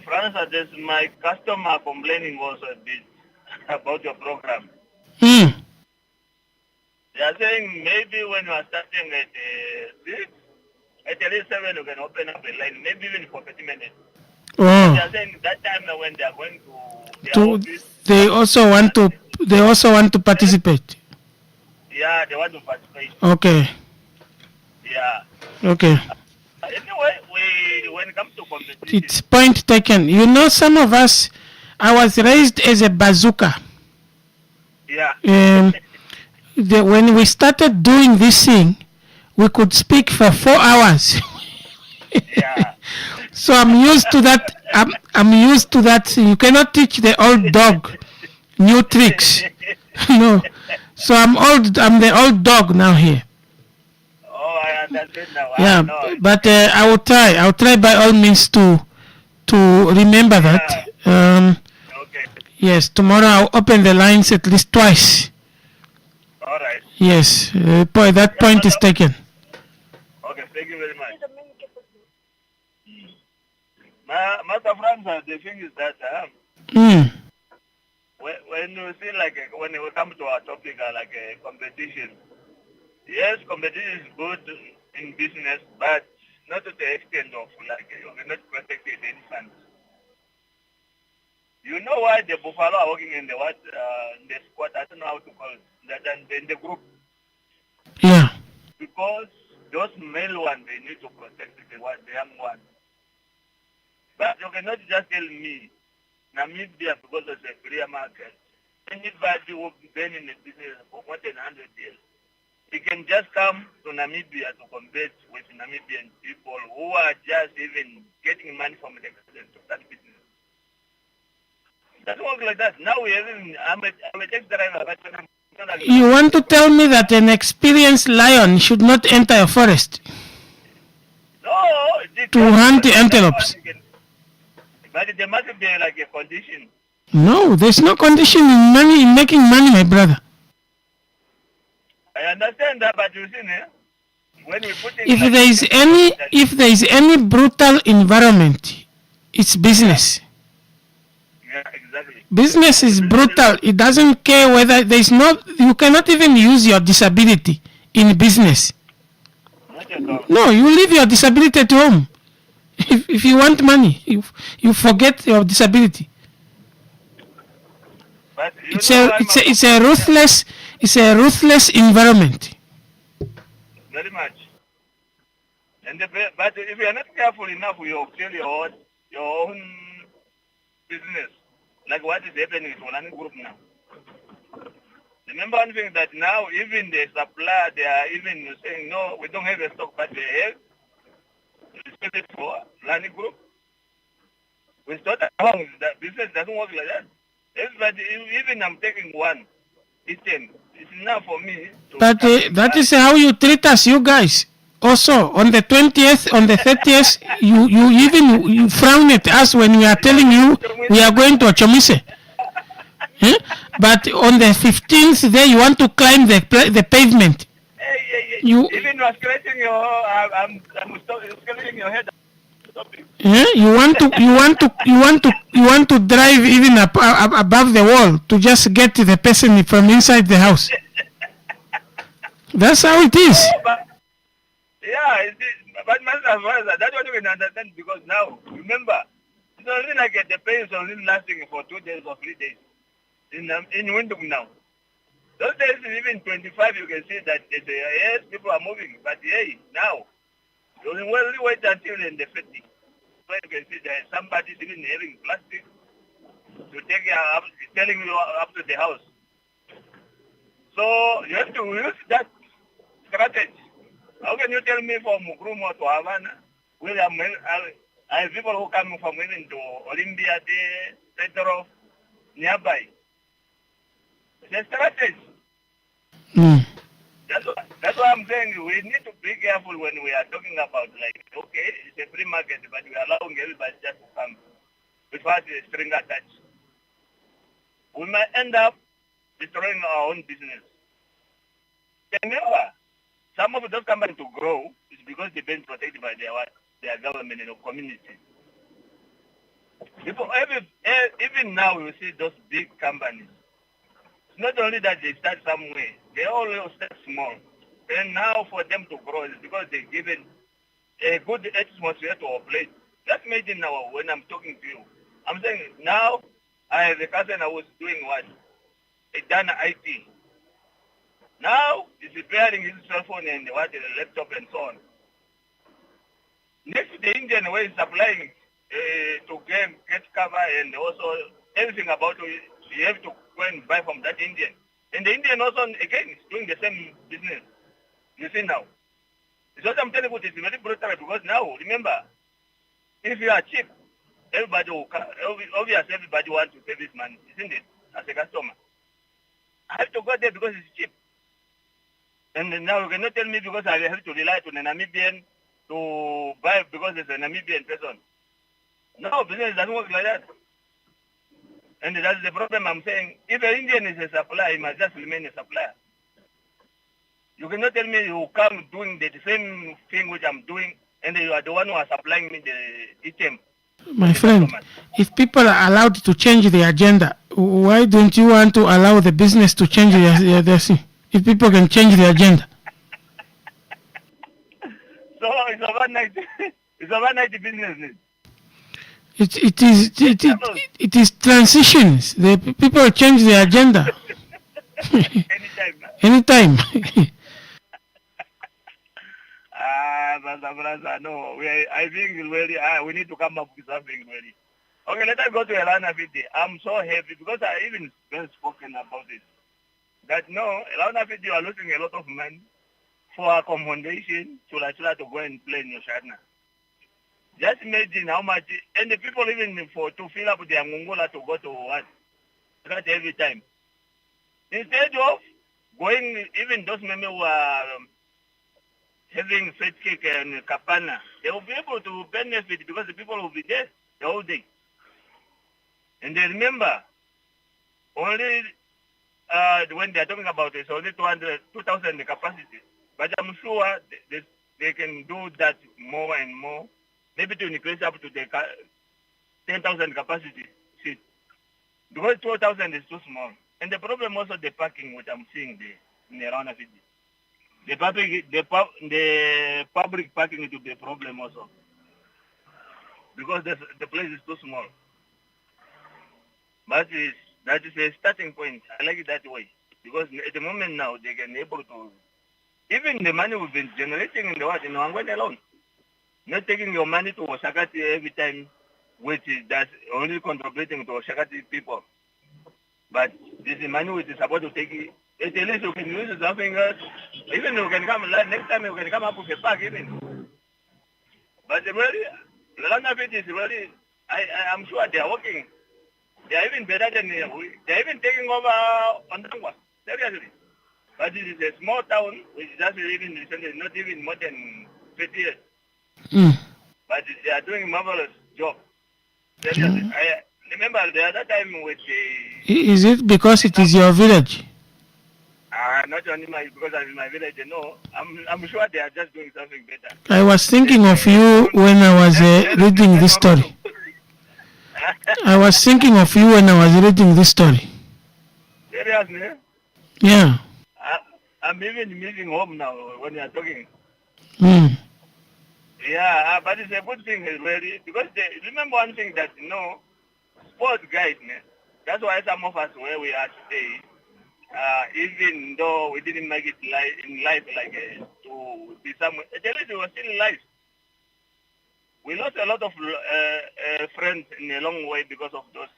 France, there's my customer complaining also a bit about your program. Mm. They are saying maybe when you are starting at 6, at least 7, you can open up a line, maybe even for 30 minutes. They Oh. are saying that time when they are going to their To, office, they also want to. They also want to participate. yeah, they want to participate. Okay. Yeah. Okay. Anyway, when it comes to competition, It's point taken. You know, some of us. I was raised as a bazooka. yeah. When we started doing this thing, we could speak for 4 hours. Yeah. So I'm used to that. I'm used to that. You cannot teach the old dog new tricks. No. So I'm the old dog now here. Oh, I understand now. Yeah. I know. But I will try. I'll try by all means to remember that. Okay. Yes. Tomorrow I'll open the lines at least twice. All right. Yes. That point is taken. Okay, thank you very much. Master Franz, the thing is that when you see when we come to our topic like a competition, yes, competition is good in business, but not to the extent of you cannot protect the infants. You know why the buffalo are working in the squad? I don't know how to call it. That in the group. Yeah. Because those male ones, they need to protect the young ones. But you cannot just tell me, Namibia, because it's a free market, anybody who has been in the business for more than 100 years, he can just come to Namibia to compete with Namibian people who are just even getting money from the government to start business. It doesn't work like that. Now I'm a taxi driver, but You want to tell me that an experienced lion should not enter a forest no, to hunt the antelopes? But there must be like a condition. No, there's no condition in money in making money, my brother. I understand that, but you see, when we put in If there is any brutal environment, it's business. yeah, exactly. Business is brutal. It doesn't care whether there is no. You cannot even use your disability in business. Not at all. No, you leave your disability at home. If you want money, you forget your disability. But you know, It's a ruthless environment. very much. And but if you are not careful enough, you'll kill your own business, like what is happening to Olani Group now. Remember one thing that now even the supplier, they are even saying, no, we don't have a stock, but they have. It's for Lani Group. We started wrong. That business doesn't work like that. Everybody, even I'm taking one item, it's enough for me. But that is how you treat us, you guys. Also, on the 20th, on the 30th, you frown at us when we are telling you we are going to Ochomise. But on the 15th day, you want to climb the pavement. Hey. You even you are scratching your, I'm scratching your head. You want to drive even above the wall to just get the person from inside the house. That's how it is. Yeah, but as far as that's what you can understand, because now, remember, it's only like the pay is only lasting for 2 days or 3 days in Windhoek now. Those days, even 25, you can see that yes, people are moving, but hey, now, you only wait until in the 50. So you can see that somebody's even having plastic to take telling you up to the house. So you have to use that strategy. How can you tell me from Mukrumo to Havana, where I have people who come from even to Olympia, Petrov, nearby? It's a strategy. That's why I'm saying we need to be careful when we are talking about, like, okay, it's a free market, but we are allowing everybody just to come without a string attached. We might end up destroying our own business. Remember, some of those companies to grow is because they've been protected by their government and community. People, even now, you see those big companies. It's not only that they start somewhere, they always start small. And now for them to grow is because they're given a good atmosphere to operate. Just imagine now when I'm talking to you. I'm saying now I have a cousin who was doing what? A done IT. Now he's repairing his cell phone and the laptop and so on. Next to the Indian way is supplying to get cover and also everything about it, you have to go and buy from that Indian. And the Indian also, again, is doing the same business. You see now. It's what I'm telling you, it's very brutal because now, remember, if you are cheap, everybody will come. Obviously, everybody wants to save his money, isn't it, as a customer? I have to go there because it's cheap. And now you cannot tell me because I have to rely on a Namibian to buy because it's a Namibian person. No, business doesn't work like that. And that's the problem I'm saying. If an Indian is a supplier, he must just remain a supplier. You cannot tell me you come doing the same thing which I'm doing and you are the one who are supplying me the item. My friend, if people are allowed to change the agenda, why don't you want to allow the business to change their thing? If people can change the agenda. So it's overnight. It's overnight business. It is transitions. The people change the agenda. Anytime. No, I think really, we need to come up with something really. Okay, let us go to Elana Fidi. I'm so happy because I even been spoken about it. That no, Elana Fidi, you are losing a lot of money for accommodation to go and play in your Shana. Just imagine how much, and the people even to fill up their Mongola to go to what? That every time. Instead of going, even those men who are having fat cake and kapana, they will be able to benefit because the people will be there the whole day. And they remember, only when they're talking about it's only 2,000 capacity. But I'm sure they can do that more and more. Maybe to increase up to the 10,000 capacity seat. Because 2,000 is too small. And the problem also the parking, which I'm seeing in the round of it. The public parking will be a problem also. Because the place is too small. But that is a starting point. I like it that way. Because at the moment now, they can able to, even the money we've been generating in the world, in Wangwene alone, not taking your money to Oshakati every time, which is that's only contributing to Oshakati people. But this is money which is supposed to take it. At least you can use something else. Even you can come, next time you can come up with a pack even. But really, the land of it is really, I'm sure they are working. They are even better than they are even taking over on Tangwa. Seriously. But it is a small town which is just even recently, not even more than 50 years. But they are doing a marvelous job. Seriously. I remember the other time with the... Is it because it is your village? Not only because I'm in my village, no. I'm sure they are just doing something better. I was thinking of you when I was reading this story. I was thinking of you when I was reading this story. Seriously? Yeah. I'm even missing home now when you are talking. Yeah, but it's a good thing really, because remember one thing that, sports guys, that's why some of us where we are today, even though we didn't make it in life like to be somewhere, at least we were still in life. We lost a lot of friends in a long way because of those.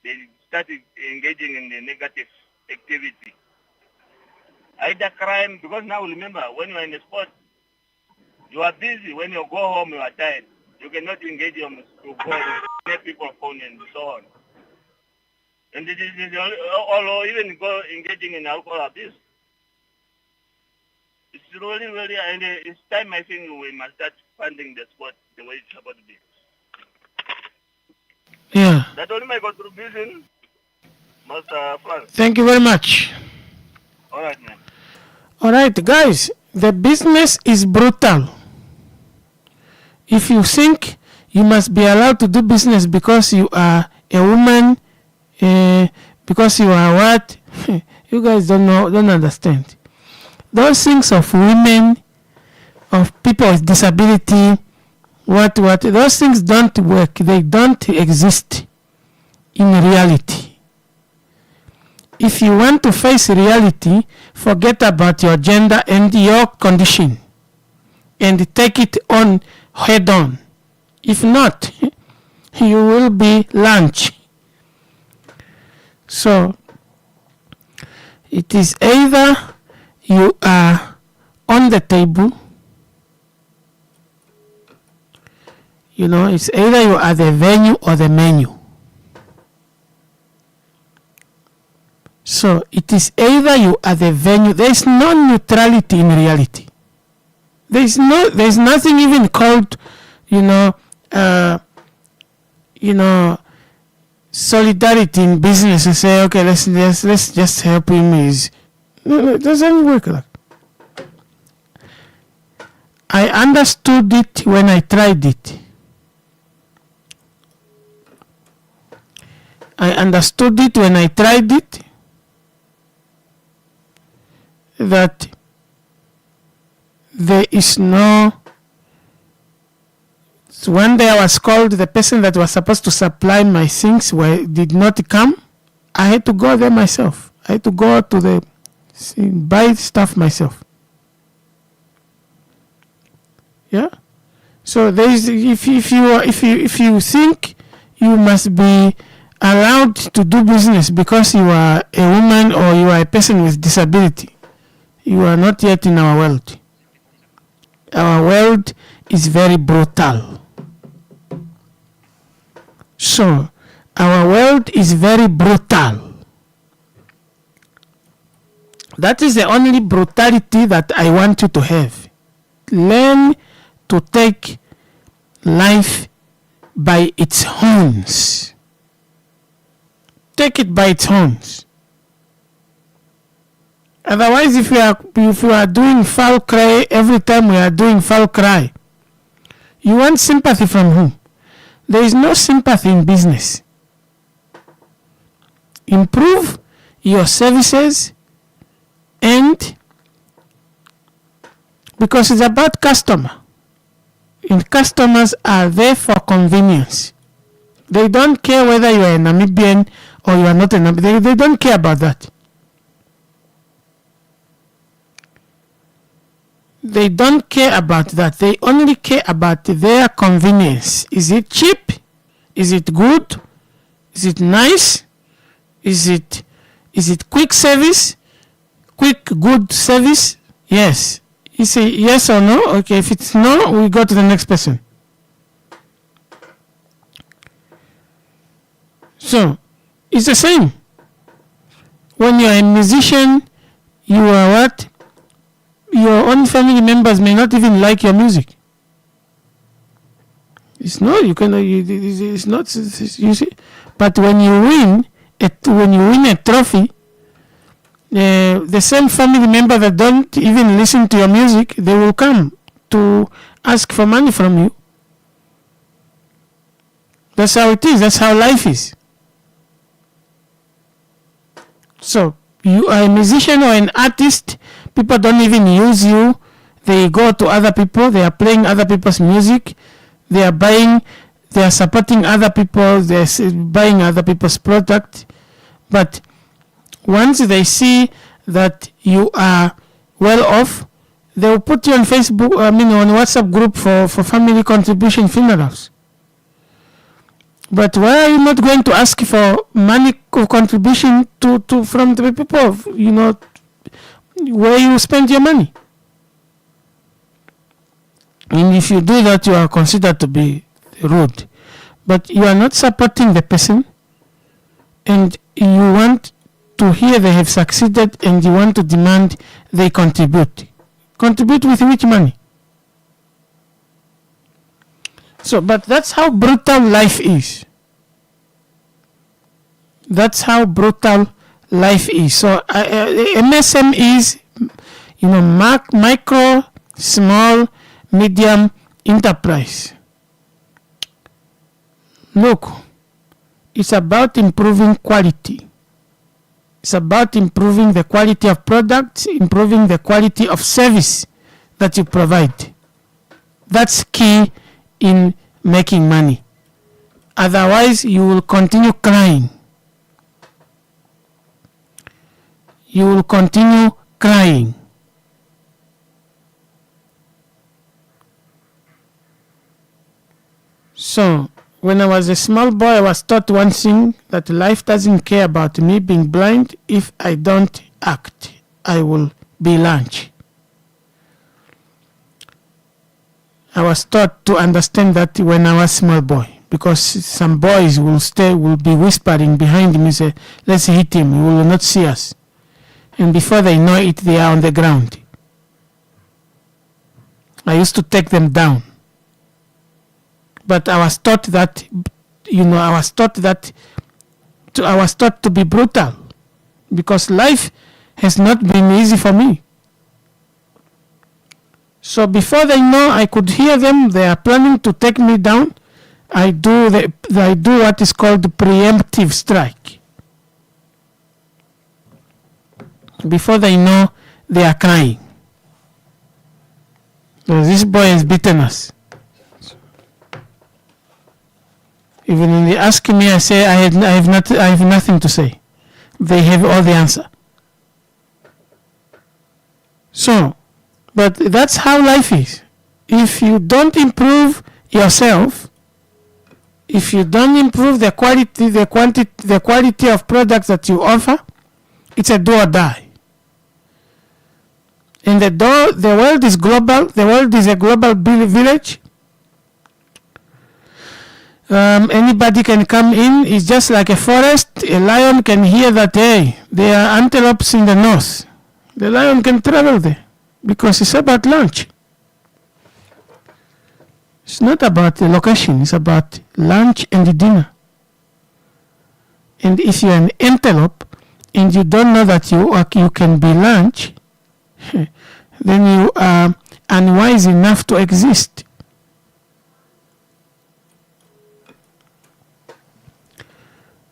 They started engaging in the negative activity. Either crime, because now remember, when you are in the sport, you are busy. When you go home, you are tired. You cannot engage to go let people phone and so on. And it is or even go engaging in alcohol abuse. It's really, really, and it's time I think we must start funding the sport the way it's supposed to be. Yeah. That's only my contribution, Master Franz. Thank you very much. All right, man. All right, guys, the business is brutal. If you think you must be allowed to do business because you are a woman, because you are what, you guys don't understand. Those things of women, of people with disability, what, those things don't work. They don't exist in reality. If you want to face reality, forget about your gender and your condition and take it on head on. If not, you will be lunch. So, it is either you are on the table, it's either you are the venue or the menu. So it is either you are the venue. There is no neutrality in reality. There is nothing even called, solidarity in business. And say, okay, let's just help him. No, it doesn't work like. I understood it when I tried it. That there is no. So one day I was called, the person that was supposed to supply my things did not come. I had to go there myself. I had to go to buy stuff myself. Yeah. So there is, if you think you must be allowed to do business because you are a woman or you are a person with disability, you are not yet in our world. Our world is very brutal. So, our world is very brutal. That is the only brutality that I want you to have. Learn to take life by its horns. take it by its horns. Otherwise, if we are doing foul cry every time we are doing foul cry, you want sympathy from whom? There is no sympathy in business. Improve your services, and because it's about customer, and customers are there for convenience. They don't care whether you are a Namibian or you are not a Namibian. They don't care about that. They don't care about that. They only care about their convenience. Is it cheap? Is it good? Is it nice? Is it quick service? Quick, good service? Yes. You say yes or no? Okay, if it's no, we go to the next person. So, it's the same. When you're a musician, you are what? Your own family members may not even like your music. It's not, it's not, you see. But when you win a trophy, the same family member that don't even listen to your music, they will come to ask for money from you. That's how it is. That's how life is. So, you are a musician or an artist, people don't even use you. They go to other people, they are playing other people's music, they are supporting other people, they are buying other people's product. But once they see that you are well off, they will put you on Facebook, on WhatsApp group for family contribution funerals. But why are you not going to ask for money contribution from the people, where you spend your money? And if you do that, you are considered to be rude. But you are not supporting the person, and you want to hear they have succeeded, and you want to demand they contribute. Contribute with which money? So, but that's how brutal life is. That's how brutal life is. So, MSM is, micro, small, medium enterprise. Look, it's about improving quality. It's about improving the quality of products, improving the quality of service that you provide. That's key in making money. Otherwise, you will continue crying. You will continue crying. So, when I was a small boy, I was taught one thing, that life doesn't care about me being blind. If I don't act, I will be lunch. I was taught to understand that when I was small boy, because some boys will be whispering behind me, say, let's hit him, he will not see us. And before they know it, they are on the ground. I used to take them down. But I was taught that, I was taught to be brutal, because life has not been easy for me. So before they know, I could hear them, they are planning to take me down. I do what is called preemptive strike. Before they know, they are crying. So this boy has beaten us. Even when they ask me, I say I have nothing to say. They have all the answer. So, but that's how life is. If you don't improve yourself, if you don't improve the quality of products that you offer, it's a do or die. And the world is global. The world is a global village. Anybody can come in. It's just like a forest. A lion can hear that, hey, there are antelopes in the north. The lion can travel there because it's about lunch. It's not about the location. It's about lunch and dinner. And if you're an antelope and you don't know that you can be lunch, then you are unwise enough to exist.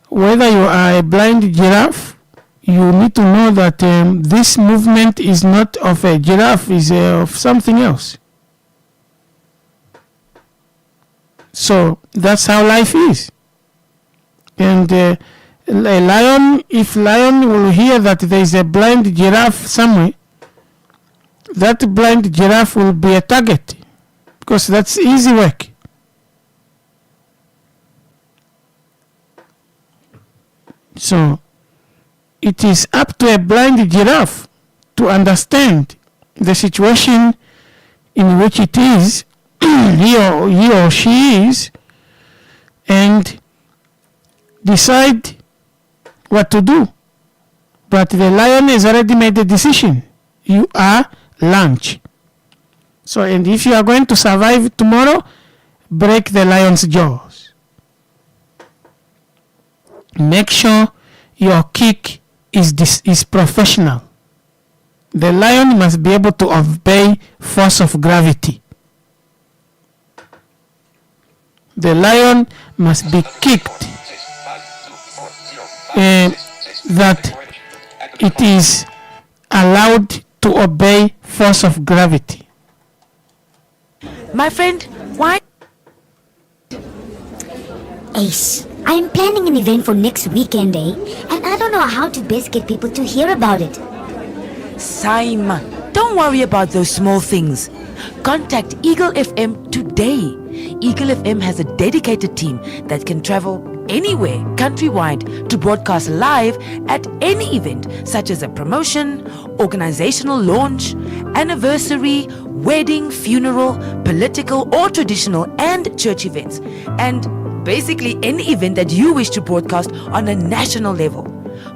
Whether you are a blind giraffe, you need to know that this movement is not of a giraffe, is of something else. So that's how life is. And a lion, if lion will hear that there is a blind giraffe somewhere, that blind giraffe will be a target, because that's easy work. So it is up to a blind giraffe to understand the situation in which it is, he or she is, and decide what to do. But the lion has already made the decision. You are lunch. So, and if you are going to survive tomorrow, break the lion's jaws. Make sure your kick is professional. The lion must be able to obey force of gravity. The lion must be kicked that it is allowed to obey force of gravity. My friend, why? Ace, I am planning an event for next weekend, and I don't know how to best get people to hear about it. Simon, don't worry about those small things. Contact Eagle FM today. Eagle FM has a dedicated team that can travel anywhere countrywide to broadcast live at any event, such as a promotion, organizational launch, anniversary, wedding, funeral, political or traditional and church events, and basically any event that you wish to broadcast on a national level.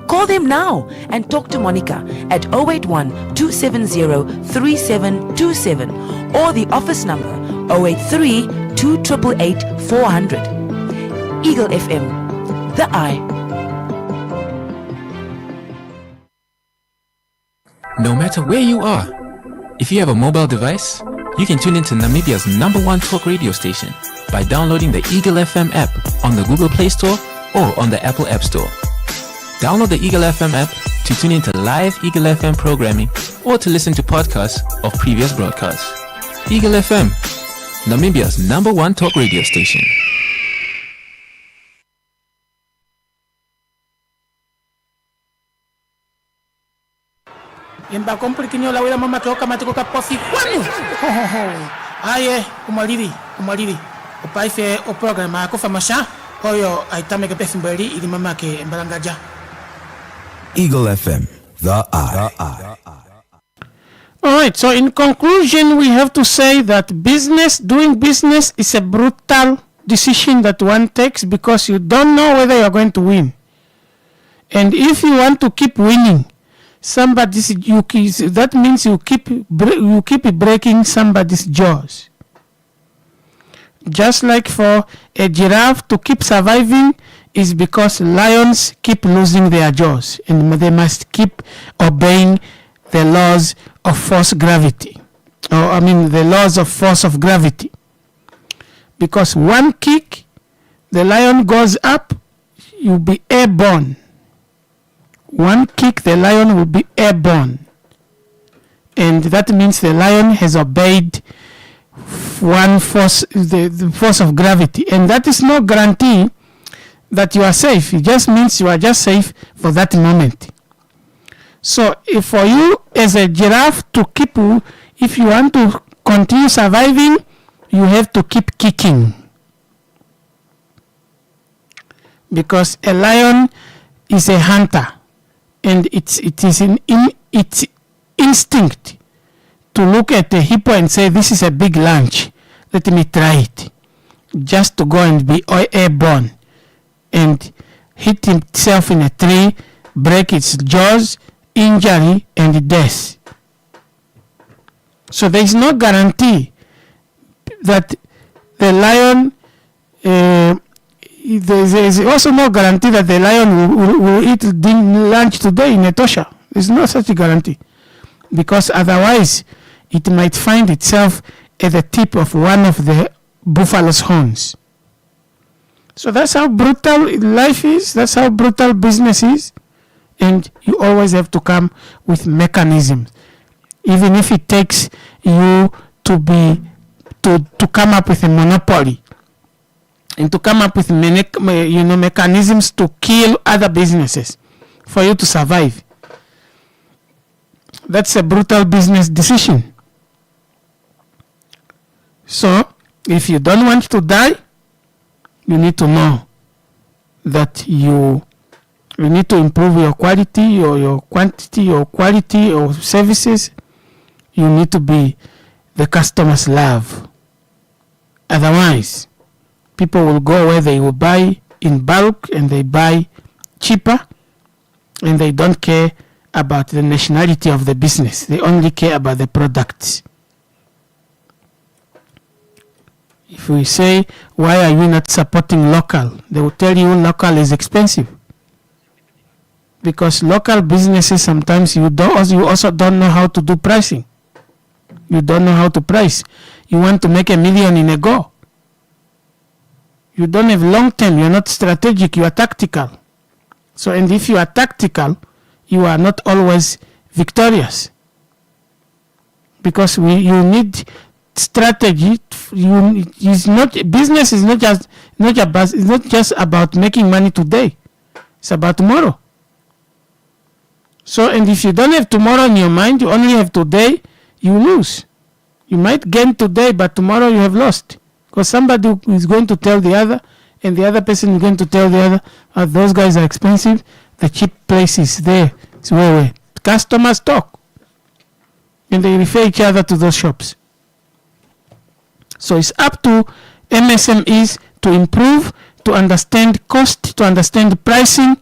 Call them now and talk to Monica at 081 270 3727 or the office number 083 2888 400. Eagle FM, the eye. No matter where you are, if you have a mobile device, you can tune into Namibia's #1 talk radio station by downloading the Eagle FM app on the Google Play Store or on the Apple App Store. Download the Eagle FM app to tune into live Eagle FM programming or to listen to podcasts of previous broadcasts. Eagle FM, Namibia's #1 talk radio station. Yemba komplikinyo la wela mama ke okamatiko ka pofi kwanu. Ho ho ho. Aye, umaliri. Opaife o programa ko famasha. Oyo aitame ke pefimberi ili mama ke mbalangaja. Eagle FM, the eye. All right, so in conclusion, we have to say that doing business is a brutal decision that one takes because you don't know whether you're going to win. And if you want to keep winning, that means you keep breaking somebody's jaws. Just like for a giraffe to keep surviving is because lions keep losing their jaws and they must keep obeying the laws of force gravity. The laws of force of gravity. Because one kick, the lion goes up, you'll be airborne. One kick, the lion will be airborne. And that means the lion has obeyed one force, the force of gravity. And that is no guarantee that you are safe. It just means you are just safe for that moment. So if for you as a giraffe if you want to continue surviving, you have to keep kicking. Because a lion is a hunter. And it is in its instinct to look at a hippo and say, this is a big lunch. Let me try it. Just to go and be airborne and hit himself in a tree, break its jaws, injury, and death. So there is no guarantee that the lion there's also no guarantee that the lion will eat lunch today in Etosha. There's no such guarantee, because otherwise it might find itself at the tip of one of the buffalo's horns. So that's how brutal life is. That's how brutal business is. And you always have to come with mechanisms, even if it takes you to come up with a monopoly and to come up with mechanisms to kill other businesses for you to survive. That's a brutal business decision. So if you don't want to die, you need to know that you need to improve your quality or your quantity or quality of services. You need to be the customer's love. Otherwise, people will go where they will buy in bulk and they buy cheaper, and they don't care about the nationality of the business. They only care about the products. If we say, why are you not supporting local? They will tell you local is expensive. Because local businesses, sometimes you also don't know how to do pricing. You don't know how to price. You want to make $1 million in a go. You don't have long term. You're not strategic. You are tactical. So, and if you are tactical, you are not always victorious. Because you need strategy. Business is not just about making money today. It's about tomorrow. So, and if you don't have tomorrow in your mind, you only have today, you lose. You might gain today, but tomorrow you have lost. Because somebody is going to tell the other, and the other person is going to tell the other, those guys are expensive, the cheap place is there. It's where customers talk. And they refer each other to those shops. So it's up to MSMEs to improve, to understand cost, to understand pricing.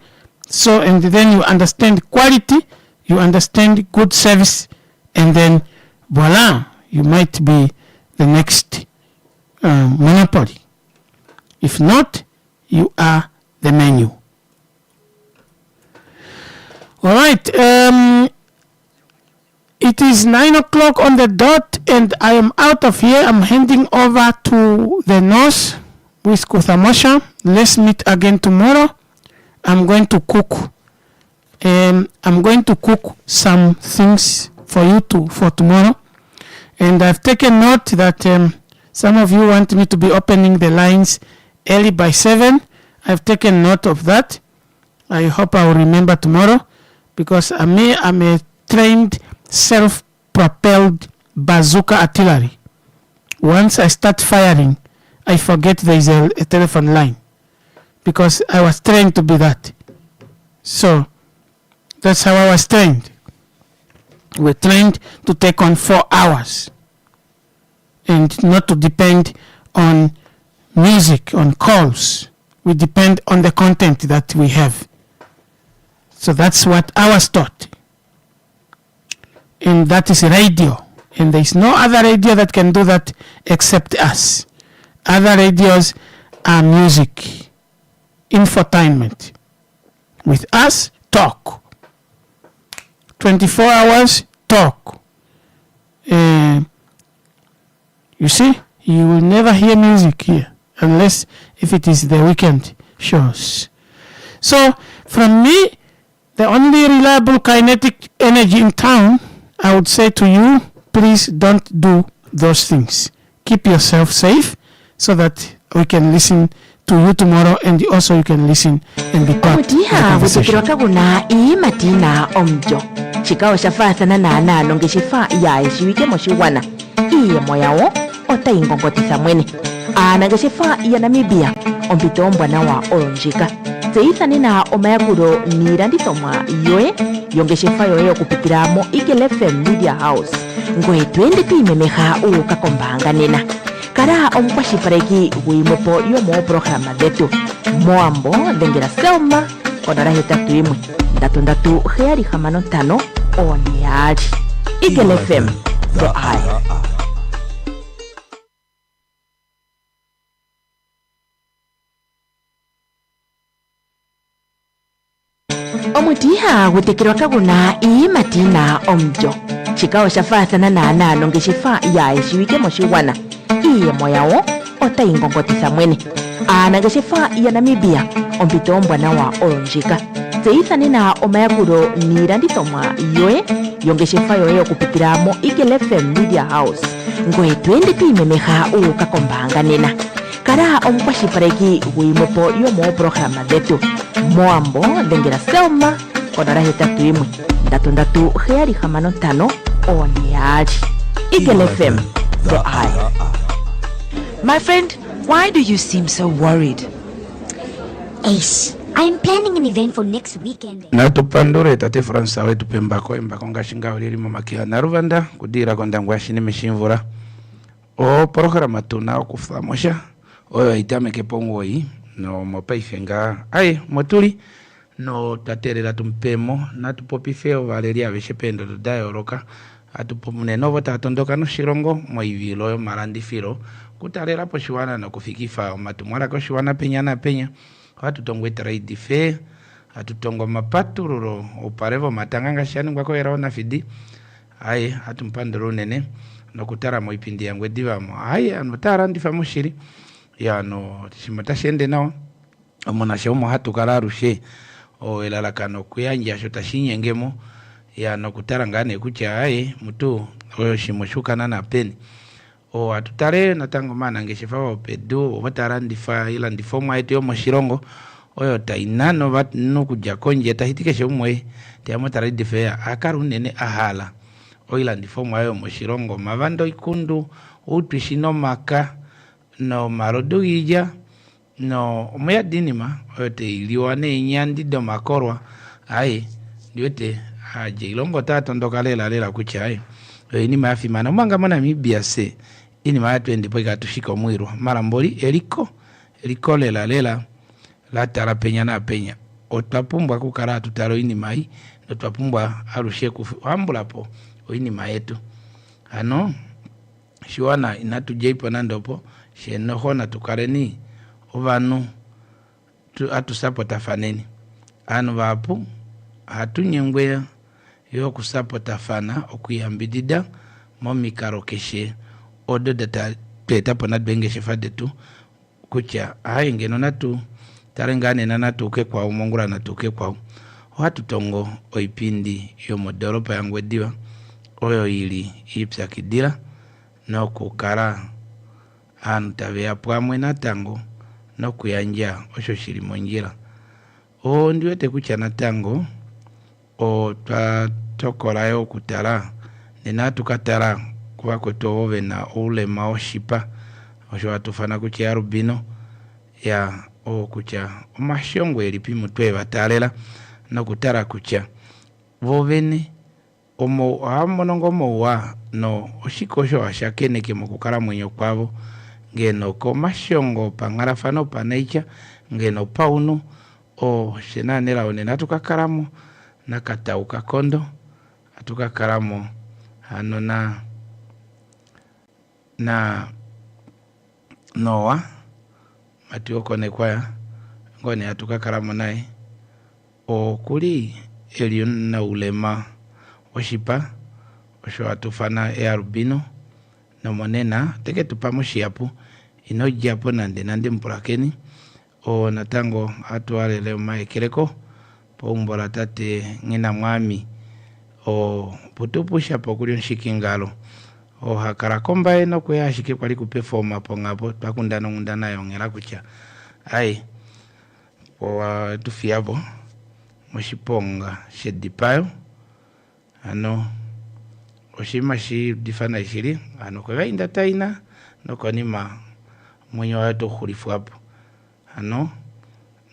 So, and then you understand quality, you understand good service, and then voila, you might be the next monopoly. If not, you are the menu. All right. It is 9 o'clock on the dot, and I am out of here. I'm heading over to the north with Kuthamosha. Let's meet again tomorrow. I'm going to cook. I'm going to cook some things for you for tomorrow. And I've taken note that some of you want me to be opening the lines early by 7. I've taken note of that. I hope I will remember tomorrow, because I'm a trained self-propelled bazooka artillery. Once I start firing, I forget there is a telephone line, because I was trained to be that. So that's how I was trained. We're trained to take on 4 hours and not to depend on music, on calls. We depend on the content that we have. So that's what I was taught. And that is radio. And there is no other radio that can do that except us. Other radios are music, infotainment. With us, talk. 24 hours, talk. You see, you will never hear music here, unless if it is the weekend shows. So, from me, the only reliable kinetic energy in town, I would say to you, please don't do those things. Keep yourself safe so that we can listen to you tomorrow, and also you can listen and be part of the conversation. Kuna matina omjo chikao shafatana na nonge shifa ya ishiwike moshiwana iye moyawo ota ingongotisa mwene anange shifa ya Namibia ompitombwa na wa olonjika seithani na omayakuro niranditomwa yoe yonge shifa yoye okupikiramo Eagle FM Media House ngwe twende tuimemeha ukakombanga nena kara omukwashipareki wiimopo yomo programa dhetu moambo dhengera selma onara 3 heari 5 oneari Eagle FM the eye. omutiha gutekirwa kaguna iimatina omulyo chikawo shafaathana naana ngeshefa yaye shiwike moshigwana iiyemo yawo otayingongotitha mwene aanangeshefa ya Namibia ompito ombwanawa oyo ndjika tseyitha nena omayakulo niilandithomwa yoye yongeshefa yoye okupitila mo Eagle FM Media House ngoye twende twiimemeha uuka kombaanga nena kala omukwashilipaleki gwiimwepo yomooprograma dhetu moambo dhengela Selma konola 81 3375 oneyali Eagle FM the eye. My friend, why do you seem so worried? Ace, I'm planning an event for next weekend. Natupandure tate FRANS wetu pembako ngashinga uliri mamakia na Rwanda kudira kondangwa shini mishimvura o programa tuna okufamosha oyo itame kepongoi no mopaifenga ai motuli no taterera tumpemo natupopifeo valeria veshependo dayoroka atupomune novo tatondoka no shirongo moivilo marandifiro kutalera po shiwana no kufikifa matumwala ko shiwana penya atutongwe trade fair atutongo mapatururo oparevo matanganga shani ngwako era ona fidi ai atumpandoro nene no kutara moipindi yangwe divamo ai anotara ndifamo shiri ya no shimata shende nao omona shomo hatukala rushe o elalakano kuyanja shotashinyengemo ya no kutara ngane kucha ai mutu oyo shimoshukana na peni o atutare natango mana ngeshefa opedu obatara ndifa ila ndifomo aito yo moshirongo oyo tainano bat nukuja konje tahitike shomwe tiamotara difea akarunene ahala oila ndifomo ayo moshirongo mavando ikundu utwishino maka no marodugija no moya dinima ote iliwane nyandi do makorwa ai diote aje ilongo tatu ndokalela lela kucha ai ini mafi mana mwanga mwana mibiase ini maatu endipo ikatushika mwiru mara mboli eliko lela la tara penya na penya otwapumbwa kukara tutaro ini mai otwapumbwa arushe kuambulapo ini maetu ano shiwana inatujeipo nandopo shenoho na tukareni ovanu atusapota faneni anu vapu hatunyengwe yo kusapota fana okuyambidida momikaro keshe odo data peta pona bengeshe fadetu kucha ngeno natu tarengane na natuke kwa umongura natuke kwa watu tongo oipindi yo modoropa yangwe diwa oyo ili ipsa kidira no kukara anu tavea pwamwe natango no kuyanja osho shiri monjira o ndiwete kucha natango o tokola yo kutara nena tukatara kwa kwetu ove na ule maoshipa osho watufana kucha arubino ya o kucha omashongwe elipi mutwe batalela no kutara kucha vovene omo amonongo mowa no oshikosho ashakene ke mukukara mwenyo kwabo ngeno ko mashongo pangarafano panaicha ngeno pauno o shenanela onena tukakaramo nakatauka kondo atukakaramo hano na noa matio kone kwaya ngone atukakaramo nae o kuli elion na ulema oshipa osho atufana arubino no monena teke tupamushiapu inojapo nande mpulakeni o natango atuale leo maekeleko po umbola tate ngina mwami o putupusha po kulio nshikingalo o hakara komba eno kwe ashike kwali kuperforma po ngapo twakundana ngundana yongela kucha ai po tufiabo moshiponga shedipayo ano oshima shi difana ishiri ano kwa inda taina no konima mwenyo wato khulifu hapo ano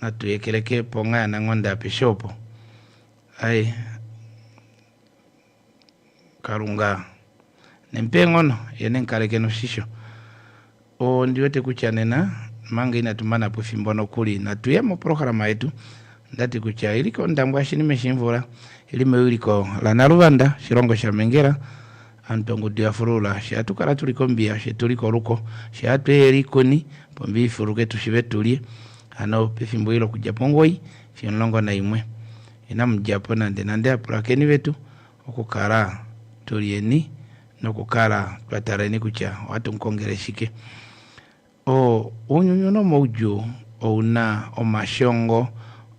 natuyekeleke ponga na ngonda peshopo ai karunga nempengono yenen kaleke no shisho o ndiwete kuchanena manga inatumana pufimbono kuli natuyemo programa yetu ndati kucha iliko ndambwa shini meshimvura ilime uliko la naruvanda shirongo sha mengera antongo dia furula shatukara tulikombia shetuliko ruko shatwe erikoni pombi furuke tushivetulie ano pefimbo ilo kuja pongoi finlongo na imwe ina mujapo nande apulakeni betu okukala tulieni nokukala twatareni kucha watu nkongereshike unyunyu no mouju ouna omashongo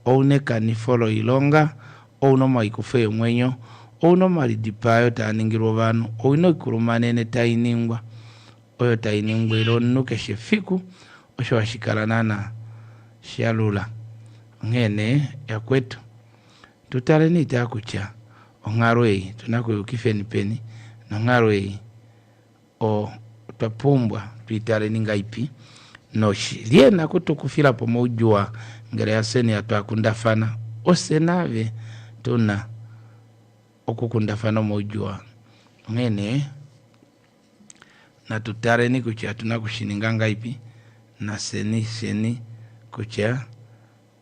oune kanifolo ilonga ouno maikufe mwenyo ouno malidipayo taningirwa banu ouno ikurumanene tainingwa oyo tainingwa ilonuke shefiku osho washikalanana shalula ngene ya kwetu tutale ni takucha ongarwei tunakuyukifeni peni nongarwei twapumbwa tuitale ningaipi noshi liena kutukufila pomojua ngere yaseni atwakundafana osenave tuna okukundafana mojua ngene na tutare ni kucha tunakushininga ngaipi na seni kucha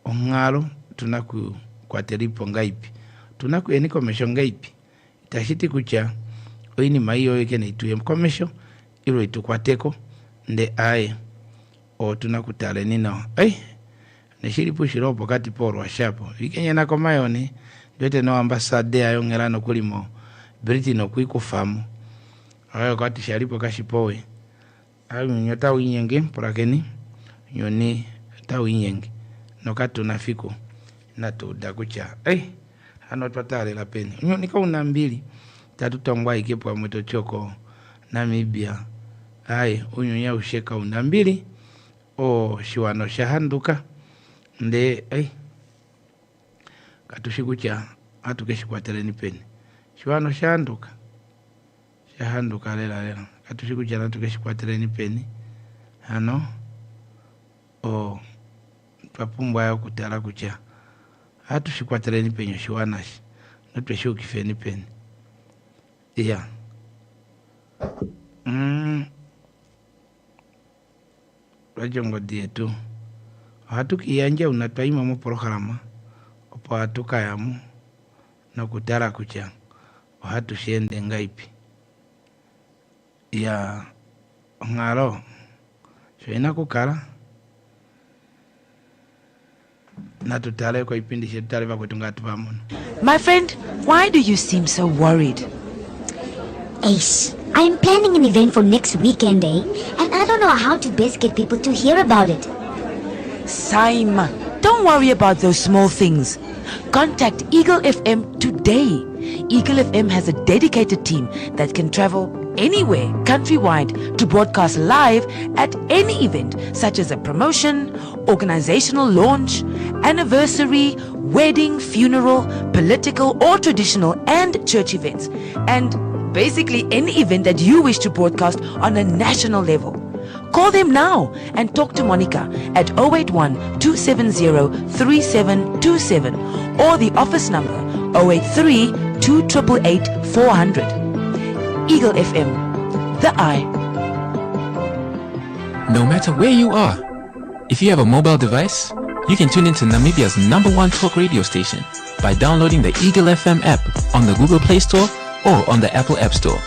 ongalo tunakukwatelipo ngaipi tunakueni komesho ngaipi itashiti kucha oini maiyo yake na ituye mkomesho ilo itukwateko nde aye tunakutale nino neshiri pushiropo kati poro washapo vikenya nako mayoni ndote no ambasade ayo ngelano kulimo Britain okuikufamu ayo kati shalipo kashipowe ayo nyota winyenge porakeni nyoni tawinyenge nokati tunafiko natuda kucha hano twatale la peni nyoni kauna mbili tatutongwa ikepwa mweto choko Namibia unyunya usheka una mbili shiwano shahanduka nde katushikucha hatukeshikwatereni peni shiwano shahanduka lela katushikucha hatukeshikwatereni peni hano twapumbwa ya kutala kucha hatushikwatereni penyo shiwanashi natweshukifeni peni Rajongo dietu hatukiyanja unatwaima mu programa opo hatukayamu na kutara kucha hatushende ngaipi ngalo shoina kukala na tutale kwa ipindi shetale va kwetunga tupamono. My friend, why do you seem so worried? Ace, I'm planning an event for next weekend, and I don't know how to best get people to hear about it. Saima, don't worry about those small things. Contact Eagle FM today. Eagle FM has a dedicated team that can travel anywhere countrywide to broadcast live at any event, such as a promotion, organizational launch, anniversary, wedding, funeral, political or traditional and church events, and basically any event that you wish to broadcast on a national level. Call them now and talk to Monica at 081-270-3727 or the office number 083-288-400. Eagle FM, the eye. No matter where you are, if you have a mobile device, you can tune into Namibia's #1 talk radio station by downloading the Eagle FM app on the Google Play Store or on the Apple App Store.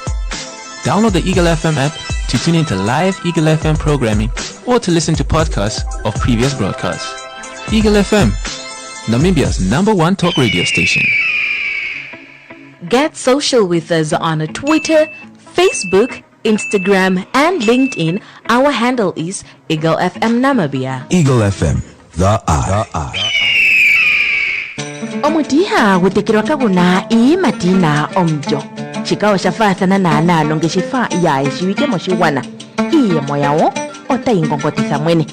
Download the Eagle FM app to tune into live Eagle FM programming or to listen to podcasts of previous broadcasts. Eagle FM, Namibia's #1 talk radio station. Get social with us on Twitter, Facebook, Instagram, and LinkedIn. Our handle is Eagle FM Namibia. Eagle FM, the eye. Omutiha gutekirwa kaguna imatina omjo chikawa shafathana na nalo ngeshifa ya ishiwike moshiwana iye moyawo otaingongotisa mwene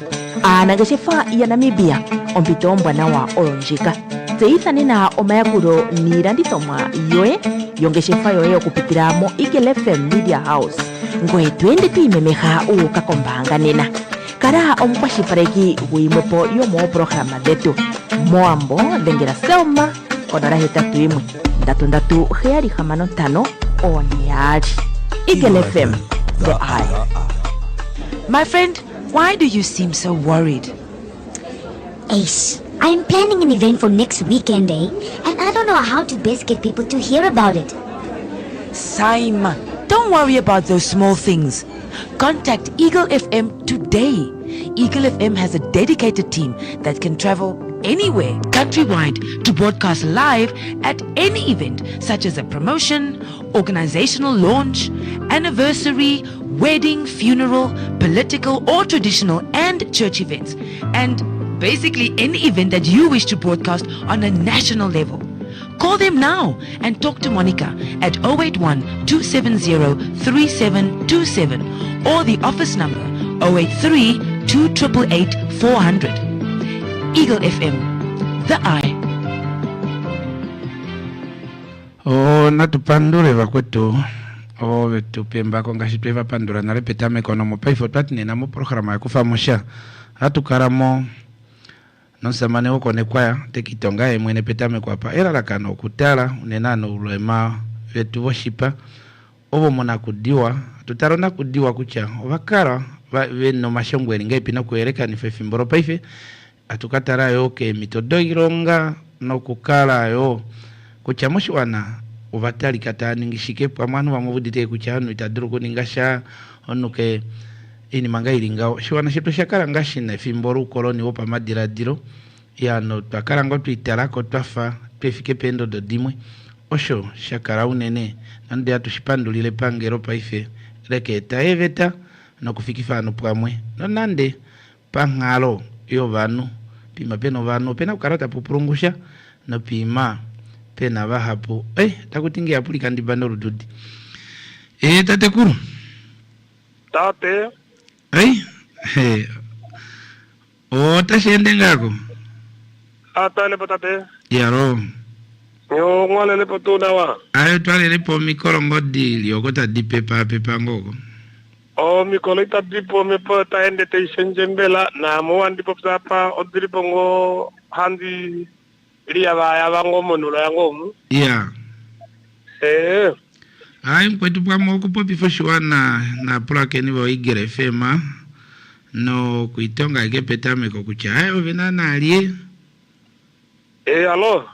ana ngeshifa ya Namibia ompito mbwana wa olonjika zeithani na omayakuro nilandithomwa yoye yongeshefa yoye okupitiramo Eagle FM Media House ngoye twende tuimemeha ukakombanga nena kara omukwashipaleki wimwepo yomo programa detu moambo dengera selma onora hetatu imwe ndatu heari hamano tano onyari Eagle FM, the eye. My friend, why do you seem so worried? Ace, I'm planning an event for next weekend, and I don't know how to best get people to hear about it. Saima, don't worry about those small things. Contact Eagle FM today. Eagle FM has a dedicated team that can travel anywhere countrywide to broadcast live at any event such as a promotion, organizational launch, anniversary, wedding, funeral, political or traditional and church events, and basically any event that you wish to broadcast on a national level. Call them now and talk to Monica at 081-270-3727 or the office number 083-288-400. Eagle FM, the eye. Natupandure vakwetu vetupemba kongashitweva pandura narepetame konomo paifo twatinena mu programa ya kufamusha hatukaramo nonsamane ukone kwaya tekitonga mwene petame kwa pa era lakano kutala unenano ulema vetu voshipa ovo mona kudiwa tutarona kudiwa kucha ovakara veno mashongwe ngai pina kuereka ni fefimboro paife atukatara yoke mitodo ironga no kukala yo kucha mushwana uvatali katani ngishike pamanu vamuvudite kucha anu itaduru kuningasha onuke ini mangairi ngao shwana shitu shakara ngashi na fimboru koloni wopa madiradiro ya no twakara ngo twitara ko twafa twefike pendo do dimwe osho shakara unene nande atushipandulile pangero paife reke taeveta no kufikifa no pwamwe no nande pangalo yo vanu pima peno vanu pena ukarata pupurungusha no pima pena vahapo takutingia apulika ndibano rududi tate kuru tate tashende ngako atale patate yaro yo ngwalele potuna wa ayo twalele po mikolo ngodi yokota dipe pepa ngoko mikolo ita dipo mepo taende te senjembela na mo andi pop sapa odripo ngo handi ria ya bango monulo yango ai mkwetu pa moko popi foshiwana na plake ni bo igere fema no kuitonga gepetame ko kucha ayo vinana alie alo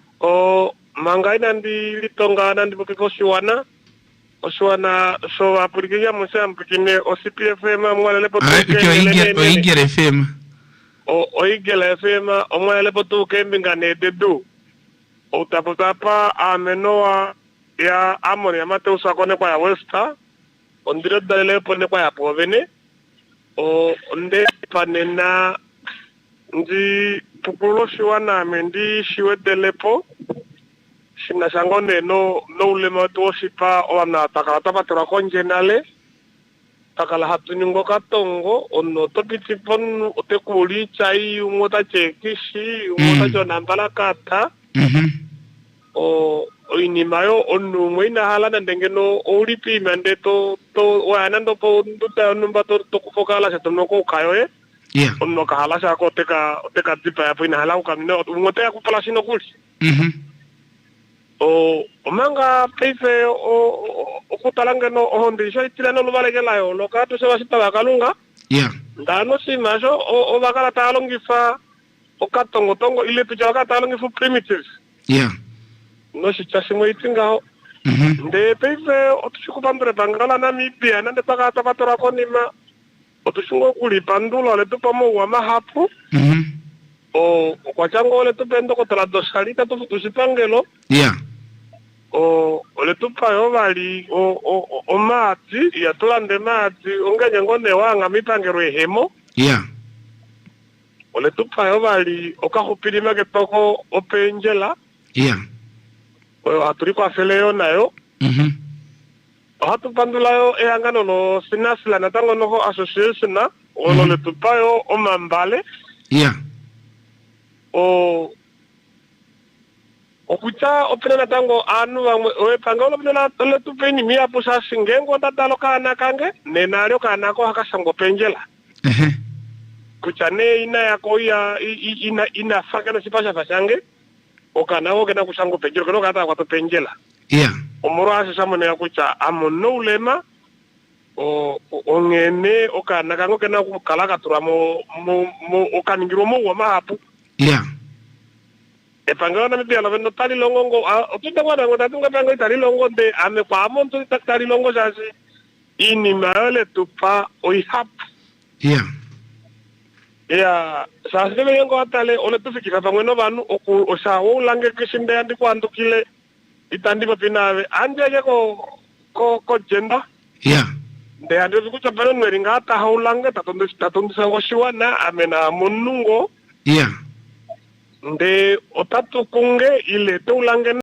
mangai nandi litonga nandi popi foshiwana oshiwana so apurikia musam pikine OCPFM mwalele poto igere fema igere fema mwalele poto kembinga ne dedu utapotapa amenoa ya amoni ya mate usakone kwa ya westa ondire dalele pone kwa ya povene onde panena ndi pukulo shiwana mendi shiwe delepo shina shangone no ulema to shipa ona takalata patura konjenale takala hatuningo katongo ono topitipon otekuli chai umota chekishi umota jonambala kata inimayo onu mwina halana ndengeno oripi mande to wanando po nduta numba to kufokala sa tumoko kayo onu kahala sa ko teka dipa ya pina hala ukamino ngote ya kupala sino kuli manga peife okutalanga no hondi sho itilano lubalegela yo lokato se wasita bakalunga ndano simajo o bakala talongifa okatongo tongo ile tujaga talongifa primitives no shichashimo itingao nde peife otushikupandure bangala na mipia nande pakata patora konima otushungo kulipandula le tupamo wa mahapu kwa chango le tupendo kotala dosalita tushipangelo ole tupayo bali o mati ya tulande mati ongenye ngone wanga mipangero ehemo ole tupayo bali okahupirima ketoko openjela aturi kwa feleo nayo hatu pandulayo ehangano no sinasila natango no association na ole tupayo o mambale okucha opena tango anu we pangolo pena le tupeni mia pusa singengo tatalo kana kange nenalyo kana ko hakasango penjela kucha ne ina yako ya ina fakana sipasha fasange okana wo kena kusango penjela kono kata kwa penjela omoro ase samone yakucha amono ulema ongene okana kango kena kukala katura mo okaningiro mo wa mahapu epangana mipia la vendo tali longo ngo otuta kwa ngo tatunga pango tali longo de ame kwa amonto tali longo jasi ini maole tupa oihap ya sasa vengo atale ole tufikira pamwe no vanhu osawo ulange kishinde andi kwandukile itandi papinave andi ake ko gender nde andi kucha pale nweringa ata haulange tatondisa ngoshiwa na amena munungo nde otatu kunge ile te ulange